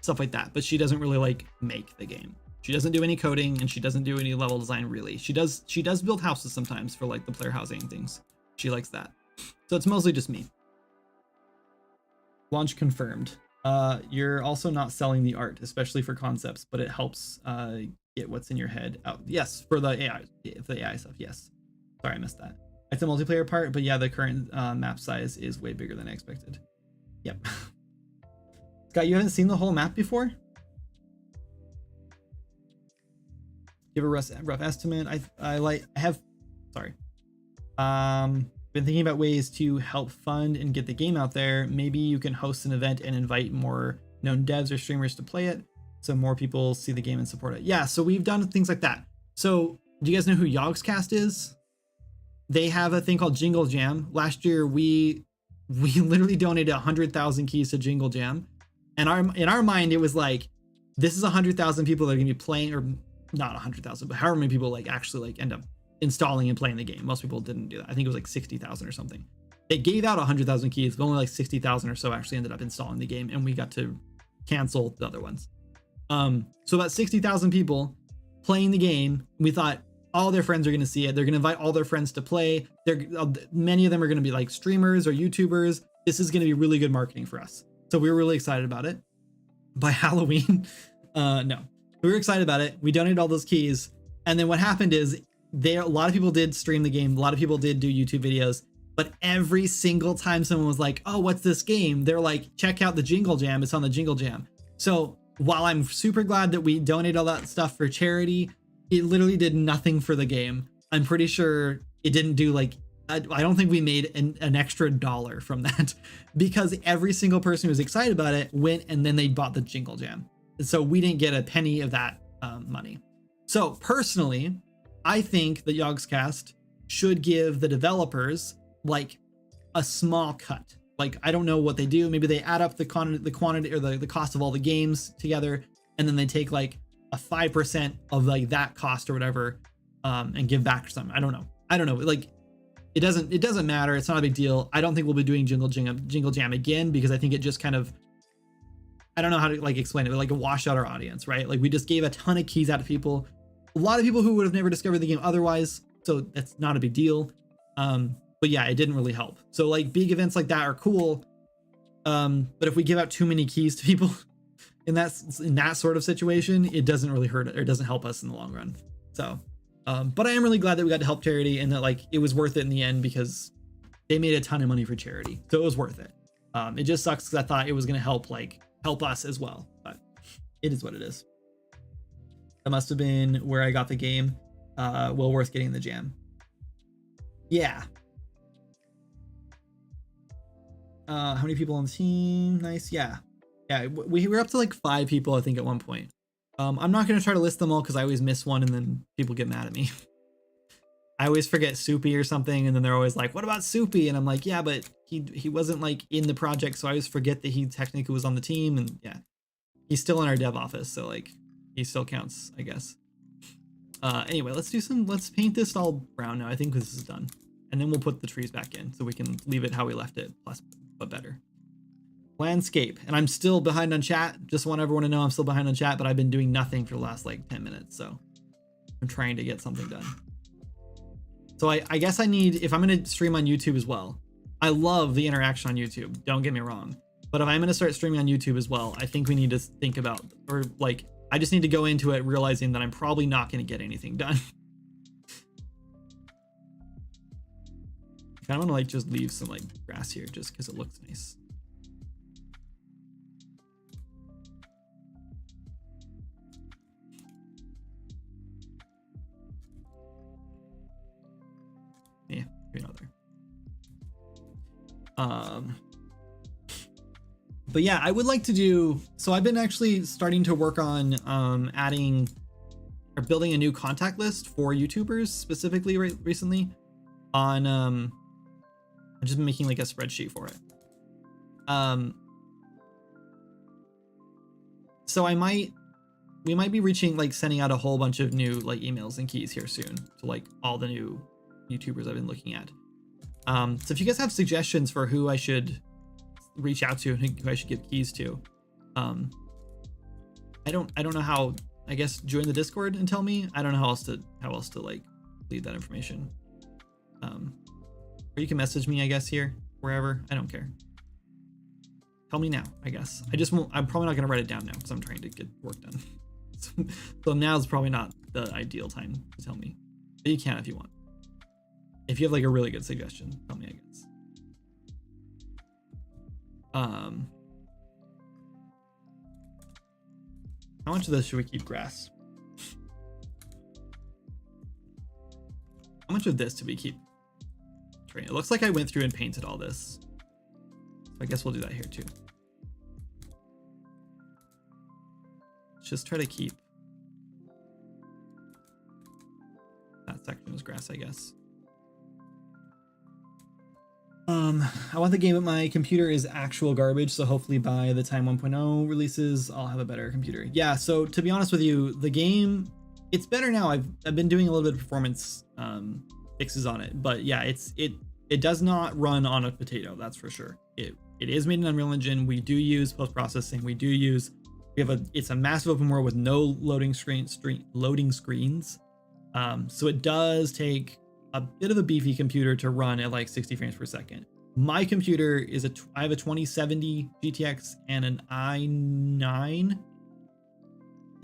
stuff like that, but she doesn't really like make the game. She doesn't do any coding, and she doesn't do any level design really. She does build houses sometimes for like the player housing things. She likes that. So it's mostly just me. Launch confirmed. You're also not selling the art, especially for concepts, but it helps get what's in your head out. Yes, for the AI stuff. Yes. Sorry, I missed that. It's a multiplayer part, but yeah, the current map size is way bigger than I expected. Yep. Scott, you haven't seen the whole map before? Give a rough estimate. Been thinking about ways to help fund and get the game out there. Maybe you can host an event and invite more known devs or streamers to play it, so more people see the game and support it. Yeah, so we've done things like that. So do you guys know who Yogscast is? They have a thing called Jingle Jam. Last year we literally donated 100,000 keys to Jingle Jam, and in our mind it was like, this is 100,000 people that are gonna be playing, or not 100,000, but however many people like actually like end up installing and playing the game. Most people didn't do that. I think it was like 60,000 or something. They gave out 100,000 keys, but only like 60,000 or so actually ended up installing the game, and we got to cancel the other ones. So about 60,000 people playing the game. We thought all their friends are going to see it. They're going to invite all their friends to play. Many of them are going to be like streamers or YouTubers. this is going to be really good marketing for us. So we were really excited about it. By Halloween, no, we were excited about it. We donated all those keys. And then what happened is a lot of people did stream the game. A lot of people did do YouTube videos, but every single time someone was like, oh, what's this game? They're like, check out the Jingle Jam. It's on the Jingle Jam. So while I'm super glad that we donated all that stuff for charity, it literally did nothing for the game. I'm pretty sure it didn't do like, I don't think we made an extra $1 from that because every single person who was excited about it went and then they bought the Jingle Jam. So we didn't get a penny of that money. So personally, I think that Yogscast should give the developers like a small cut. Like, I don't know what they do. Maybe they add up the quantity or the cost of all the games together, and then they take like a 5% of like that cost or whatever, and give back some. I don't know. Like, it doesn't matter. It's not a big deal. I don't think we'll be doing Jingle Jam again because I think it just kind of, I don't know how to like explain it, but like it washed out our audience, right? Like we just gave a ton of keys out to people. A lot of people who would have never discovered the game otherwise, so that's not a big deal. But yeah, it didn't really help. So like big events like that are cool, but if we give out too many keys to people in that sort of situation, it doesn't really hurt or it doesn't help us in the long run. So, but I am really glad that we got to help charity and that like it was worth it in the end because they made a ton of money for charity, so it was worth it. It just sucks because I thought it was going to help us as well, but it is what it is. That must have been where I got the game. Well worth getting the jam. Yeah. How many people on the team? Nice. Yeah. We were up to like 5 people, I think, at one point. I'm not going to try to list them all because I always miss one and then people get mad at me. I always forget Soupy or something, and then they're always like, what about Soupy? And I'm like, yeah, but he wasn't like in the project, so I always forget that he technically was on the team, and yeah, he's still in our dev office, so like he still counts, I guess. Anyway, let's paint this all brown now. I think this is done, and then we'll put the trees back in so we can leave it how we left it, plus but better. Landscape, and I'm still behind on chat. Just want everyone to know I'm still behind on chat, but I've been doing nothing for the last like 10 minutes, so I'm trying to get something done. So I guess I need, if I'm going to stream on YouTube as well, I love the interaction on YouTube, don't get me wrong, but if I'm going to start streaming on YouTube as well, I think we need to think about, or like, I just need to go into it realizing that I'm probably not going to get anything done. I kind of want to like just leave some like grass here just because it looks nice. Yeah, maybe not there. But yeah, I would like to do, so I've been actually starting to work on adding or building a new contact list for YouTubers specifically recently on I've just been making like a spreadsheet for it. So we might be reaching, like sending out a whole bunch of new like emails and keys here soon to like all the new YouTubers I've been looking at. So if you guys have suggestions for who I should reach out to and who I should give keys to, I don't know how. I guess join the Discord and tell me. I don't know how else to like leave that information. Or you can message me, I guess, here, wherever. I don't care. Tell me now, I guess. I'm probably not gonna write it down now because I'm trying to get work done. So now is probably not the ideal time to tell me. But you can if you want. If you have like a really good suggestion, tell me, I guess. How much of this should we keep grass? How much of this do we keep tree? It looks like I went through and painted all this. So I guess we'll do that here too. Let's just try to keep that section as grass, I guess. I want the game, but my computer is actual garbage, so hopefully by the time 1.0 releases, I'll have a better computer. Yeah, so to be honest with you, the game, it's better now. I've been doing a little bit of performance fixes on it, but yeah, it does not run on a potato, that's for sure. It is made in Unreal Engine. We do use post-processing. It's a massive open world with no loading screens. So it does take a bit of a beefy computer to run at like 60 frames per second. my computer is I have a 2070 GTX and an i9,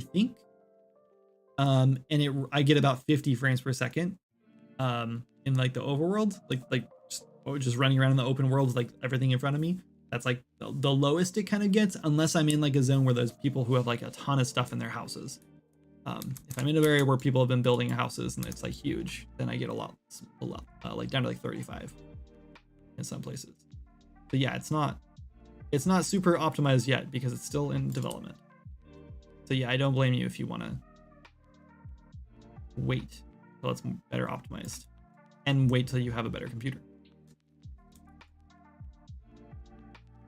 I think. And I get about 50 frames per second in like the overworld, like just running around in the open world with like everything in front of me. That's like the lowest it kind of gets, unless I'm in like a zone where there's people who have like a ton of stuff in their houses. If I'm in an area where people have been building houses and it's like huge, then I get a lot like down to like 35 in some places. But yeah, it's not super optimized yet because it's still in development. So yeah, I don't blame you if you want to wait till it's better optimized and wait till you have a better computer.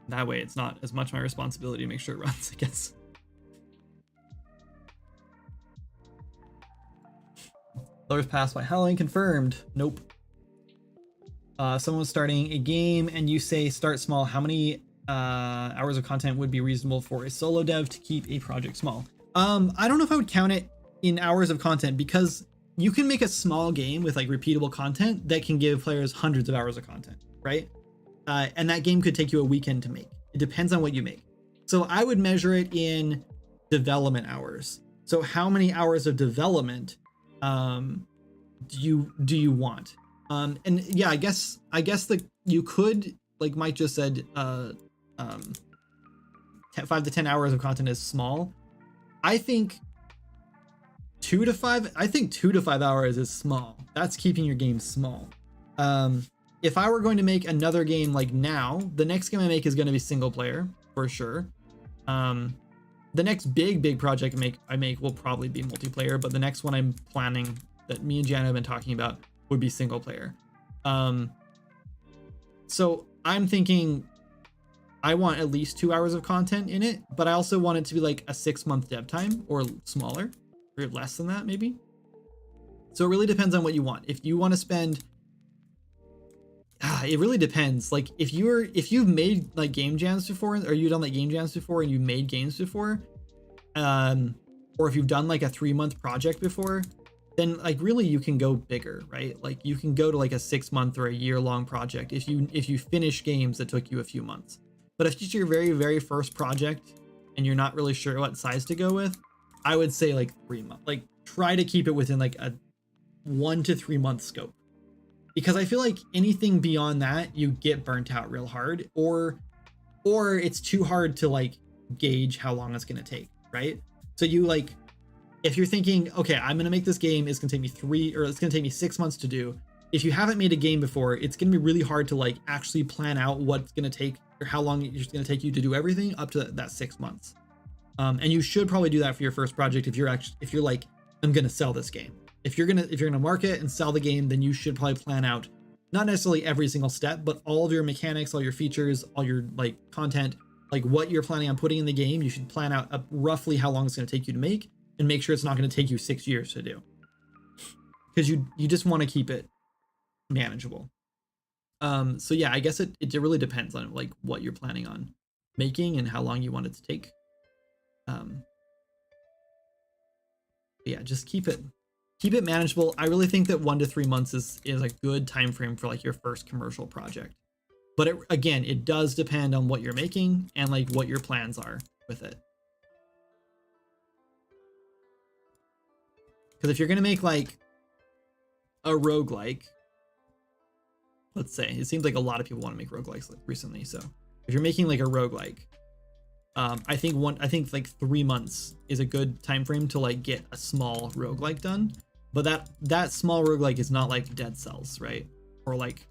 That way it's not as much my responsibility to make sure it runs, I guess. Lowers passed by Halloween confirmed. Nope. Someone's starting a game and you say start small. How many hours of content would be reasonable for a solo dev to keep a project small? I don't know if I would count it in hours of content, because you can make a small game with like repeatable content that can give players hundreds of hours of content, right? And that game could take you a weekend to make. It depends on what you make. So I would measure it in development hours. So how many hours of development do you want? And yeah, I guess that you could, like Mike just said, 5 to 10 hours of content is small. I think 2 to 5 hours is small. That's keeping your game small. If I were going to make another game like now, the next game I make is going to be single player for sure. The next big project I make will probably be multiplayer, but the next one I'm planning that me and Jan have been talking about would be single player. So I'm thinking I want at least 2 hours of content in it, but I also want it to be like a 6-month dev time or smaller or less than that maybe. So it really depends on what you want. If you want to spend, it really depends. Like if you've made like game jams before, or you've done like game jams before and you made games before, or if you've done like a 3-month project before, then like really you can go bigger, right? Like you can go to like a 6-month or a year-long project if you finish games that took you a few months. But if it's your very first project and you're not really sure what size to go with, I would say like 3 months. Like try to keep it within like a 1 to 3 month scope, because I feel like anything beyond that you get burnt out real hard, or it's too hard to like gauge how long it's going to take, right? So you like, if you're thinking, okay, I'm going to make this game, it's going to take me 6 months to do. If you haven't made a game before, it's going to be really hard to like actually plan out what's going to take or how long it's going to take you to do everything up to that 6 months. And you should probably do that for your first project. If you're like, I'm going to sell this game. If you're going to market and sell the game, then you should probably plan out not necessarily every single step, but all of your mechanics, all your features, all your like content, like what you're planning on putting in the game. You should plan out roughly how long it's going to take you to make, and make sure it's not going to take you 6 years to do, because you just want to keep it manageable. So yeah, I guess it really depends on like what you're planning on making and how long you want it to take. Yeah, just keep it manageable. I really think that 1 to 3 months is a good time frame for like your first commercial project. But again, it does depend on what you're making and like what your plans are with it. Because if you're gonna make like a roguelike, let's say, it seems like a lot of people want to make roguelikes recently. So if you're making like a roguelike, I think like 3 months is a good time frame to like get a small roguelike done. But that small roguelike is not like Dead Cells, right? Or like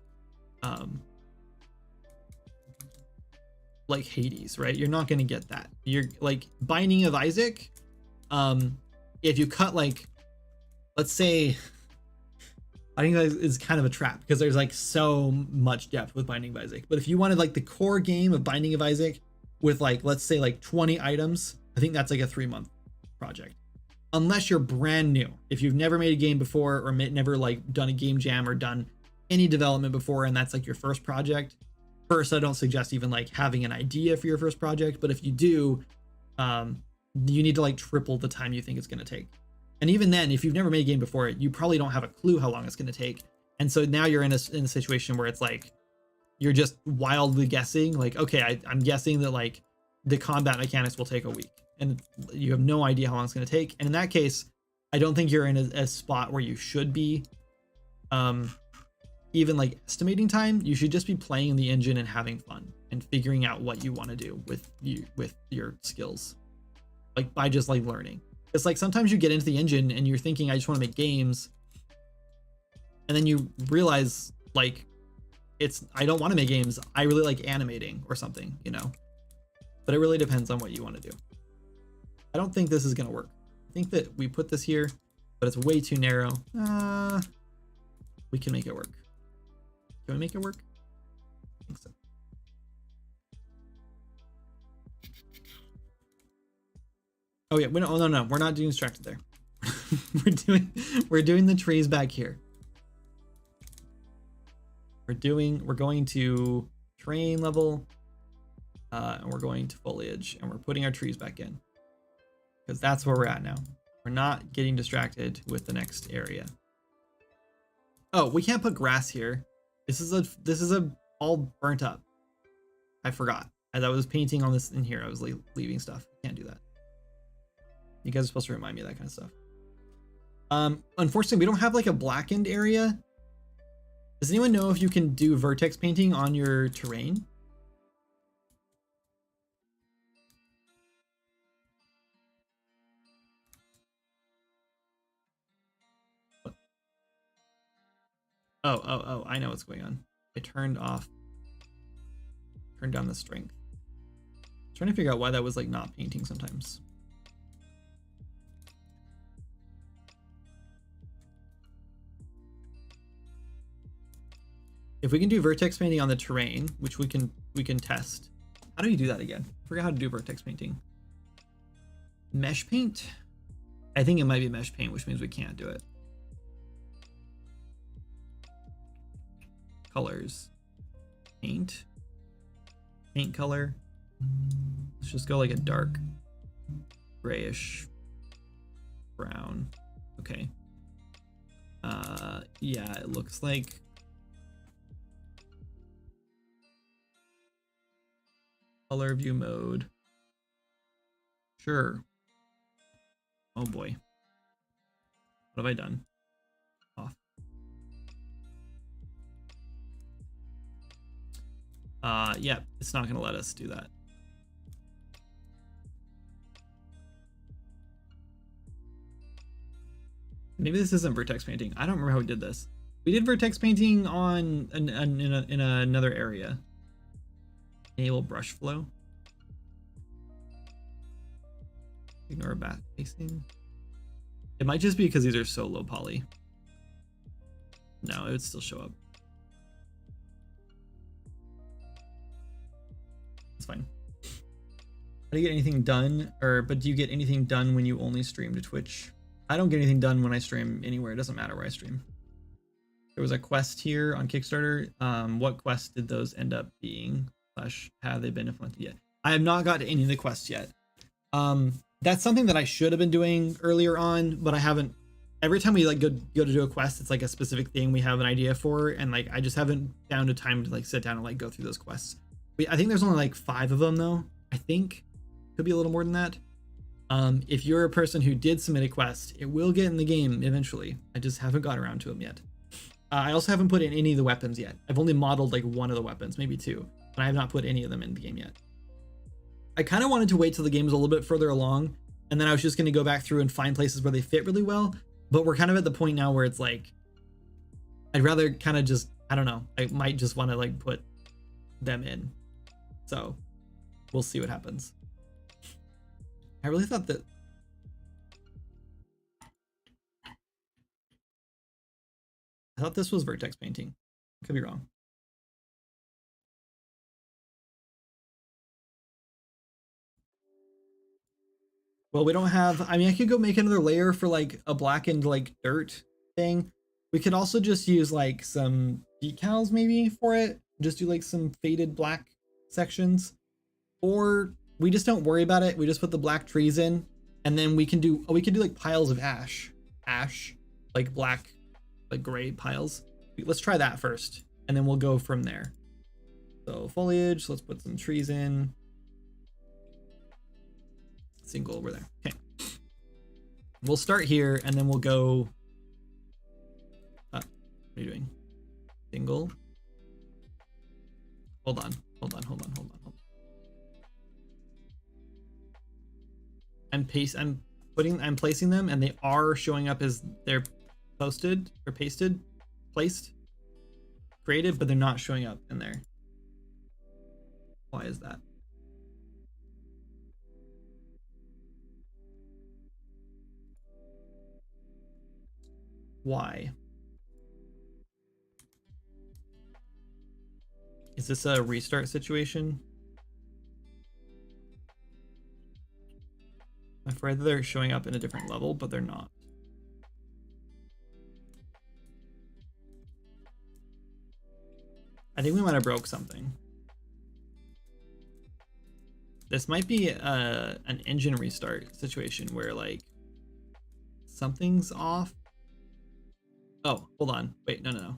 Hades, right? You're not gonna get that. You're like Binding of Isaac. If you cut like, let's say, I think that is kind of a trap because there's like so much depth with Binding of Isaac. But if you wanted like the core game of Binding of Isaac with like, let's say like 20 items, I think that's like a 3-month project. Unless you're brand new. If you've never made a game before or never like done a game jam or done any development before, and that's like your first project, first, I don't suggest even like having an idea for your first project. But if you do, you need to like triple the time you think it's going to take. And even then, if you've never made a game before, you probably don't have a clue how long it's going to take. And so now you're in a situation where it's like, you're just wildly guessing, like, okay, I'm guessing that like the combat mechanics will take a week, and you have no idea how long it's going to take. And in that case, I don't think you're in a spot where you should be even like estimating time. You should just be playing the engine and having fun and figuring out what you want to do with your skills, like by just like learning. It's like sometimes you get into the engine and you're thinking, I just want to make games, and then you realize like I don't want to make games, I really like animating or something, you know. But it really depends on what you want to do. I don't think this is gonna work. I think that we put this here, but it's way too narrow. We can make it work. Can we make it work? I think so. Oh yeah, no, we're not doing distracted there. we're doing the trees back here. We're going to terrain level, and we're going to foliage, and we're putting our trees back in, because that's where we're at now. We're not getting distracted with the next area. Oh, we can't put grass here. This is a all burnt up. I forgot. As I was painting on this in here, I was like leaving stuff. Can't do that. You guys are supposed to remind me of that kind of stuff. Unfortunately, we don't have like a blackened area. Does anyone know if you can do vertex painting on your terrain? What? Oh, I know what's going on. I turned down the strength. I'm trying to figure out why that was like not painting sometimes. If we can do vertex painting on the terrain, which we can test. How do you do that again? I forgot how to do vertex painting. Mesh paint? I think it might be mesh paint, which means we can't do it. Colors. Paint color. Let's just go like a dark grayish brown. Okay. Yeah, it looks like color view mode. Sure. Oh boy. What have I done? Off. Yeah, it's not gonna let us do that. Maybe this isn't vertex painting. I don't remember how we did this. We did vertex painting on in another area. Enable brush flow. Ignore back facing. It might just be because these are so low poly. No, it would still show up. It's fine. Do you get anything done? But do you get anything done when you only stream to Twitch? I don't get anything done when I stream anywhere. It doesn't matter where I stream. There was a quest here on Kickstarter. What quest did those end up being? / have they been implemented yet? I have not got to any of the quests yet. That's something that I should have been doing earlier on, but I haven't. Every time we like go to do a quest, it's like a specific thing we have an idea for, and like I just haven't found a time to like sit down and like go through those quests. I think there's only like 5 of them though. I think could be a little more than that. If you're a person who did submit a quest, it will get in the game eventually. I just haven't got around to them yet. I also haven't put in any of the weapons yet. I've only modeled like 1 of the weapons, maybe 2, but I have not put any of them in the game yet. I kind of wanted to wait till the game was a little bit further along, and then I was just going to go back through and find places where they fit really well. But we're kind of at the point now where it's like, I'd rather kind of just, I don't know, I might just want to like put them in. So we'll see what happens. I really thought that this was vertex painting. Could be wrong. Well, we don't have, I mean, I could go make another layer for like a blackened like dirt thing. We could also just use like some decals maybe for it. Just do like some faded black sections, or we just don't worry about it. We just put the black trees in, and then we can do like piles of ash, like black, like gray piles. Let's try that first, and then we'll go from there. So foliage, let's put some trees in. Single over there. Okay. We'll start here and then we'll go. What are you doing? Single. Hold on. I'm placing them and they are showing up as they're posted or pasted, placed, created, but they're not showing up in there. Why is that? Why? Is this a restart situation? I'm afraid that they're showing up in a different level, but they're not. I think we might have broke something. This might be an engine restart situation where like something's off. Oh, hold on. Wait, no.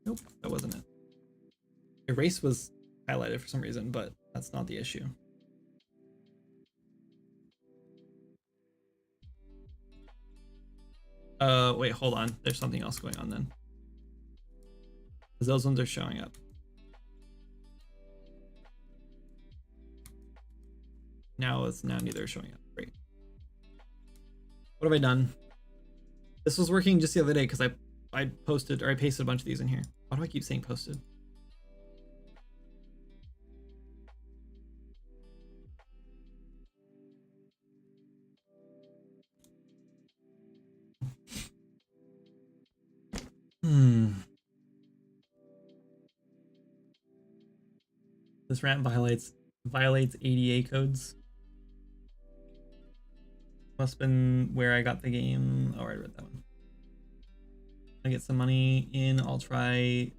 Nope, that wasn't it. Erase was highlighted for some reason, but that's not the issue. Wait, hold on. There's something else going on then. Because those ones are showing up. Now neither showing up. Great. What have I done? This was working just the other day because I posted or I pasted a bunch of these in here. Why do I keep saying posted? This rant violates ADA codes. Must have been where I got the game. Oh, I read that one. I get some money in. I'll try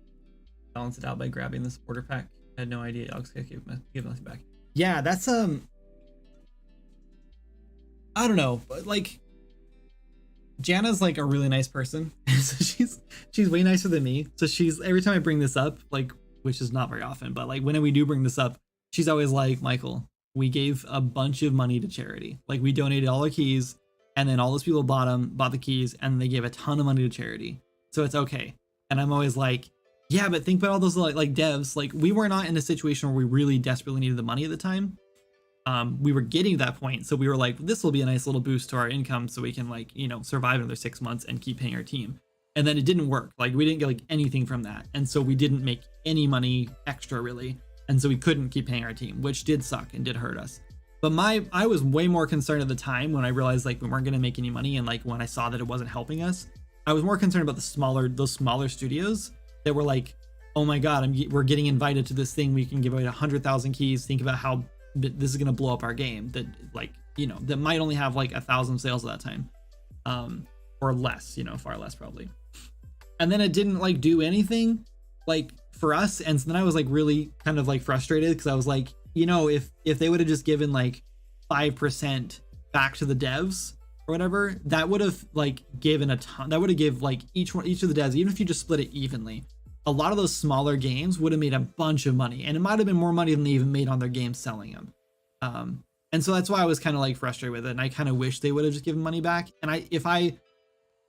balance it out by grabbing the supporter pack. I had no idea. Alex gonna give nothing back. Yeah, that's I don't know, but like Jana's like a really nice person. So she's way nicer than me. So she's every time I bring this up, like, which is not very often, but like when we do bring this up, she's always like, Michael, we gave a bunch of money to charity. Like we donated all our keys and then all those people bought the keys and they gave a ton of money to charity. So it's okay. And I'm always like, yeah, but think about all those like devs. Like we were not in a situation where we really desperately needed the money at the time. We were getting to that point. So we were like, this will be a nice little boost to our income so we can like, survive another 6 months and keep paying our team. And then it didn't work. Like we didn't get like anything from that. And so we didn't make any money extra really. And so we couldn't keep paying our team, which did suck and did hurt us. But I was way more concerned at the time when I realized like we weren't going to make any money. And like when I saw that it wasn't helping us, I was more concerned about those smaller studios that were like, oh my God, we're getting invited to this thing. We can give away 100,000 keys. Think about how this is going to blow up our game that like, that might only have like 1,000 sales at that time. Or less, far less probably. And then it didn't like do anything like for us. And so then I was like really kind of like frustrated because I was like, if they would have just given like 5% back to the devs or whatever, that would have like given a ton. That would have give like each of the devs, even if you just split it evenly, a lot of those smaller games would have made a bunch of money, and it might have been more money than they even made on their games selling them. And so that's why I was kind of like frustrated with it, and I kind of wish they would have just given money back. And if I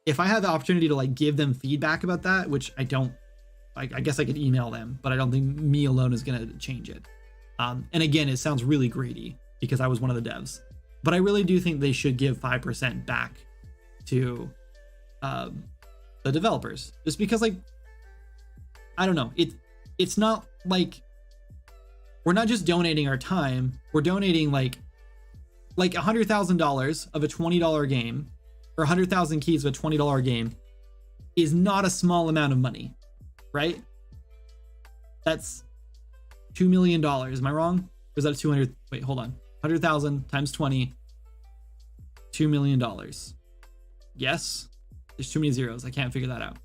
had the opportunity to like give them feedback about that, which I don't, I guess I could email them, but I don't think me alone is gonna change it. And again, it sounds really greedy because I was one of the devs, but I really do think they should give 5% back to the developers, just because like, I don't know, it's not like we're not just donating our time, we're donating like $100,000 of a $20 game, or 100,000 keys of a $20 game is not a small amount of money, right? That's $2 million. Am I wrong? Or is that 200? Wait, hold on. 100,000 times 20, $2 million. Yes, there's too many zeros. I can't figure that out.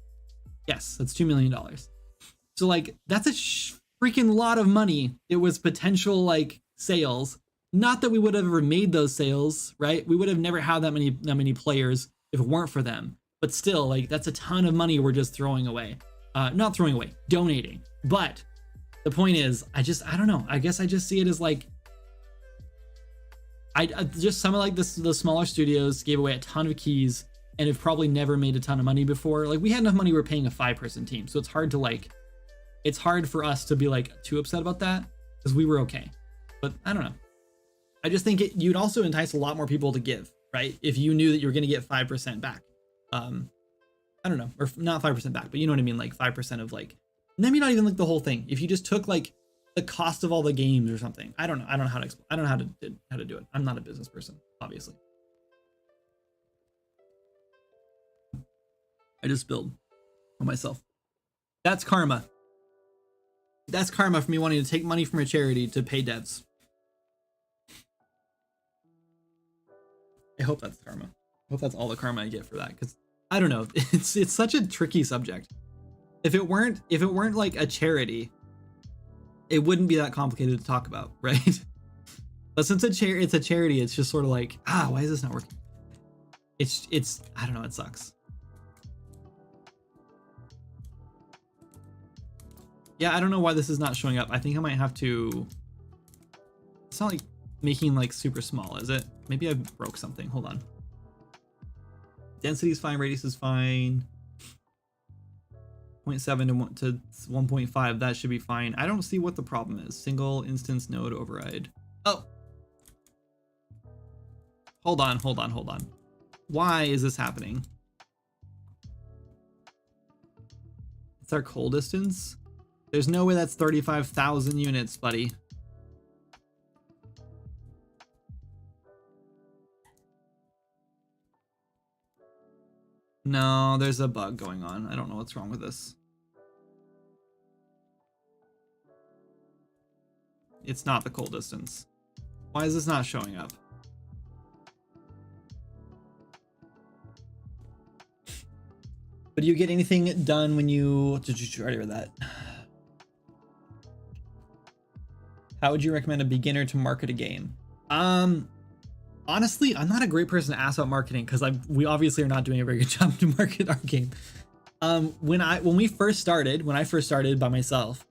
Yes, that's $2 million. So like, that's a freaking lot of money. It was potential like sales. Not that we would have ever made those sales, right? We would have never had that many players if it weren't for them. But still, like, that's a ton of money we're just throwing away. not throwing away, donating. But the point is, I don't know. I guess I just see it as like, I just some of like the smaller studios gave away a ton of keys and have probably never made a ton of money before. Like we had enough money, we were paying a 5-person team. So it's hard to like, it's hard for us to be like too upset about that because we were okay. But I don't know. I just think you'd also entice a lot more people to give, right? If you knew that you were going to get 5% back. I don't know, or not 5% back, but you know what I mean? Like 5% of like, maybe not even like the whole thing. If you just took like the cost of all the games or something. I don't know. I don't know how to explain. I don't know how to do it. I'm not a business person, obviously. I just spilled on myself. That's karma. That's karma for me wanting to take money from a charity to pay devs. I hope that's karma. I hope that's all the karma I get for that, because I don't know. It's such a tricky subject. If it weren't like a charity, it wouldn't be that complicated to talk about, right? But since it's a charity, it's just sort of like, why is this not working? It's I don't know, it sucks. Yeah, I don't know why this is not showing up. I think I might have to, it's not like making like super small, is it? Maybe I broke something. Hold on. Density is fine, radius is fine. 0.7 to 1.5, that should be fine. I don't see what the problem is. Single instance node override. Oh. Hold on. Why is this happening? It's our coal distance? There's no way that's 35,000 units, buddy. No, there's a bug going on. I don't know what's wrong with this. It's not the coal distance. Why is this not showing up? But do you get anything done when you... Did you already read that? How would you recommend a beginner to market a game? Honestly, I'm not a great person to ask about marketing because we obviously are not doing a very good job to market our game. When I first started by myself,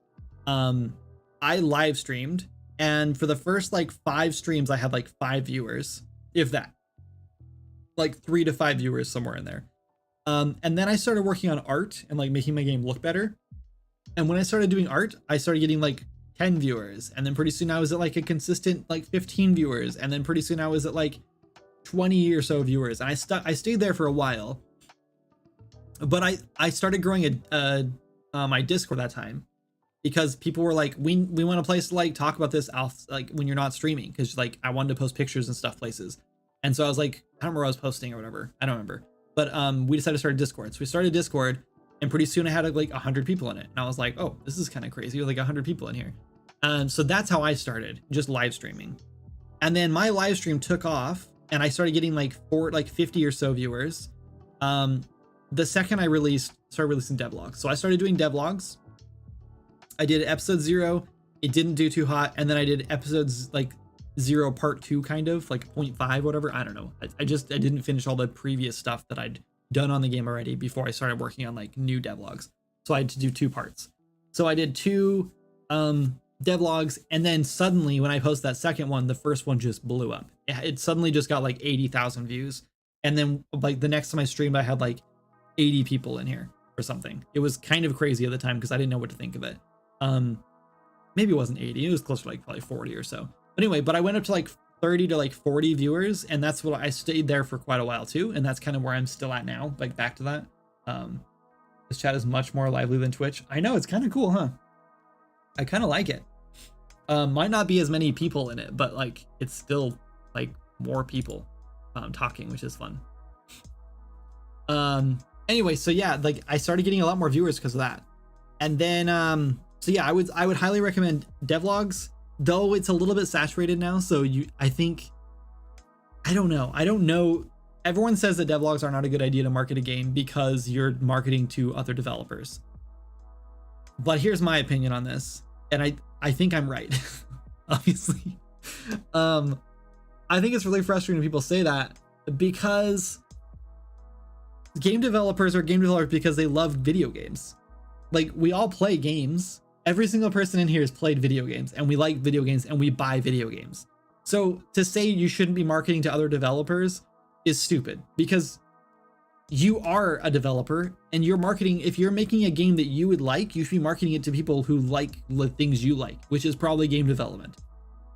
I live streamed, and for the first like 5 streams, I had like 5 viewers, if that, like 3 to 5 viewers, somewhere in there. And then I started working on art and like making my game look better. And when I started doing art, I started getting like 10 viewers, and then pretty soon I was at like a consistent like 15 viewers, and then pretty soon I was at like 20 or so viewers, and I stayed there for a while. But I started growing my Discord that time because people were like, we want a place to like talk about this like when you're not streaming, because like I wanted to post pictures and stuff places. And so I was like, I don't remember what I was posting or whatever, I don't remember, but we decided to start a Discord. So we started Discord, and pretty soon I had like 100 people in it, and I was like, oh, this is kind of crazy with like 100 people in here. So that's how I started, just live streaming. And then my live stream took off, and I started getting like 50 or so viewers. The second I started releasing devlogs. So I started doing devlogs. I did episode 0. It didn't do too hot. And then I did episodes like 0 part 2, kind of like 0.5, whatever. I don't know. I didn't finish all the previous stuff that I'd done on the game already before I started working on like new devlogs. So I had to do 2 parts. So I did 2 devlogs, and then suddenly when I posted that second one, the first one just blew up. It suddenly just got like 80,000 views, and then like the next time I streamed, I had like 80 people in here or something. It was kind of crazy at the time because I didn't know what to think of it. Maybe it wasn't 80, it was closer to like probably 40 or so. But anyway, but I went up to like 30 to like 40 viewers, and that's what I stayed there for quite a while too, and that's kind of where I'm still at now, like back to that. This chat is much more lively than Twitch. I know, it's kind of cool, huh? I kind of like it. Might not be as many people in it, but like it's still like more people talking, which is fun. Anyway, so yeah, like I started getting a lot more viewers because of that. And then so yeah, I would highly recommend devlogs, though it's a little bit saturated now. So I don't know. Everyone says that devlogs are not a good idea to market a game because you're marketing to other developers. But here's my opinion on this, and I think I'm right. Obviously. I think it's really frustrating when people say that, because game developers are game developers because they love video games. like we all play games. Every single person in here has played video games, and we like video games, and we buy video games. So to say you shouldn't be marketing to other developers is stupid, because you are a developer and you're marketing. If you're making a game that you would like, you should be marketing it to people who like the things you like, which is probably game development.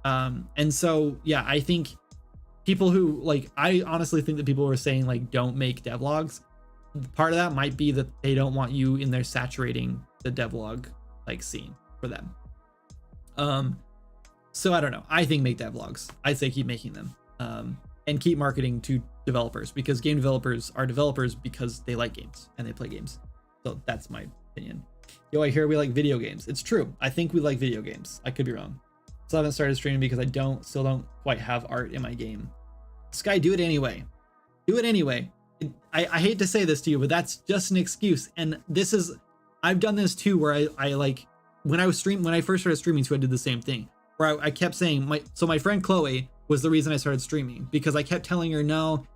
And so, yeah, I think people who like, I honestly think that people who are saying like, don't make devlogs, part of that might be that they don't want you in there saturating the devlog like scene for them. So I don't know. I think make devlogs. I'd say keep making them. And keep marketing to developers, because game developers are developers because they like games and they play games. So that's my opinion. Yo, I hear we like video games. It's true. I think we like video games. I could be wrong. Still haven't started streaming because I still don't quite have art in my game. Sky, do it anyway. Do it anyway. I hate to say this to you, but that's just an excuse. And I've done this too, where I like, when I first started streaming too, I did the same thing, where I kept saying, my friend Chloe was the reason I started streaming, because I kept telling her, no,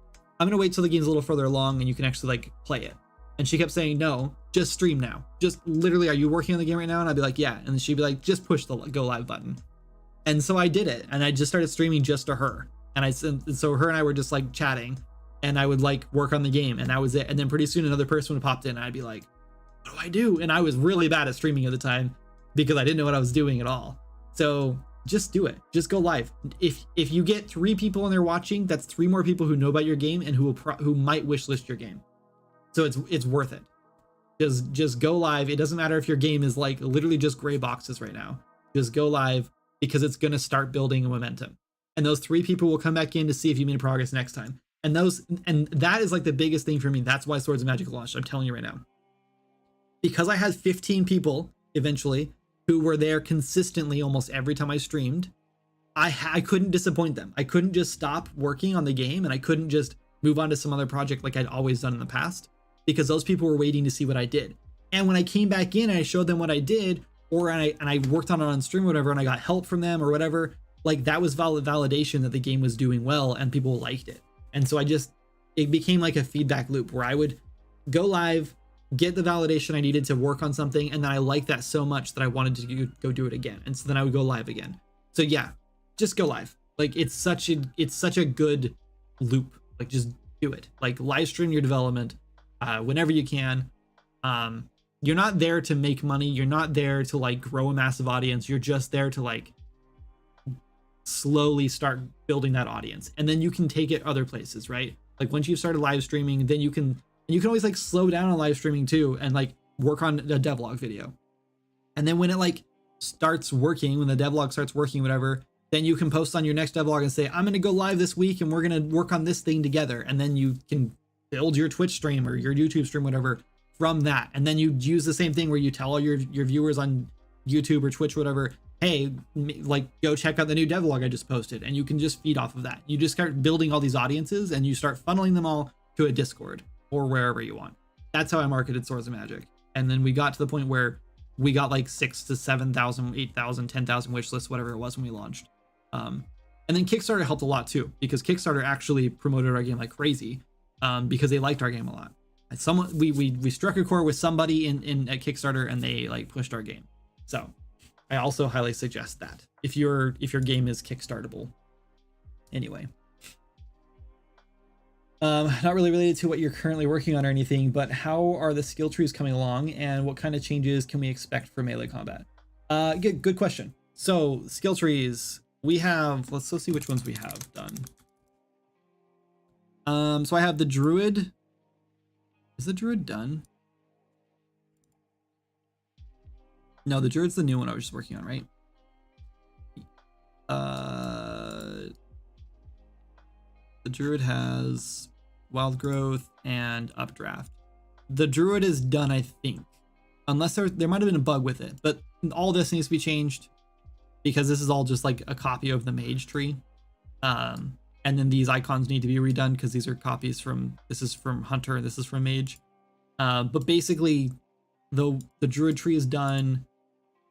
I'm gonna wait till the game's a little further along and you can actually like play it. And she kept saying, no, just stream now. Just literally, are you working on the game right now? And I'd be like, yeah. And then she'd be like, just push the go live button. And so I did it, and I just started streaming just to her. And so her and I were just like chatting, and I would like work on the game, and that was it. And then pretty soon another person would pop in, and I'd be like, what do I do? And I was really bad at streaming at the time because I didn't know what I was doing at all. So just do it. Just go live. If you get 3 people in there watching, that's 3 more people who know about your game and who might wishlist your game. So it's worth it. Just go live. It doesn't matter if your game is like literally just gray boxes right now. Just go live, because it's going to start building a momentum. And those 3 people will come back in to see if you made progress next time. And that is like the biggest thing for me. That's why Swords of Magic launched. I'm telling you right now. Because I had 15 people eventually who were there consistently almost every time I streamed, I couldn't disappoint them. I couldn't just stop working on the game, and I couldn't just move on to some other project like I'd always done in the past, because those people were waiting to see what I did. And when I came back in and I showed them what I did, and I worked on it on stream or whatever, and I got help from them or whatever, like that was validation that the game was doing well and people liked it. And so it became like a feedback loop where I would go live, get the validation I needed to work on something, and then I liked that so much that I wanted to go do it again. And so then I would go live again. So yeah, just go live. Like it's such a good loop. Like just do it. Like live stream your development whenever you can. You're not there to make money. You're not there to like grow a massive audience. You're just there to like slowly start building that audience, and then you can take it other places, right? Like once you've started live streaming, then you can always like slow down on live streaming too, and like work on a devlog video. And then when it like starts working, when the devlog starts working, whatever, then you can post on your next devlog and say, I'm going to go live this week and we're going to work on this thing together. And then you can build your Twitch stream or your YouTube stream, whatever, from that. And then you use the same thing where you tell all your viewers on YouTube or Twitch, whatever, hey, like go check out the new devlog I just posted. And you can just feed off of that. You just start building all these audiences and you start funneling them all to a Discord or wherever you want. That's how I marketed Swords of Magic. And then we got to the point where we got like 6,000 to 7,000, 8,000, 10,000 wish lists, whatever it was when we launched. And then Kickstarter helped a lot too, because Kickstarter actually promoted our game like crazy, because they liked our game a lot. And we struck a chord with somebody in at Kickstarter, and they like pushed our game. So I also highly suggest that if your game is Kickstartable. Anyway, not really related to what you're currently working on or anything, but how are the skill trees coming along, and what kind of changes can we expect for melee combat? Good question. So skill trees, we have, let's see which ones we have done. So I have the druid. Is the druid done? No, the druid's the new one I was just working on, right? The druid has wild growth and updraft. The druid is done, I think, unless there might have been a bug with it, but all this needs to be changed because this is all just like a copy of the mage tree. And then these icons need to be redone because these are copies from, this is from hunter, this is from mage. But basically the druid tree is done.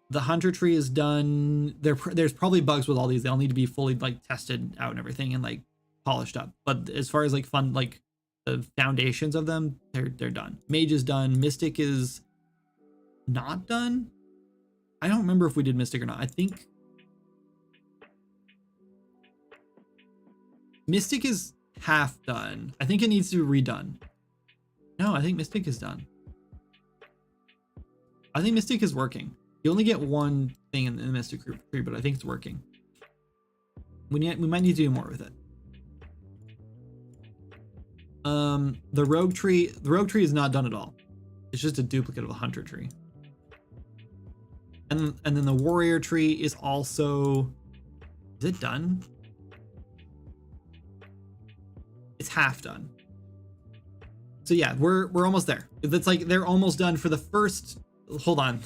The hunter tree is done. There's probably bugs with all these. They'll need to be fully like tested out and everything and like polished up. But as far as like fun, like the foundations of them, they're done. Mage is done. Mystic is not done. I don't remember if we did Mystic or not. I think Mystic is half done. I think it needs to be redone. No, I think Mystic is done. I think Mystic is working. You only get one thing in the Mystic tree, but I think it's working. We might need to do more with it. The rogue tree is not done at all. It's just a duplicate of a hunter tree. And then the warrior tree is also, is it done? It's half done. So yeah, we're almost there. It's like they're almost done for the first, hold on.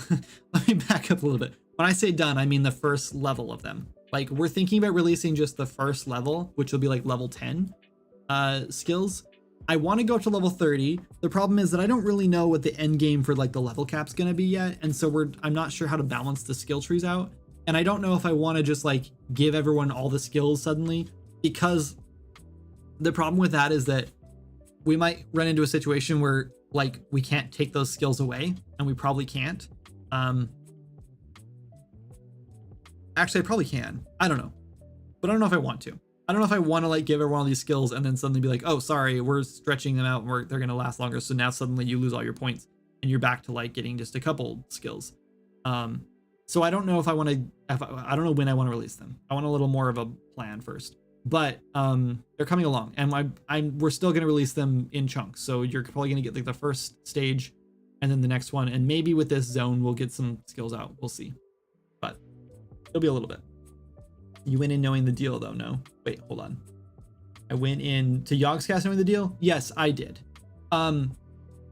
Let me back up a little bit. When I say done, I mean the first level of them. Like we're thinking about releasing just the first level, which will be like level 10 skills. I want to go up to level 30. The problem is that I don't really know what the end game for like the level cap's going to be yet. And so I'm not sure how to balance the skill trees out. And I don't know if I want to just like give everyone all the skills suddenly, because the problem with that is that we might run into a situation where like we can't take those skills away, and we probably can't. Actually, I probably can. I don't know, but I don't know if I want to. I don't know if I want to like give everyone all these skills and then suddenly be like, oh, sorry, we're stretching them out and they're going to last longer. So now suddenly you lose all your points and you're back to like getting just a couple skills. So I don't know if I want to, I don't know when I want to release them. I want a little more of a plan first, but they're coming along, and we're still going to release them in chunks. So you're probably going to get like the first stage and then the next one. And maybe with this zone, we'll get some skills out. We'll see, but it'll be a little bit. You went in knowing the deal though, no? Wait, hold on. I went in to Yogscast knowing the deal? Yes, I did. When I'm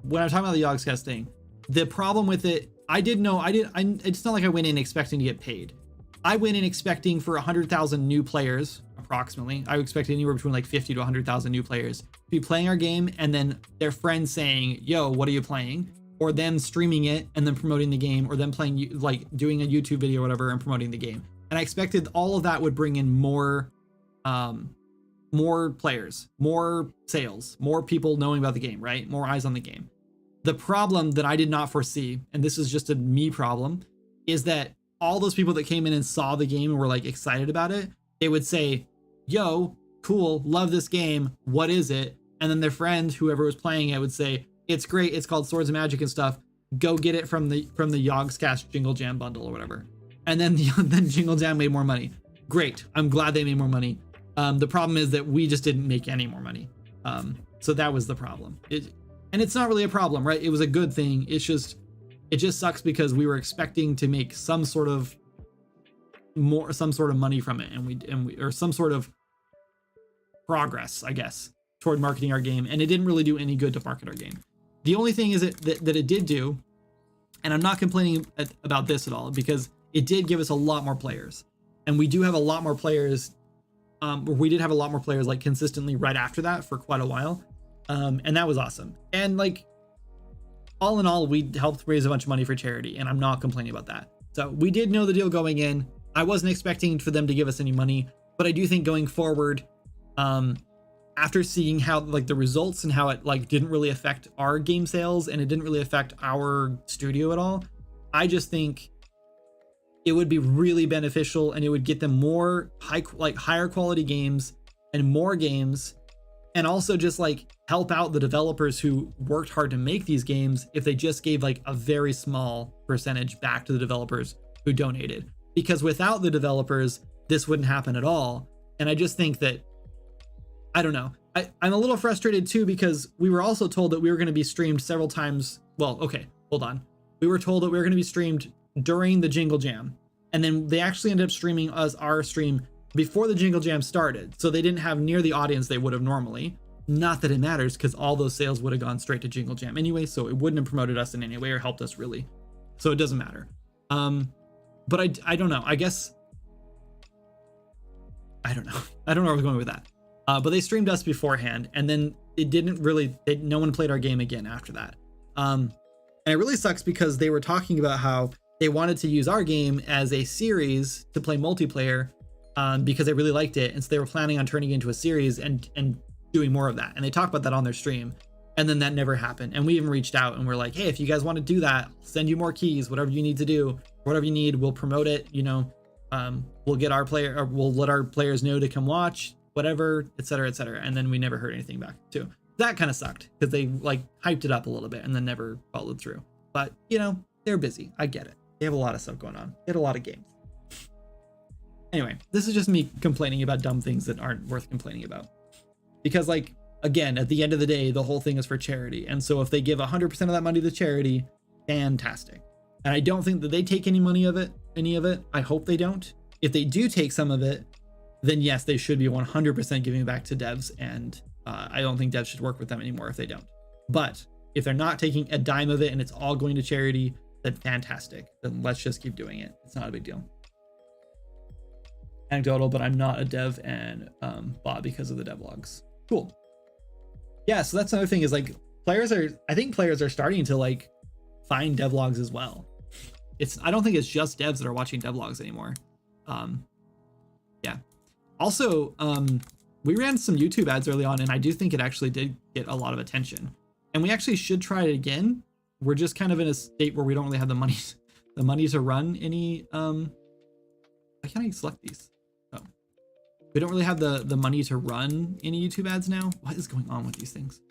talking about the Yogscast thing, the problem with it, it's not like I went in expecting to get paid. I went in expecting for 100,000 new players, approximately. I expected anywhere between like 50 to 100,000 new players to be playing our game, and then their friends saying, yo, what are you playing? Or them streaming it and then promoting the game, or them playing, like doing a YouTube video or whatever and promoting the game. And I expected all of that would bring in more players, more sales, more people knowing about the game, right? More eyes on the game. The problem that I did not foresee, and this is just a me problem, is that all those people that came in and saw the game and were like excited about it, they would say, yo, cool, love this game, what is it? And then their friend, whoever was playing it, would say, it's great, it's called Swords of Magic and stuff, go get it from the Yogscast Jingle Jam bundle or whatever. And then Jingle Jam made more money. Great, I'm glad they made more money. The problem is that we just didn't make any more money. So that was the problem. And it's not really a problem, right? It was a good thing. It just sucks because we were expecting to make some sort of money from it, and we or some sort of progress, I guess, toward marketing our game. And it didn't really do any good to market our game. The only thing is that it did do, and I'm not complaining about this at all, because it did give us a lot more players, and we do have a lot more players. We did have a lot more players like consistently right after that for quite a while. And that was awesome. And like, all in all, we helped raise a bunch of money for charity, and I'm not complaining about that. So we did know the deal going in. I wasn't expecting for them to give us any money, but I do think going forward, after seeing how like the results and how it like didn't really affect our game sales and it didn't really affect our studio at all, I just think it would be really beneficial, and it would get them more higher quality games and more games, and also just like help out the developers who worked hard to make these games if they just gave like a very small percentage back to the developers who donated. Because without the developers, this wouldn't happen at all. And I just think that, I don't know, I'm a little frustrated too, because we were also told that we were going to be streamed several times. Well, okay, hold on. We were told that we were going to be streamed during the Jingle Jam, and then they actually ended up streaming our stream before the Jingle Jam started, so they didn't have near the audience they would have normally. Not that it matters, because all those sales would have gone straight to Jingle Jam anyway, so it wouldn't have promoted us in any way or helped us really, so it doesn't matter. But I don't know, I guess I don't know where I was going with that. But they streamed us beforehand, and then it didn't really, no one played our game again after that. And it really sucks, because they were talking about how they wanted to use our game as a series to play multiplayer, because they really liked it. And so they were planning on turning it into a series and doing more of that. And they talked about that on their stream. And then that never happened. And we even reached out and we're like, hey, if you guys want to do that, send you more keys, whatever you need to do, whatever you need, we'll promote it. You know, we'll get our player, or we'll let our players know to come watch, whatever, et cetera, et cetera. And then we never heard anything back too. That kind of sucked because they like hyped it up a little bit and then never followed through. But you know, they're busy. I get it. They have a lot of stuff going on. They had a lot of games. Anyway, this is just me complaining about dumb things that aren't worth complaining about. Because like, again, at the end of the day, the whole thing is for charity. And so if they give 100% of that money to charity, fantastic. And I don't think that they take any money of it, I hope they don't. If they do take some of it, then yes, they should be 100% giving back to devs. And I don't think devs should work with them anymore if they don't. But if they're not taking a dime of it and it's all going to charity, then fantastic. Then let's just keep doing it. It's not a big deal. Anecdotal, but I'm not a dev and bought because of the devlogs. Cool. Yeah, so that's another thing is like I think players are starting to like find devlogs as well. I don't think it's just devs that are watching devlogs anymore. Yeah. Also, we ran some YouTube ads early on and I do think it actually did get a lot of attention. And we actually should try it again. We're just kind of in a state where we don't really have the money to run any why can't I select these? Oh. We don't really have the money to run any YouTube ads now. What is going on with these things?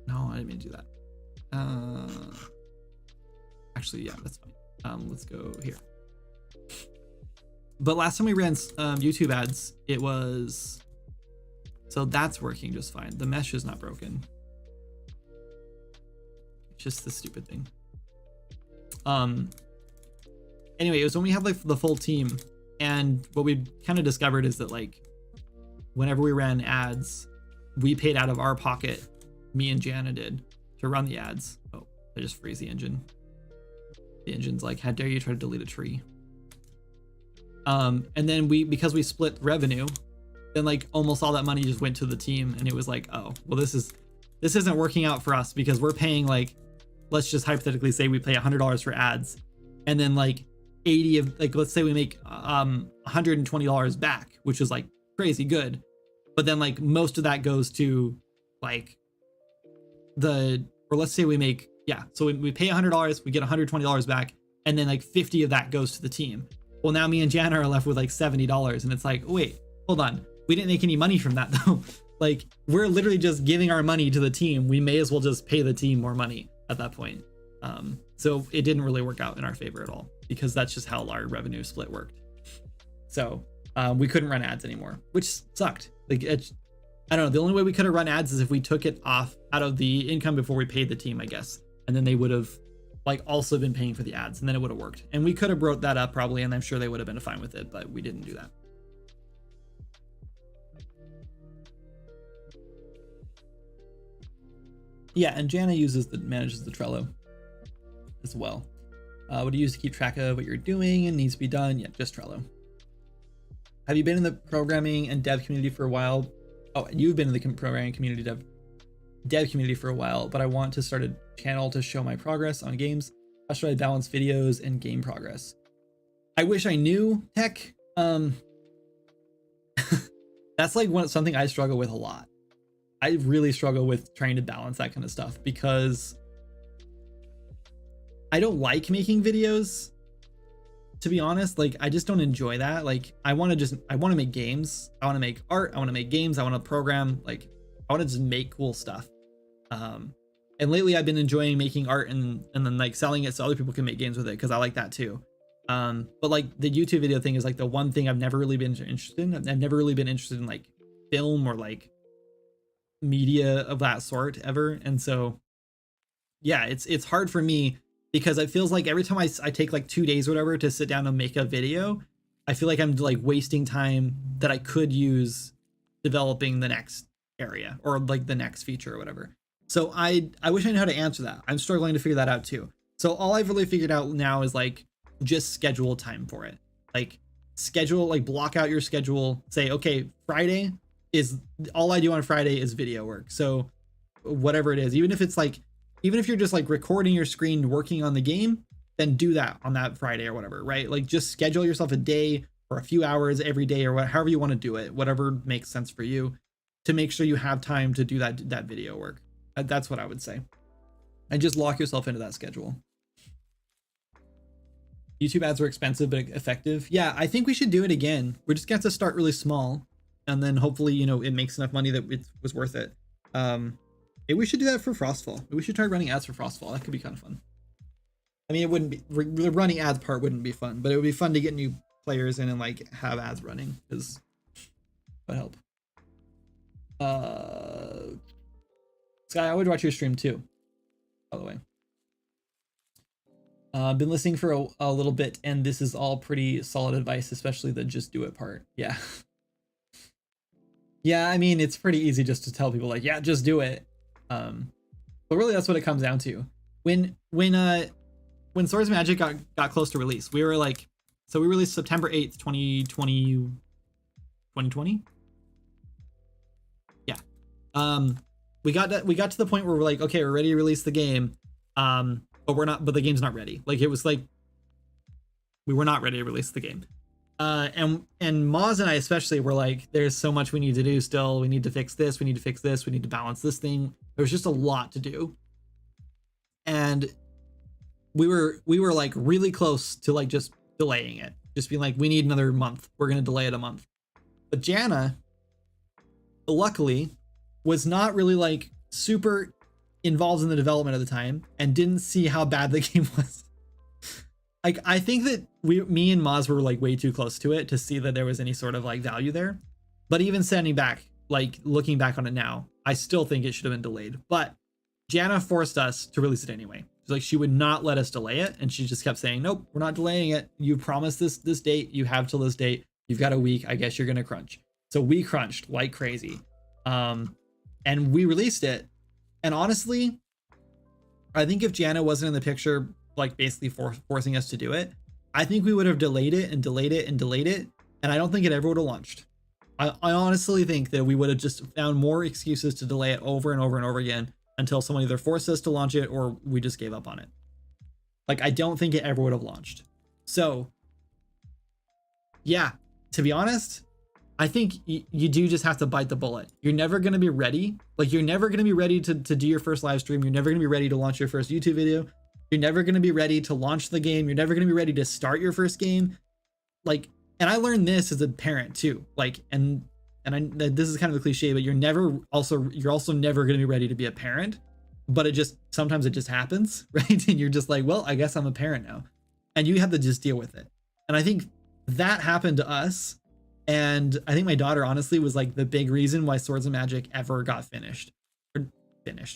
No, I didn't mean to do that. Actually, yeah, that's fine. Let's go here. But last time we ran YouTube ads, it was, so that's working just fine. The mesh is not broken. It's just the stupid thing. Anyway, it was when we had like the full team, and what we kind of discovered is that like whenever we ran ads, we paid out of our pocket, me and Jana did, to run the ads. Oh, I just freeze the engine. The engine's like, how dare you try to delete a tree? And then because we split revenue, then like almost all that money just went to the team, and it was like, oh, well, this isn't working out for us because we're paying like, let's just hypothetically say we pay $100 for ads, and then like 80 of like, let's say we make $120 back, which is like crazy good, but then like most of that goes to like or let's say we make, yeah, so we pay $100, we get $120 back, and then like 50 of that goes to the team. Well, now me and Jana are left with like $70, and it's like, wait, hold on, we didn't make any money from that though. Like, we're literally just giving our money to the team. We may as well just pay the team more money at that point. So it didn't really work out in our favor at all, because that's just how our revenue split worked. So we couldn't run ads anymore, which sucked. Like, I don't know, the only way we could have run ads is if we took it off out of the income before we paid the team, I guess. And then they would have like also been paying for the ads, and then it would have worked. And we could have wrote that up probably, and I'm sure they would have been fine with it, but we didn't do that. Yeah, and Jana manages the Trello as well. What do you use to keep track of what you're doing and needs to be done? Yeah, just Trello. Have you been in the programming and dev community for a while? Oh, you've been in the programming community, dev community for a while, but I want to start a channel to show my progress on games. How should I balance videos and game progress? I wish I knew tech. That's like something I struggle with a lot. I really struggle with trying to balance that kind of stuff because I don't like making videos, to be honest. Like, I just don't enjoy that. Like, I want to make games. I want to make art. I want to make games. I want to program. Like, I want to just make cool stuff. And lately I've been enjoying making art and then like selling it so other people can make games with it, because I like that too. But like the YouTube video thing is like the one thing I've never really been interested in. I've never really been interested in like film or like media of that sort ever. And so yeah, it's hard for me because it feels like every time I take like 2 days or whatever to sit down and make a video, I feel like I'm like wasting time that I could use developing the next area or like the next feature or whatever. So I wish I knew how to answer that. I'm struggling to figure that out too. So all I've really figured out now is like just schedule time for it. Like schedule, like block out your schedule. Say, okay, Friday is all I do on Friday is video work. So whatever it is, even if you're just like recording your screen working on the game, then do that on that Friday or whatever, right? Like just schedule yourself a day or a few hours every day, or however you want to do it, whatever makes sense for you, to make sure you have time to do that video work. That's what I would say. And just lock yourself into that schedule. YouTube ads were expensive but effective. Yeah, I think we should do it again. We're just gonna have to start really small, and then hopefully, you know, it makes enough money that it was worth it. Maybe we should do that for Frostfall. Maybe we should try running ads for Frostfall. That could be kind of fun. I mean, it wouldn't be, the running ads part wouldn't be fun, but it would be fun to get new players in and like have ads running, because that would help. Sky, I would watch your stream too, by the way. Been listening for a little bit, and this is all pretty solid advice, especially the just do it part. Yeah. Yeah, I mean, it's pretty easy just to tell people like, yeah, just do it. But really that's what it comes down to. When Swords of Magic got close to release, we were like, so we released September 8th, 2020. Yeah. We got to the point where we're like, okay, we're ready to release the game. But the game's not ready. Like, it was like we were not ready to release the game. And Moz and I especially were like, there's so much we need to do still. We need to fix this, we need to fix this, we need to balance this thing. There was just a lot to do. And we were like really close to like just delaying it. Just being like, we need another month. We're gonna delay it a month. But Jana, luckily, was not really like super involved in the development at the time and didn't see how bad the game was. Like, I think that me and Maz were like way too close to it to see that there was any sort of like value there. But even standing back, like looking back on it now, I still think it should have been delayed. But Jana forced us to release it anyway. She's like, she would not let us delay it, and she just kept saying, nope, we're not delaying it. You promised this date, you have till this date, you've got a week, I guess you're gonna crunch. So we crunched like crazy. And we released it. And honestly, I think if Jana wasn't in the picture, like basically forcing us to do it, I think we would have delayed it and delayed it and delayed it. And I don't think it ever would have launched. I honestly think that we would have just found more excuses to delay it over and over and over again until someone either forced us to launch it or we just gave up on it. Like, I don't think it ever would have launched. So yeah, to be honest, I think you do just have to bite the bullet. You're never going to be ready. Like, you're never going to be ready to do your first live stream. You're never going to be ready to launch your first YouTube video. You're never going to be ready to launch the game. You're never going to be ready to start your first game. Like, and I learned this as a parent too. Like, this is kind of a cliche, but you're also never going to be ready to be a parent, but sometimes it just happens, right? And you're just like, well, I guess I'm a parent now, and you have to just deal with it. And I think that happened to us. And I think my daughter honestly was like the big reason why Swords of Magic ever got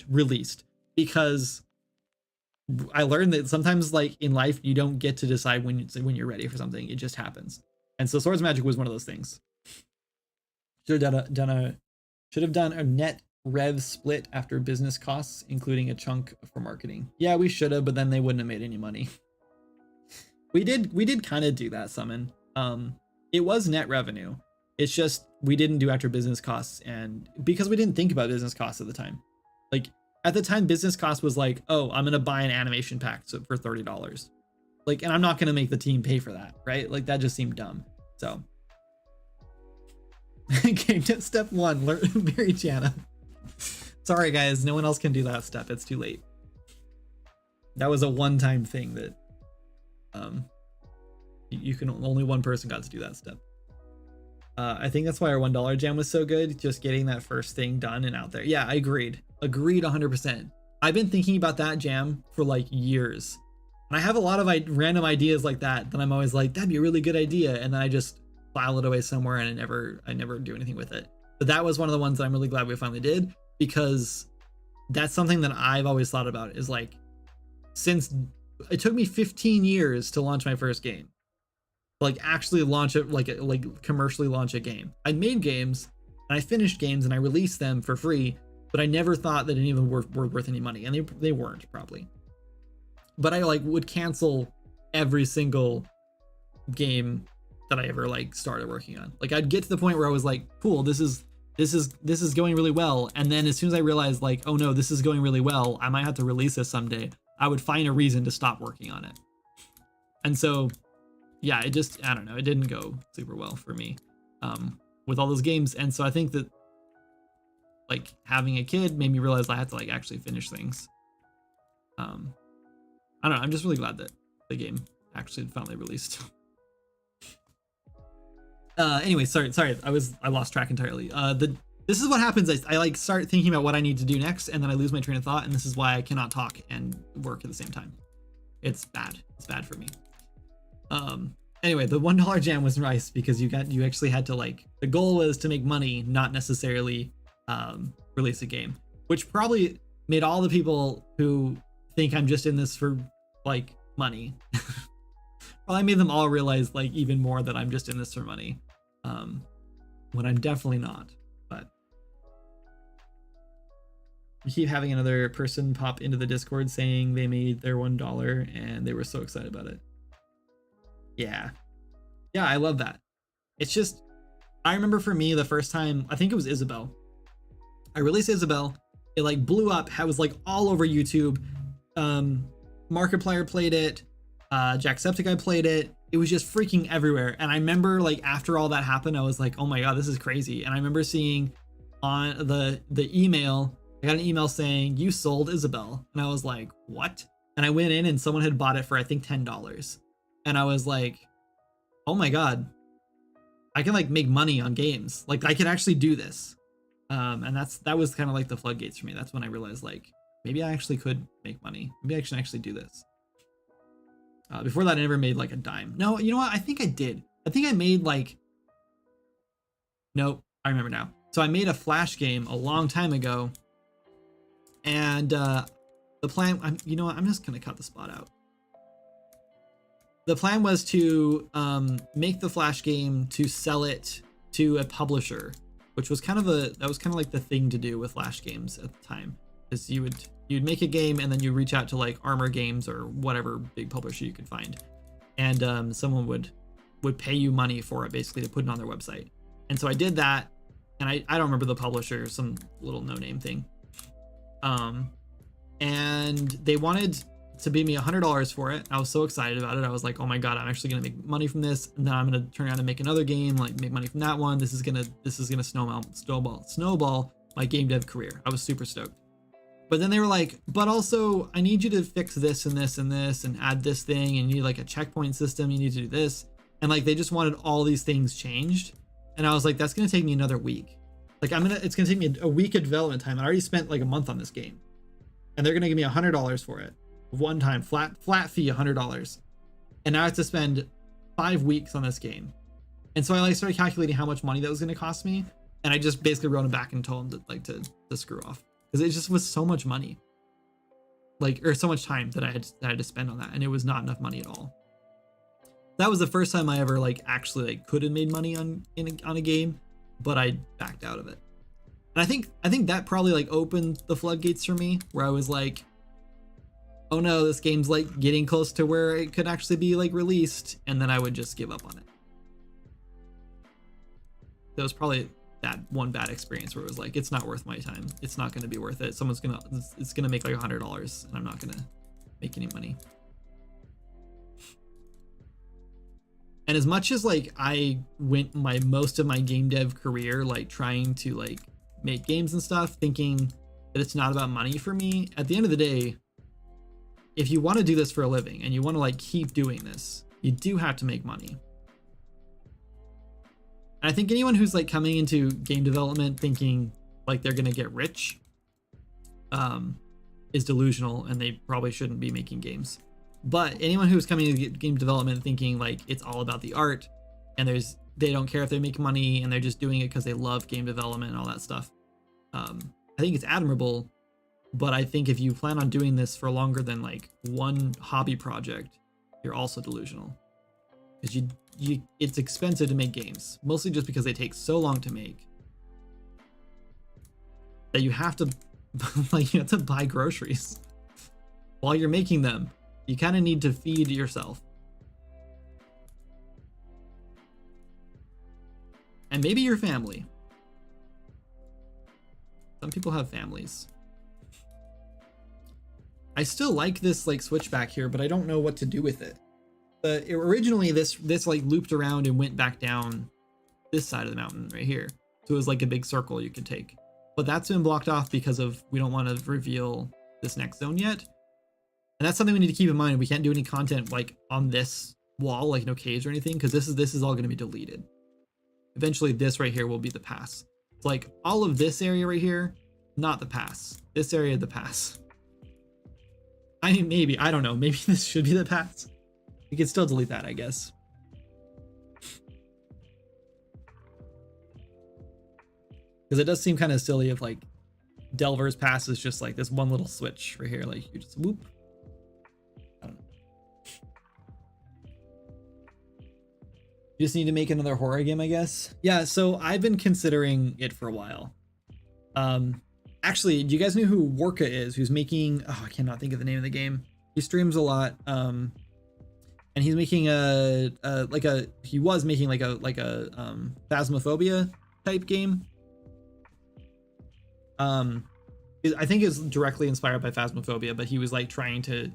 released, because I learned that sometimes, like in life, you don't get to decide when you're ready for something. It just happens. And so Swords of Magic was one of those things. Should have done a net rev split after business costs, including a chunk for marketing. Yeah, we should have, but then they wouldn't have made any money. We did kind of do that, Summon. It was net revenue. It's just we didn't do after business costs, and because we didn't think about business costs at the time. Like, at the time, business cost was like, oh, I'm gonna buy an animation pack for $30. Like, and I'm not gonna make the team pay for that, right? Like, that just seemed dumb. So game tip step 1, learn marry Jana. Sorry guys, no one else can do that step. It's too late. That was a one-time thing that only one person got to do that step. I think that's why our $1 jam was so good, just getting that first thing done and out there. Yeah, I agreed 100%. I've been thinking about that jam for like years, and I have a lot of random ideas like that I'm always like, that'd be a really good idea, and then I just file it away somewhere and I never do anything with it. But that was one of the ones that I'm really glad we finally did, because that's something that I've always thought about, is like, since it took me 15 years to launch my first game, like actually launch it, like commercially launch a game. I made games and I finished games and I released them for free, but I never thought that any of them were worth any money, and they weren't, probably. But I like would cancel every single game that I ever like started working on. Like, I'd get to the point where I was like, cool, this is going really well, and then as soon as I realized like, oh no, this is going really well, I might have to release this someday, I would find a reason to stop working on it. And so yeah, it just, I don't know, it didn't go super well for me with all those games. And so I think that like having a kid made me realize I had to like actually finish things. I don't know, I'm just really glad that the game actually finally released. Anyway, sorry, I lost track entirely. This is what happens. I like start thinking about what I need to do next, and then I lose my train of thought, and this is why I cannot talk and work at the same time. It's bad. It's bad for me. Anyway, the $1 jam was nice because you actually had to like, the goal was to make money, not necessarily release a game, which probably made all the people who think I'm just in this for like money. Probably made them all realize like even more that I'm just in this for money, when I'm definitely not. But you keep having another person pop into the Discord saying they made their $1 and they were so excited about it. Yeah, I love that. It's just, I remember for me the first time, I think it was Isabel. I released Isabel. It like blew up. It was like all over YouTube. Markiplier played it. Jacksepticeye played it. It was just freaking everywhere. And I remember like after all that happened, I was like, oh my god, this is crazy. And I remember seeing on the email, I got an email saying you sold Isabel, and I was like, what? And I went in and someone had bought it for I think $10, and I was like, oh my god, I can like make money on games. Like I can actually do this. And that was kind of like the floodgates for me. That's when I realized like maybe I actually could make money. Maybe I should actually do this. Before that, I never made like a dime. No, you know what? I think I did. I think I made like, nope, I remember now. So I made a Flash game a long time ago, and the plan, you know what? I'm just gonna cut the spot out. The plan was to make the Flash game to sell it to a publisher, which was kind of like the thing to do with Flash games at the time. Is you'd make a game and then you reach out to like Armor Games or whatever big publisher you could find, and someone would pay you money for it, basically, to put it on their website. And so I did that, and I don't remember the publisher, some little no-name thing, and they wanted to pay me $100 for it. I was so excited about it. I was like, oh my god, I'm actually gonna make money from this, and then I'm gonna turn around and make another game, like make money from that one. This is gonna snowball my game dev career. I was super stoked. But then they were like, but also I need you to fix this and this and this and add this thing, and you need like a checkpoint system, you need to do this. And like they just wanted all these things changed. And I was like, that's gonna take me another week. Like it's gonna take me a week of development time. I already spent like a month on this game. And they're gonna give me $100 for it. One time, flat fee, $100. And now I have to spend 5 weeks on this game. And so I like started calculating how much money that was gonna cost me. And I just basically wrote him back and told him to screw off. Because it just was so much money, like, or so much time that I had to spend on that, and it was not enough money at all. That was the first time I ever like actually like could have made money on a game, but I backed out of it. And I think that probably like opened the floodgates for me, where I was like, oh no, this game's like getting close to where it could actually be like released, and then I would just give up on it. That was probably that one bad experience where it was like, it's not worth my time. It's not going to be worth it. It's going to make like $100, and I'm not going to make any money. And as much as like I went most of my game dev career like trying to like make games and stuff, thinking that it's not about money for me, at the end of the day, if you want to do this for a living and you want to like keep doing this, you do have to make money. I think anyone who's like coming into game development thinking like they're gonna get rich is delusional, and they probably shouldn't be making games. But anyone who's coming into game development thinking like it's all about the art, and they don't care if they make money, and they're just doing it because they love game development and all that stuff, I think it's admirable. But I think if you plan on doing this for longer than like one hobby project, you're also delusional, because it's expensive to make games, mostly just because they take so long to make that you have to like you have to buy groceries while you're making them. You kind of need to feed yourself, and maybe your family. Some people have families. I still like this like switchback here, but I don't know what to do with it. originally this like looped around and went back down this side of the mountain right here. So it was like a big circle you could take. But that's been blocked off because of we don't want to reveal this next zone yet. And that's something we need to keep in mind. We can't do any content like on this wall, like no caves or anything, because this is all going to be deleted. Eventually this right here will be the pass. It's like all of this area right here, not the pass. This area, the pass. I mean, maybe, I don't know. Maybe this should be the pass. We can still delete that, I guess. Because it does seem kind of silly if like Delver's Pass is just like this one little switch right here. Like you just whoop. I don't know. You just need to make another horror game, I guess. Yeah, so I've been considering it for a while. Actually, do you guys know who Worka is? Who's making, oh, I cannot think of the name of the game. He streams a lot. And he's making he was making like a Phasmophobia type game. I think it's directly inspired by Phasmophobia, but he was like trying to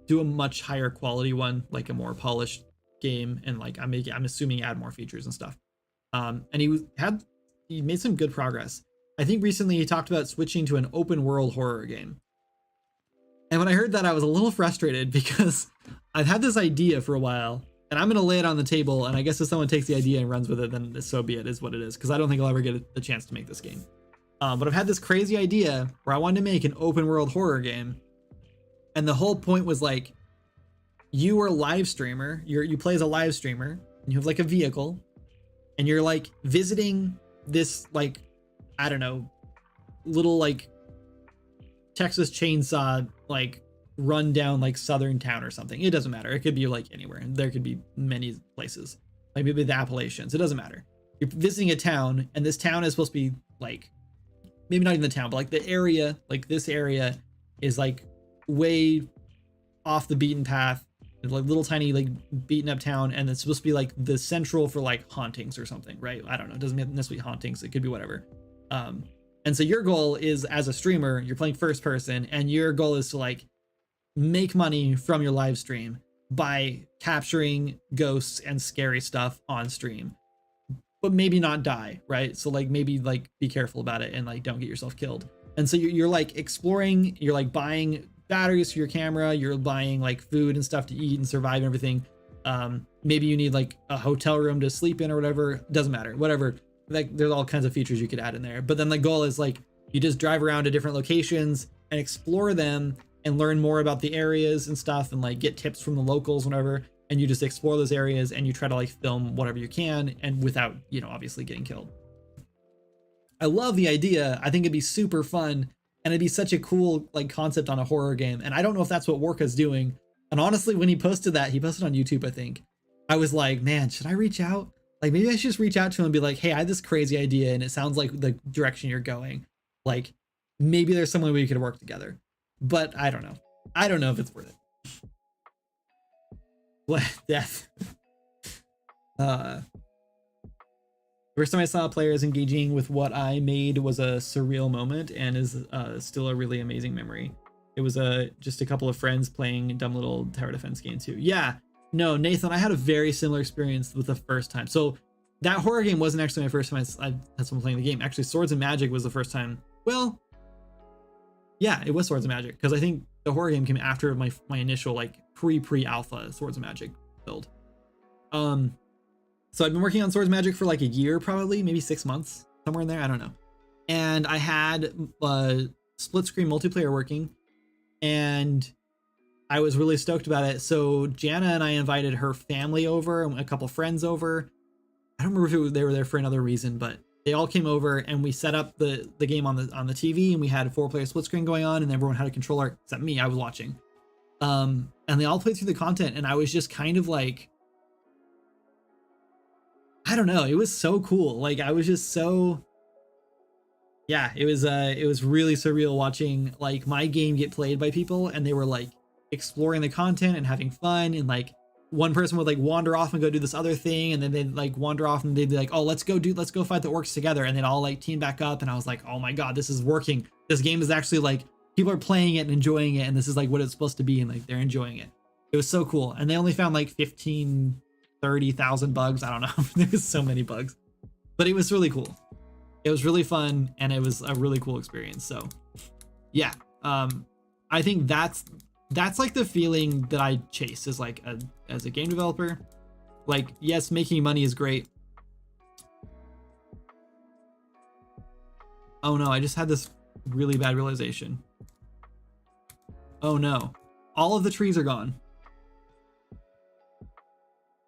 do a much higher quality one, like a more polished game, and like I'm assuming add more features and stuff. And he made some good progress. I think recently he talked about switching to an open world horror game. And when I heard that, I was a little frustrated because I've had this idea for a while, and I'm going to lay it on the table. And I guess if someone takes the idea and runs with it, then so be it, is what it is. Because I don't think I'll ever get the chance to make this game. But I've had this crazy idea where I wanted to make an open world horror game. And the whole point was like, you are a live streamer. You play as a live streamer, and you have like a vehicle, and you're like visiting this like, I don't know, little like Texas Chainsaw like run down like southern town or something. It doesn't matter. It could be like anywhere. There could be many places, like maybe the Appalachians. It doesn't matter. You're visiting a town, and this town is supposed to be like, maybe not even the town, but like the area, like this area is like way off the beaten path. It's like little tiny like beaten up town, and it's supposed to be like the central for like hauntings or something, right? I don't know. It doesn't necessarily hauntings. It could be whatever. And so your goal is, as a streamer, you're playing first person, and your goal is to like make money from your live stream by capturing ghosts and scary stuff on stream, but maybe not die, right? So like maybe like be careful about it and like don't get yourself killed. And so you're like exploring, you're like buying batteries for your camera, you're buying like food and stuff to eat and survive and everything. Maybe you need like a hotel room to sleep in or whatever. Doesn't matter, whatever. Like there's all kinds of features you could add in there. But then the goal is like you just drive around to different locations and explore them and learn more about the areas and stuff, and like get tips from the locals, whatever. And you just explore those areas and you try to like film whatever you can, and without, you know, obviously getting killed. I love the idea. I think it'd be super fun, and it'd be such a cool like concept on a horror game. And I don't know if that's what Worka's doing. And honestly, when he posted that, he posted on YouTube, I think, I was like, man, should I reach out? Like maybe I should just reach out to him and be like, hey, I had this crazy idea and it sounds like the direction you're going. Like maybe there's some way we could work together. But I don't know. I don't know if it's worth it. What? Death. First time I saw players engaging with what I made was a surreal moment, and is still a really amazing memory. It was just a couple of friends playing dumb little tower defense game too. Yeah, no, Nathan, I had a very similar experience with the first time. So that horror game wasn't actually my first time I had someone playing the game. Actually, Swords and Magic was the first time. Well, yeah, it was Swords and Magic, because I think the horror game came after my initial like pre-alpha Swords and Magic build. So I've been working on Swords and Magic for like a year, probably, maybe 6 months, somewhere in there. I don't know. And I had split screen multiplayer working, and I was really stoked about it. So Jana and I invited her family over and a couple friends over. I don't remember if they were there for another reason, but they all came over and we set up the game on the TV, and we had a 4-player split screen going on, and everyone had a controller except me. I was watching. And they all played through the content, and I was just kind of like, I don't know. It was so cool. Like I was just so, yeah, it was really surreal watching like my game get played by people, and they were like exploring the content and having fun, and like one person would like wander off and go do this other thing, and then they'd like wander off and they'd be like, oh, let's go fight the orcs together, and they'd all like team back up. And I was like, oh my god, this is working. This game is actually like, people are playing it and enjoying it, and this is like what it's supposed to be, and like they're enjoying it. It was so cool. And they only found like 15, 30,000 bugs. I don't know. There was so many bugs, but it was really cool. It was really fun, and it was a really cool experience. So yeah, I think that's like the feeling that I chase as like as a game developer. Like, yes, making money is great. Oh no, I just had this really bad realization. Oh no, all of the trees are gone.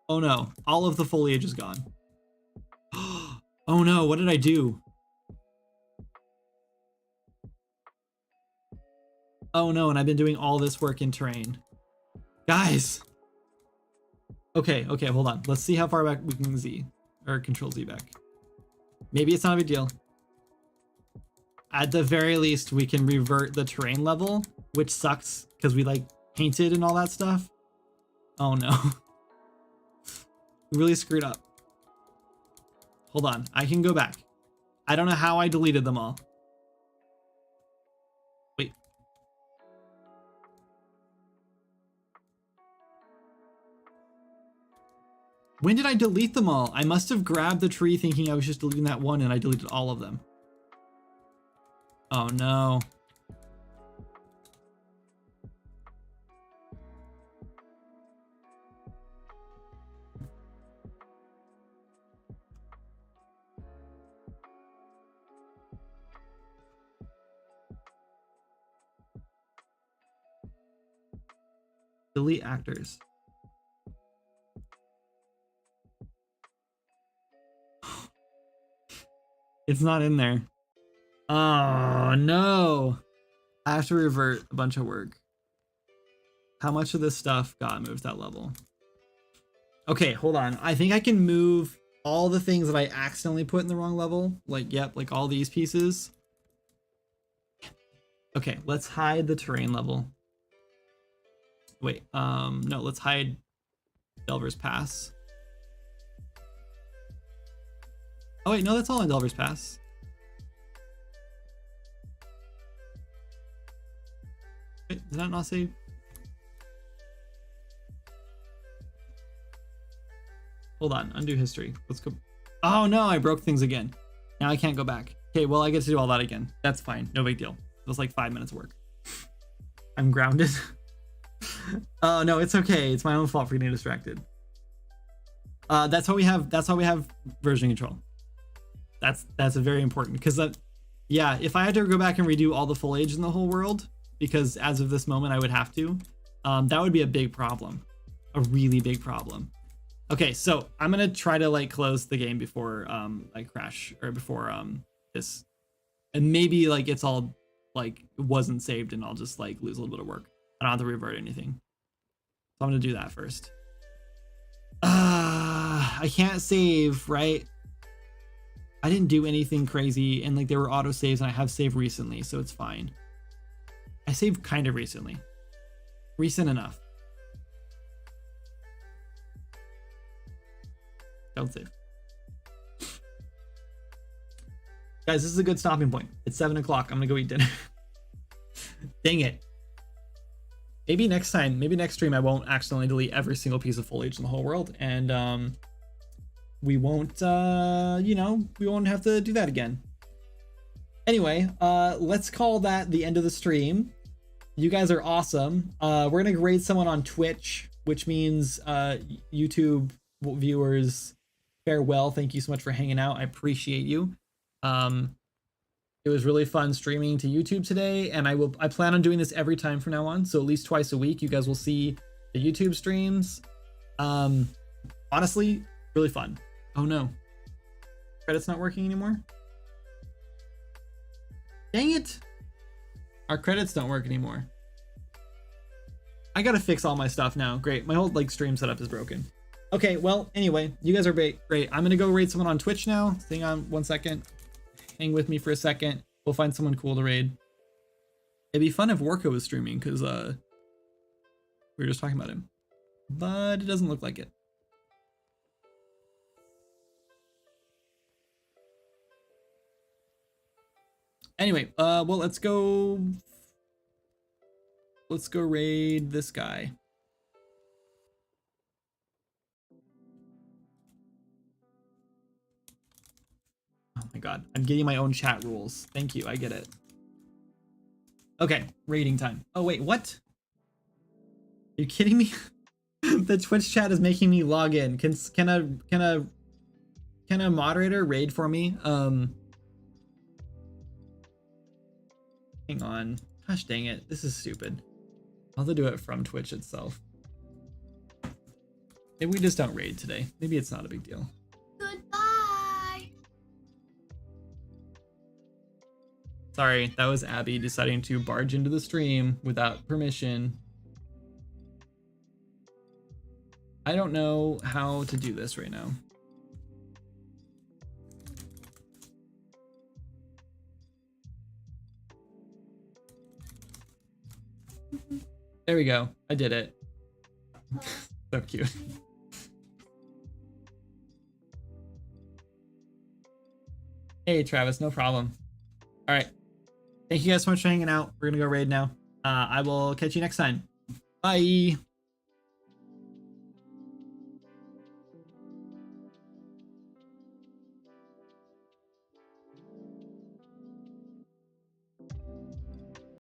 Oh no, all of the foliage is gone. Oh no, what did I do? Oh no, and I've been doing all this work in terrain. Guys! Okay, hold on. Let's see how far back we can Z, or Control Z back. Maybe it's not a big deal. At the very least, we can revert the terrain level, which sucks because we like painted and all that stuff. Oh no. We really screwed up. Hold on, I can go back. I don't know how I deleted them all. Wait. When did I delete them all? I must have grabbed the tree thinking I was just deleting that one, and I deleted all of them. Oh no. Delete actors. It's not in there. Oh no. I have to revert a bunch of work. How much of this stuff got moved that level? Okay, hold on. I think I can move all the things that I accidentally put in the wrong level. Like, yep, like all these pieces. Okay, let's hide the terrain level. Wait, no, let's hide Delver's Pass. Oh wait, no, that's all in Delver's Pass. Wait, did that not say? Hold on, undo history. Let's go. Oh no, I broke things again. Now I can't go back. Okay, well, I get to do all that again. That's fine, no big deal. It was like 5 minutes of work. I'm grounded. Oh no, it's okay. It's my own fault for getting distracted. That's why we have version control. That's a very important, because yeah, if I had to go back and redo all the foliage in the whole world, because as of this moment I would have to, that would be a big problem, a really big problem. Okay, so I'm gonna try to like close the game before I crash, or before this, and maybe like it's all like it wasn't saved and I'll just like lose a little bit of work. I don't have to revert anything, so I'm gonna do that first. I can't save, right? I didn't do anything crazy, and like there were auto saves, and I have saved recently, so it's fine. I saved kind of recently, recent enough. Don't save. Guys, this is a good stopping point. It's 7 o'clock. I'm gonna go eat dinner. Dang it. Maybe next time, maybe next stream, I won't accidentally delete every single piece of foliage in the whole world, and we won't, you know, we won't have to do that again. Anyway, let's call that the end of the stream. You guys are awesome. We're gonna grade someone on Twitch, which means YouTube viewers, farewell. Thank you so much for hanging out. I appreciate you. It was really fun streaming to YouTube today, and I plan on doing this every time from now on. So at least twice a week, you guys will see the YouTube streams. Honestly, really fun. Oh no, credits not working anymore. Dang it, our credits don't work anymore. I gotta fix all my stuff now. Great, my whole like stream setup is broken. Okay, well, anyway, you guys are great. I'm gonna go raid someone on Twitch now. Hang on 1 second. Hang with me for a second. We'll find someone cool to raid. It'd be fun if Warco was streaming, because we were just talking about him. But it doesn't look like it. Anyway, well, let's go raid this guy. my god, I'm getting my own chat rules. Thank you, I get it. Okay, rating time. Oh wait, what? Are you kidding me? The Twitch chat is making me log in. Can a moderator raid for me? Hang on. Gosh dang it, this is stupid. I'll have to do it from Twitch itself. Maybe we just don't raid today. Maybe it's not a big deal. Goodbye. Sorry, that was Abby deciding to barge into the stream without permission. I don't know how to do this right now. There we go. I did it. So cute. Hey, Travis, no problem. All right. Thank you guys so much for hanging out. We're going to go raid now. I will catch you next time. Bye.